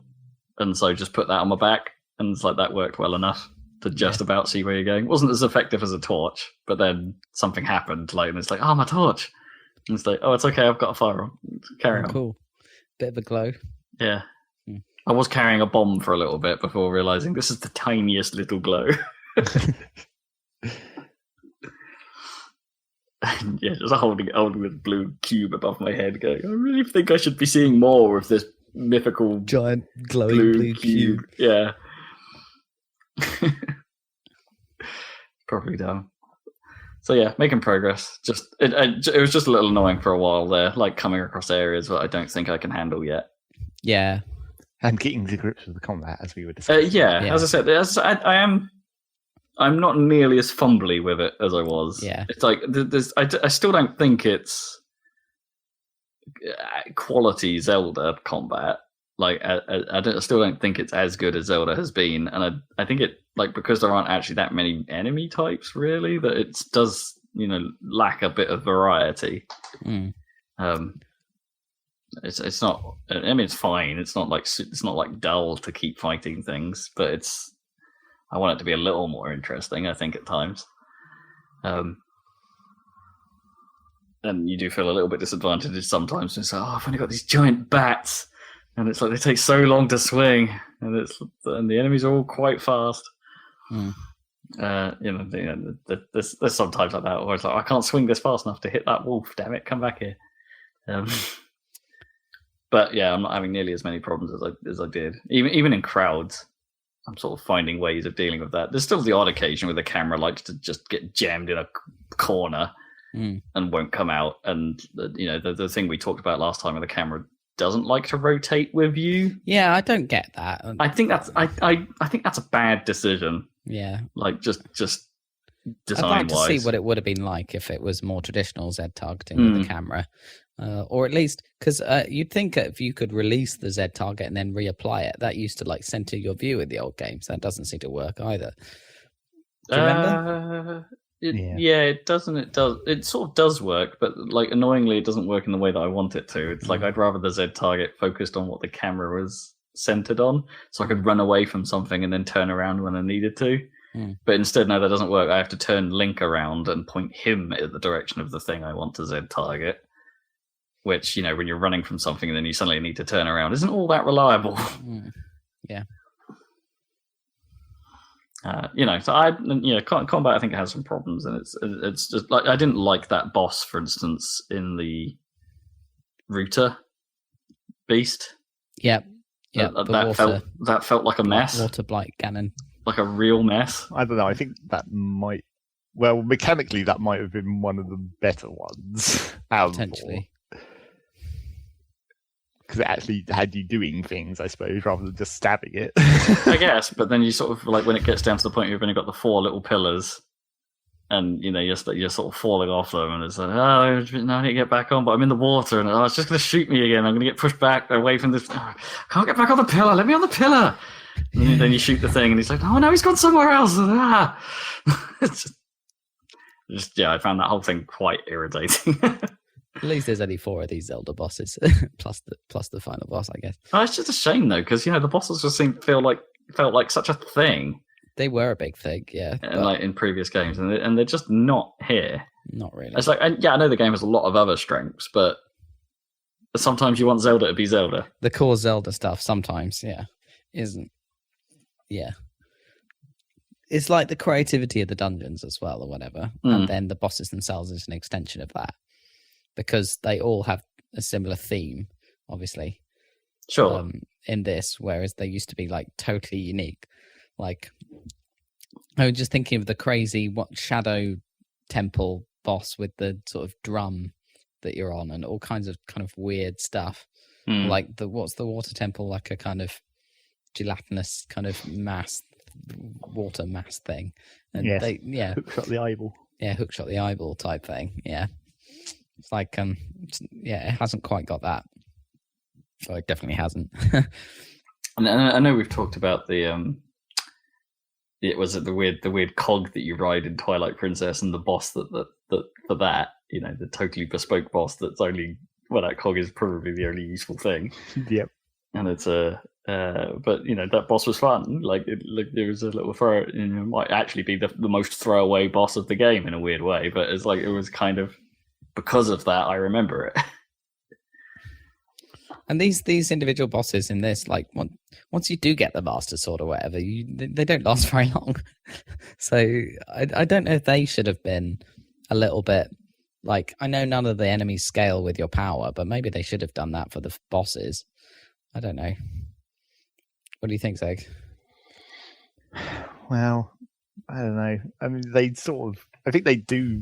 and so just put that on my back, and it's that worked well enough to just about see where you're going. It wasn't as effective as a torch, but then something happened, and it's my torch. And it's it's okay, I've got a fire rod. Carry on. Cool. Bit of a glow. Yeah. I was carrying a bomb for a little bit before realizing this is the tiniest little glow. Yeah, just holding the blue cube above my head, going, I really think I should be seeing more of this mythical giant glowing blue cube. Yeah. Probably dumb. So yeah, making progress. It was just a little annoying for a while there, coming across areas that I don't think I can handle yet. Yeah. And getting to grips with the combat, as we were discussing. As I said, I'm not nearly as fumbly with it as I was. Yeah. It's I still don't think it's quality Zelda combat. I still don't think it's as good as Zelda has been, and I think it because there aren't actually that many enemy types really, that it does lack a bit of variety. It's not. I mean, it's fine. It's not dull to keep fighting things, but I want it to be a little more interesting, I think, at times. and you do feel a little bit disadvantaged sometimes. It's like, I've only got these giant bats, and it's like they take so long to swing, and the enemies are all quite fast. There's sometimes like that where it's like, I can't swing this fast enough to hit that wolf. Damn it, come back here. But yeah, I'm not having nearly as many problems as I did. Even in crowds, I'm sort of finding ways of dealing with that. There's still the odd occasion where the camera likes to just get jammed in a corner and won't come out. And the thing we talked about last time, where the camera doesn't like to rotate with you. Yeah, I don't get that. I think that's a bad decision. Yeah, like just design I'd like to wise. see what it would have been like if it was more traditional Z targeting with the camera, or at least because you'd think if you could release the Z target and then reapply it, that used to like center your view in the old games. That doesn't seem to work either. Do you remember? It doesn't. It does. It sort of does work, but like annoyingly, it doesn't work in the way that I want it to. It's like I'd rather the Z target focused on what the camera was centered on, so I could run away from something and then turn around when I needed to. But instead, no, that doesn't work. I have to turn Link around and point him in the direction of the thing I want to Z target. Which, when you're running from something and then you suddenly need to turn around, isn't all that reliable. Yeah. So combat I think has some problems, and it's just like I didn't like that boss, for instance, in the Router Beast. Yep. That felt like a mess. Water blight cannon. Like a real mess. I don't know. I think that might. Well, mechanically, that might have been one of the better ones. Potentially. Because it actually had you doing things, I suppose, rather than just stabbing it. I guess, but then you sort of like when it gets down to the point where you've only got the 4 little pillars, and you're sort of falling off them, and it's like, I need to get back on, but I'm in the water, and it's just going to shoot me again. I'm going to get pushed back away from this. I can't get back on the pillar. Let me on the pillar. And then you shoot the thing, and he's like, "Oh no, he's gone somewhere else." It's just I found that whole thing quite irritating. At least there's only 4 of these Zelda bosses, plus the final boss, I guess. Oh, it's just a shame though, because the bosses just felt like such a thing. They were a big thing, yeah. Like in previous games, and they're just not here. Not really. It's like, I know the game has a lot of other strengths, but sometimes you want Zelda to be Zelda. The core Zelda stuff sometimes, isn't. Yeah. It's like the creativity of the dungeons as well, or whatever. And then the bosses themselves is an extension of that. Because they all have a similar theme, obviously. Sure. In this, whereas they used to be like totally unique. Like, I was just thinking of the crazy Shadow Temple boss with the sort of drum that you're on, and all kinds of kind of weird stuff. Like what's the water temple? Like a kind of gelatinous kind of water mass thing. And Hookshot the eyeball. Yeah, hookshot the eyeball type thing. Yeah. It's like, it hasn't quite got that. So it definitely hasn't. And I know we've talked about the weird cog that you ride in Twilight Princess, and the boss that for that, the totally bespoke boss that's only that cog is probably the only useful thing. Yep. And it's but that boss was fun. Like there was a little throw. It might actually be the most throwaway boss of the game in a weird way, but it's like it was kind of. Because of that, I remember it. And these individual bosses in this, like once you do get the Master Sword or whatever, they don't last very long. So I don't know if they should have been a little bit like, I know none of the enemies scale with your power, but maybe they should have done that for the bosses. I don't know. What do you think, Zeg? Well, I don't know. I mean, I think they do.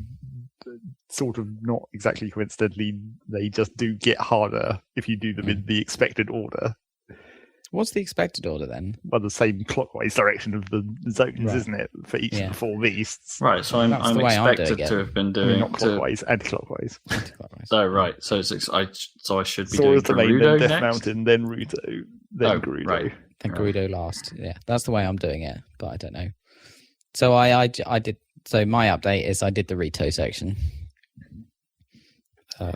Sort of not exactly coincidentally, they just do get harder if you do them in the expected order. What's the expected order then? Well, the same clockwise direction of the zones, Right. isn't it, for each of the 4 beasts? Right, so I'm expected to have been doing not clockwise, anti-clockwise. Oh, right. So I should be Sora's doing Domain, Gerudo then Death next? Mountain, then Ruto, then Gerudo. Right. And Gerudo last. Yeah, that's the way I'm doing it, but I don't know. So I did. So my update is I did the Rito section.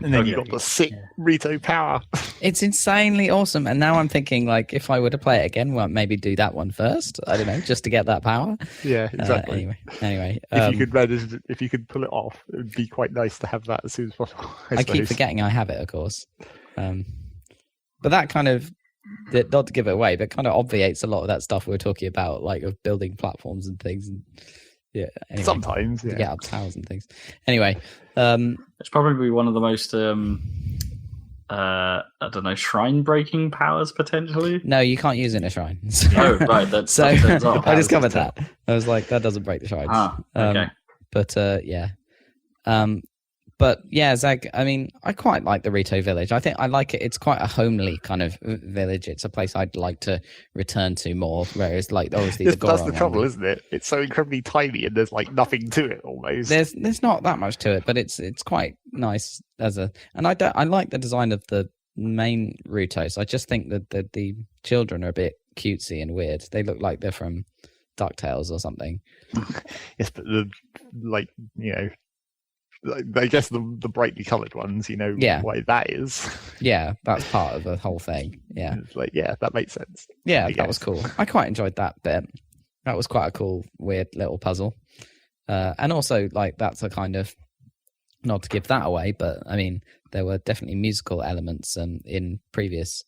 And then you got the sick Rito power. It's insanely awesome. And now I'm thinking, like, if I were to play it again, well, maybe do that one first. I don't know, just to get that power. Yeah, exactly. Anyway, if you could pull it off, it would be quite nice to have that as soon as possible. I keep forgetting I have it, of course. But that kind of, not to give it away, but kind of obviates a lot of that stuff we were talking about, like of building platforms and things. And yeah, anyway, sometimes to get up towers and things. Anyway, it's probably one of the most I don't know, shrine breaking powers potentially. No, you can't use it in a shrine. Oh, right. That's I I discovered that. I was like, that doesn't break the shrines. Okay. But yeah, Zag, I mean, I quite like the Rito village. I think I like it. It's quite a homely kind of village. It's a place I'd like to return to more, whereas like obviously that's the trouble, isn't it? It's so incredibly tiny and there's like nothing to it almost. There's not that much to it, but it's quite nice and I like the design of the main Ritos. I just think that the children are a bit cutesy and weird. They look like they're from DuckTales or something. Yes, but I guess the brightly coloured ones, why that is. Yeah, that's part of the whole thing. Yeah. It's that makes sense. Yeah, that was cool. I quite enjoyed that bit. That was quite a cool, weird little puzzle. And also, like, that's a kind of, not to give that away, but I mean, there were definitely musical elements in previous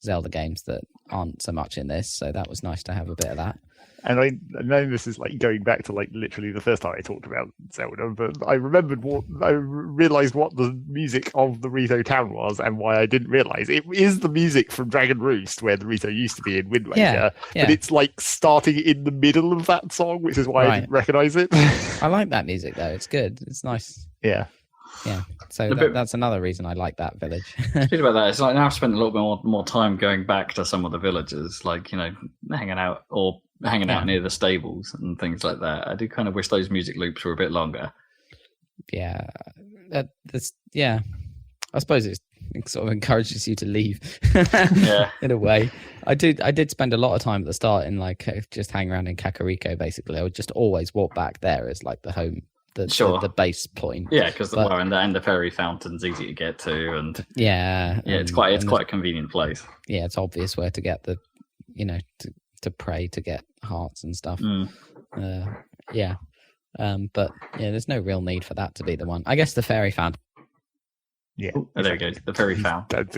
Zelda games that aren't so much in this, so that was nice to have a bit of that. And I know this is like going back to like literally the first time I talked about Zelda, but I realised what the music of the Rito town was and why I didn't realise. It is the music from Dragon Roost, where the Rito used to be in Wind Waker, but it's like starting in the middle of that song, which is why I didn't recognise it. I like that music though, it's good, it's nice. Yeah. So that's another reason I like that village. Speaking about that, it's like now I've spent a little bit more time going back to some of the villages, like, hanging out near the stables and things like that. I do kind of wish those music loops were a bit longer. Yeah, I suppose it sort of encourages you to leave. In a way. I did spend a lot of time at the start in like just hanging around in Kakariko. Basically, I would just always walk back there as like the home. The base point. Yeah, because and the fairy fountain's easy to get to, and it's quite a convenient place. Yeah, it's obvious where to get the, to pray to get hearts and stuff. But there's no real need for that to be the one. I guess the fairy fountain. Yeah, there we go. The fairy fountain.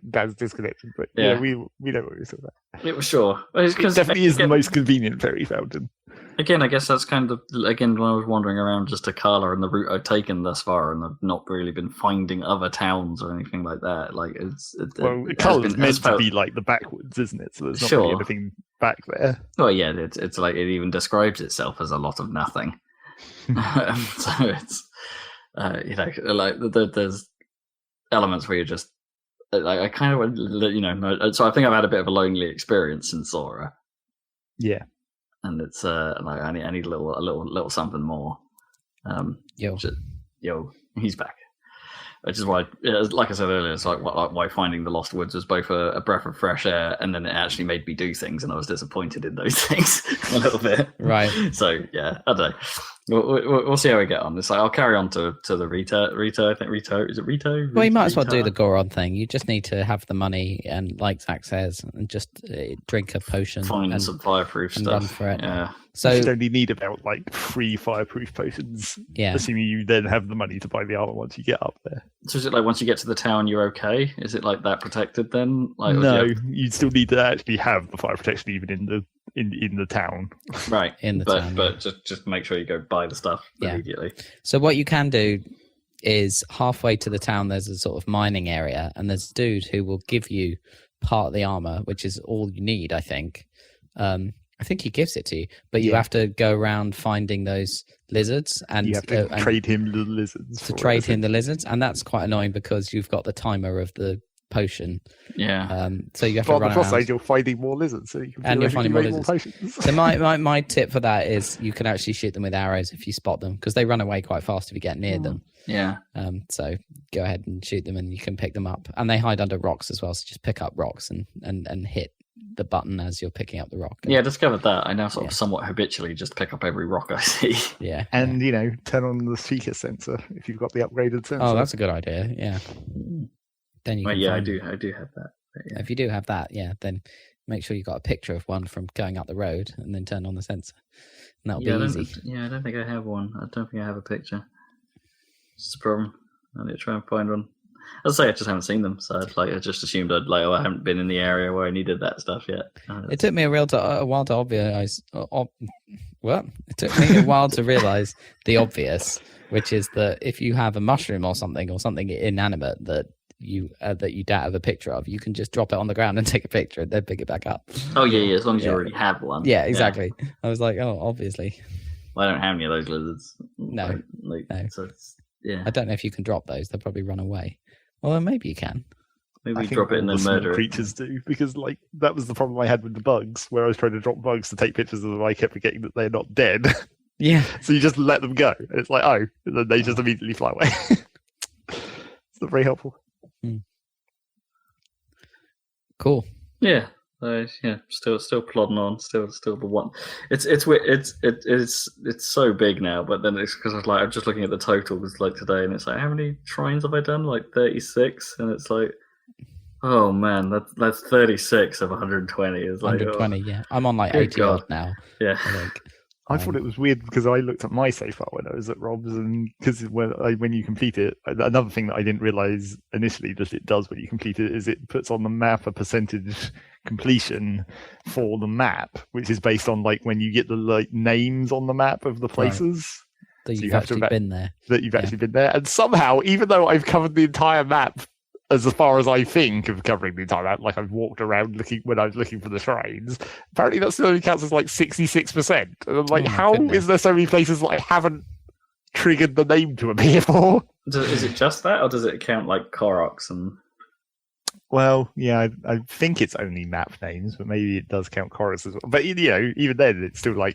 That's disconnected, but we know what you're talking about. It was sure. It definitely is the most convenient fairy fountain. Again, I guess that's kind of when I was wandering around just Takala and the route I've taken thus far, and I've not really been finding other towns or anything like that. Like Takala's meant to be like the backwoods, isn't it? So there's not really anything back there. Well, yeah, it's like it even describes itself as a lot of nothing. So it's there's elements where you're just like I kind of so I think I've had a bit of a lonely experience in Sora. Yeah. And it's I need a little something more. He's back. Which is why, like I said earlier, it's like why finding the Lost Woods was both a breath of fresh air, and then it actually made me do things, and I was disappointed in those things a little bit. Right. So yeah, I don't know. We'll see how we get on. It's like I'll carry on to the Rito. I think Rito, is it Rito? Well, you might as well do the Goron thing. You just need to have the money and, like Zach says, and just drink a potion, find some fireproof and stuff. Run for it. Yeah. So you should only need about like 3 fireproof potions. Yeah. Assuming you then have the money to buy the armor once you get up there. So is it like once you get to the town, you're okay? Is it like that protected then? Like, no, you'd still need to actually have the fire protection even in the town. Right. Town. But just make sure you go buy the stuff immediately. So what you can do is halfway to the town, there's a sort of mining area, and there's a dude who will give you part of the armor, which is all you need, I think. I think he gives it to you, but you have to go around finding those lizards, and you have to trade him the lizards. The lizards, and that's quite annoying because you've got the timer of the potion. Yeah. So you have to run around. On the plus side, you're finding more lizards, so you can you're finding more lizards. Potions. So my tip for that is you can actually shoot them with arrows if you spot them, because they run away quite fast if you get near them. Yeah. So go ahead and shoot them, and you can pick them up, and they hide under rocks as well. So just pick up rocks and hit the button as you're picking up the rock. Yeah, I discovered that. I now sort of somewhat habitually just pick up every rock I see. Yeah. And turn on the speaker sensor if you've got the upgraded sensor. Oh, that's a good idea. Yeah. Then you. Well, can yeah, find... I do have that. But yeah. If you do have that, then make sure you got a picture of one from going up the road, and then turn on the sensor. And that'll be easy. I don't think I have one. I don't think I have a picture. It's a problem. I need to try and find one. As I say, I just haven't seen them, so I just assumed I haven't been in the area where I needed that stuff yet. It took me a while to obvious. What? It took me a while to realize the obvious, which is that if you have a mushroom or something inanimate that you don't have a picture of, you can just drop it on the ground and take a picture and then pick it back up. Oh yeah, as long as you already have one. Yeah, exactly. Yeah. I was like, oh, obviously. Well, I don't have any of those lizards. No. No. So yeah. I don't know if you can drop those. They'll probably run away. Well, maybe you can. Maybe drop it and then murder it. Creatures do, because that was the problem I had with the bugs, where I was trying to drop bugs to take pictures of them. I kept forgetting that they're not dead. Yeah. So you just let them go, and it's like, oh, and then they just immediately fly away. It's not very helpful. Cool. Yeah. Still plodding on. Still the one. It's weird. It's so big now, but then it's because I'm just looking at the totals today, and it's like, how many shrines have I done? 36, and it's like, oh man, that's 36 of 120. It's 120. Yeah, I'm on 80 odd now. Yeah. I thought it was weird because I looked at my save file when I was at Rob's, and because when you complete it, another thing that I didn't realize initially that it does when you complete it is it puts on the map a percentage completion for the map, which is based on when you get the names on the map of the places. Right. That you've actually been there. That you've actually been there, and somehow, even though I've covered the entire map as far as I think of covering the entire map, I've walked around when I was looking for the shrines, apparently that still only counts as 66%. And I'm how is there so many places that I haven't triggered the name to appear for? Is it just that, or does it count Koroks and... Well, yeah, I think it's only map names, but maybe it does count Koroks as well. But even then, it's still I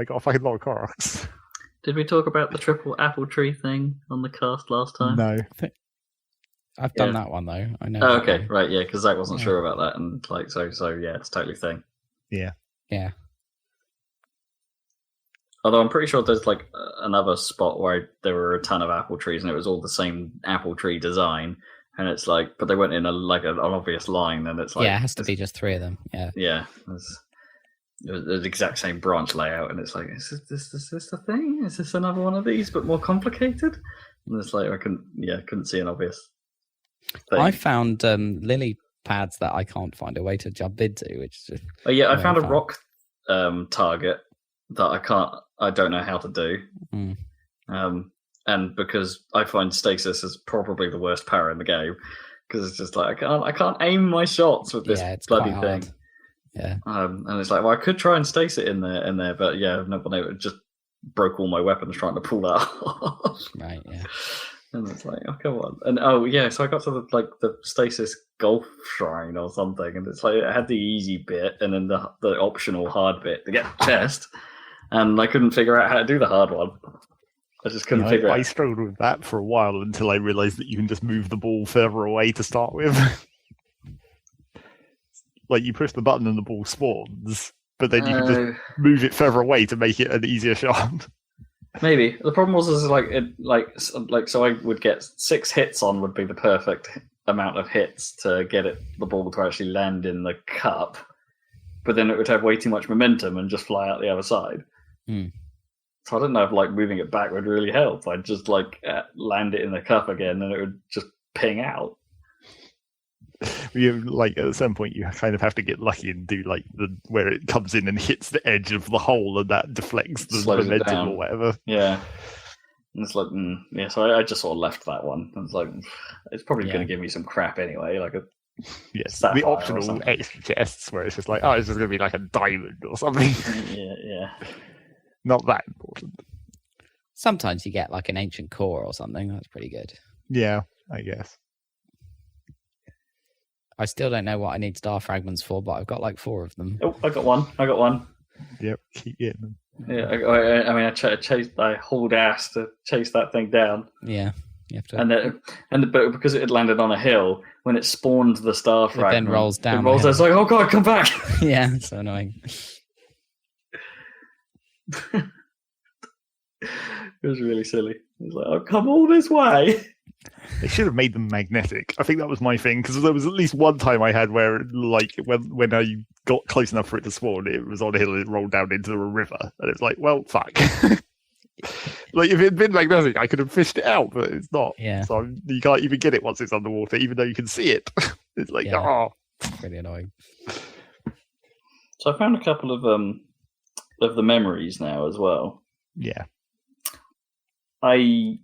got a fucking lot of Koroks. Did we talk about the triple apple tree thing on the cast last time? No. I've done that one though. I know. Oh, okay, right, yeah, because Zach wasn't sure about that, and so yeah, it's totally thing. Yeah. Yeah. Although I'm pretty sure there's another spot where there were a ton of apple trees, and it was all the same apple tree design, and it's but they went in an obvious line, and it's yeah, it has to be just 3 of them. Yeah. Yeah. It was the exact same branch layout, and it's is this the thing? Is this another one of these, but more complicated? And it's I couldn't see an obvious thing. I found lily pads that I can't find a way to jump into, which is I found a rock target that I don't know how to do. And because I find stasis is probably the worst power in the game, because it's just I can't aim my shots with this bloody thing. Yeah. And it's I could try and stasis it in there, but yeah, I've not been able to. Just broke all my weapons trying to pull that off. Right. Yeah. And it's oh, come on. And so I got to the stasis golf shrine or something, and it's it had the easy bit and then the optional hard bit to get the chest, and I couldn't figure out how to do the hard one. I just couldn't figure it out. I struggled with that for a while until I realized that you can just move the ball further away to start with. You push the button and the ball spawns, but then you can just move it further away to make it an easier shot. Maybe the problem was so I would get 6 hits on would be the perfect amount of hits to get the ball to actually land in the cup, but then it would have way too much momentum and just fly out the other side. So I don't know if kind moving it back would really help. I'd just land it in the cup again, and it would just ping out. You at some point you kind of have to get lucky and do where it comes in and hits the edge of the hole, and that deflects the momentum or whatever. Yeah, and it's So I just sort of left that one. It's it's probably going to give me some crap anyway. Yes, the optional extra chests where it's just it's just going to be a diamond or something. Yeah. Not that important. Sometimes you get an ancient core or something. That's pretty good. Yeah, I guess. I still don't know what I need star fragments for, but I've got 4 of them. Oh, I got one. Yep, keep getting them. Yeah, I hauled ass to chase that thing down. Yeah. You have to. But because it had landed on a hill, when it spawned the star It fragment, then rolls down. It rolls down. It's like, oh god, come back! Yeah, so annoying. It was really silly. It was like, oh, come all this way. They should have made them magnetic. I think that was my thing, because there was at least one time I had where, like, when I got close enough for it to spawn, it was on a hill and it rolled down into a river, and it's like, well, fuck. Like, if it had been magnetic, I could have fished it out, but it's not. Yeah. So you can't even get it once it's underwater, even though you can see it. It's like, Yeah. oh. Pretty annoying. So I found a couple of the memories now as well. Yeah. I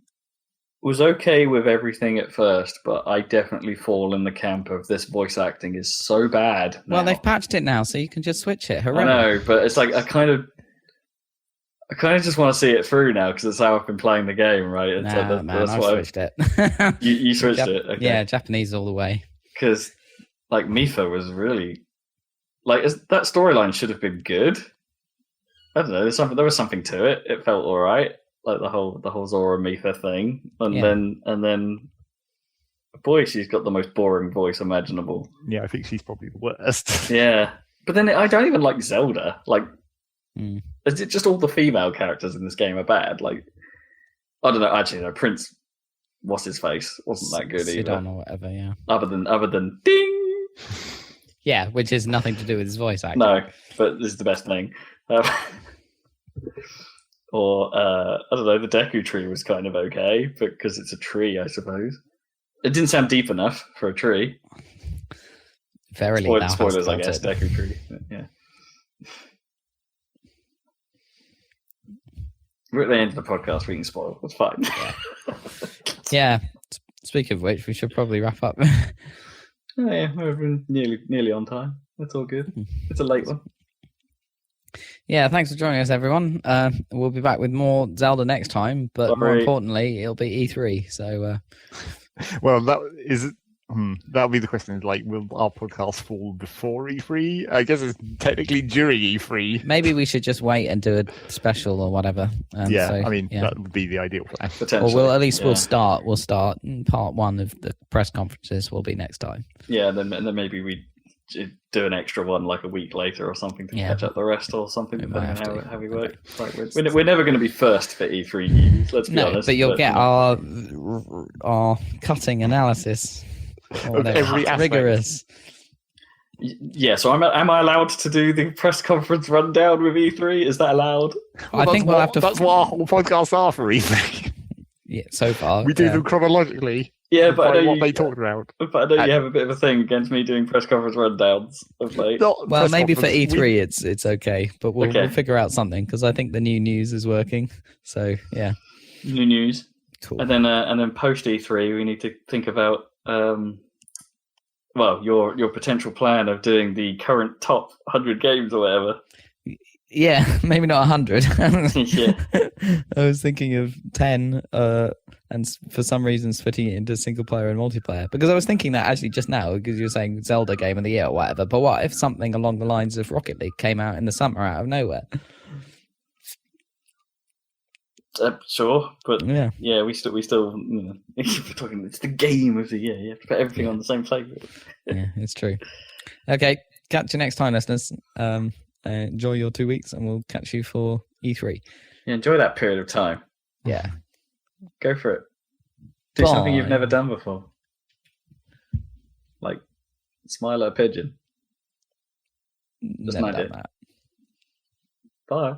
was okay with everything at first, but I definitely fall in the camp of this voice acting is so bad. Well, now. they've patched it now, so you can just switch it. Hooray. I know, but it's like I kind of just want to see it through now because it's how I've been playing the game, right? And so Nah, man, that's I why switched it. you switched it, okay. Yeah, Japanese all the way. Because like Mifa was really like that storyline should have been good. I don't know. There was something to it. It felt all right, like the whole Zora Mifa thing, and then, boy, she's got the most boring voice imaginable. Yeah, I think she's probably the worst. Yeah, but then I don't even like Zelda. Like, Mm. is it just all the female characters in this game are bad? Like, I don't know. Actually, no, Prince, what's his face, wasn't that good either. Sidon or whatever, yeah. Other than ding. Yeah, which has nothing to do with his voice acting. No, but this is the best thing. Or I don't know. The Deku tree was kind of okay, because it's a tree, I suppose. It didn't sound deep enough for a tree. Verily, thou hast Spoilers, I built guess. it. Deku tree. But yeah. We're at the end of the podcast. We can spoil. It's fine. Yeah. Speaking of which, we should probably wrap up. Oh, yeah, we're nearly on time. That's all good. It's a late one. Yeah, thanks for joining us, everyone. We'll be back with more Zelda next time, but more importantly, it'll be E3. So, Well, that'll be the question. Like, will our podcast fall before E3? I guess it's technically during E3. maybe we should just wait and do a special or whatever. Yeah, so, I mean, yeah. that would be the ideal plan. Or Potentially. we'll at least yeah. we'll start. Part one of the press conferences will be next time. Yeah, and then maybe we do an extra one like a week later or something to catch up the rest or something, We might depending on have how we work. Like, we're never going to be first for E3 news, let's be honest. But you'll get our cutting analysis. Of every aspect. Rigorous. Yeah, so am I allowed to do the press conference rundown with E3? Is that allowed? I think we'll have to. That's what our whole podcasts are for E3. Yeah, so far We do them chronologically. Yeah, but by I know what they talked about. But I know you have a bit of a thing against me doing press conference rundowns of late. Well, maybe for E3 it's okay, but we'll figure out something because I think the new news is working. So yeah, New news, cool. and then post E3 we need to think about your potential plan of doing the current top 100 games or whatever. Yeah, maybe not 100. Yeah. I was thinking of 10, and for some reason splitting it into single player and multiplayer. Because I was thinking that actually just now, because you were saying Zelda Game of the Year or whatever. But what if something along the lines of Rocket League came out in the summer out of nowhere? Sure, but Yeah. we still we're talking. It's the game of the year. You have to put everything on the same plate. Yeah, it's true. Okay, catch you next time, listeners. Enjoy your 2 weeks, and we'll catch you for E3. Yeah, enjoy that period of time. Yeah. Go for it. Do something you've Bye. never done before. Like smile at a pigeon. Just Never mind done it. that. Bye.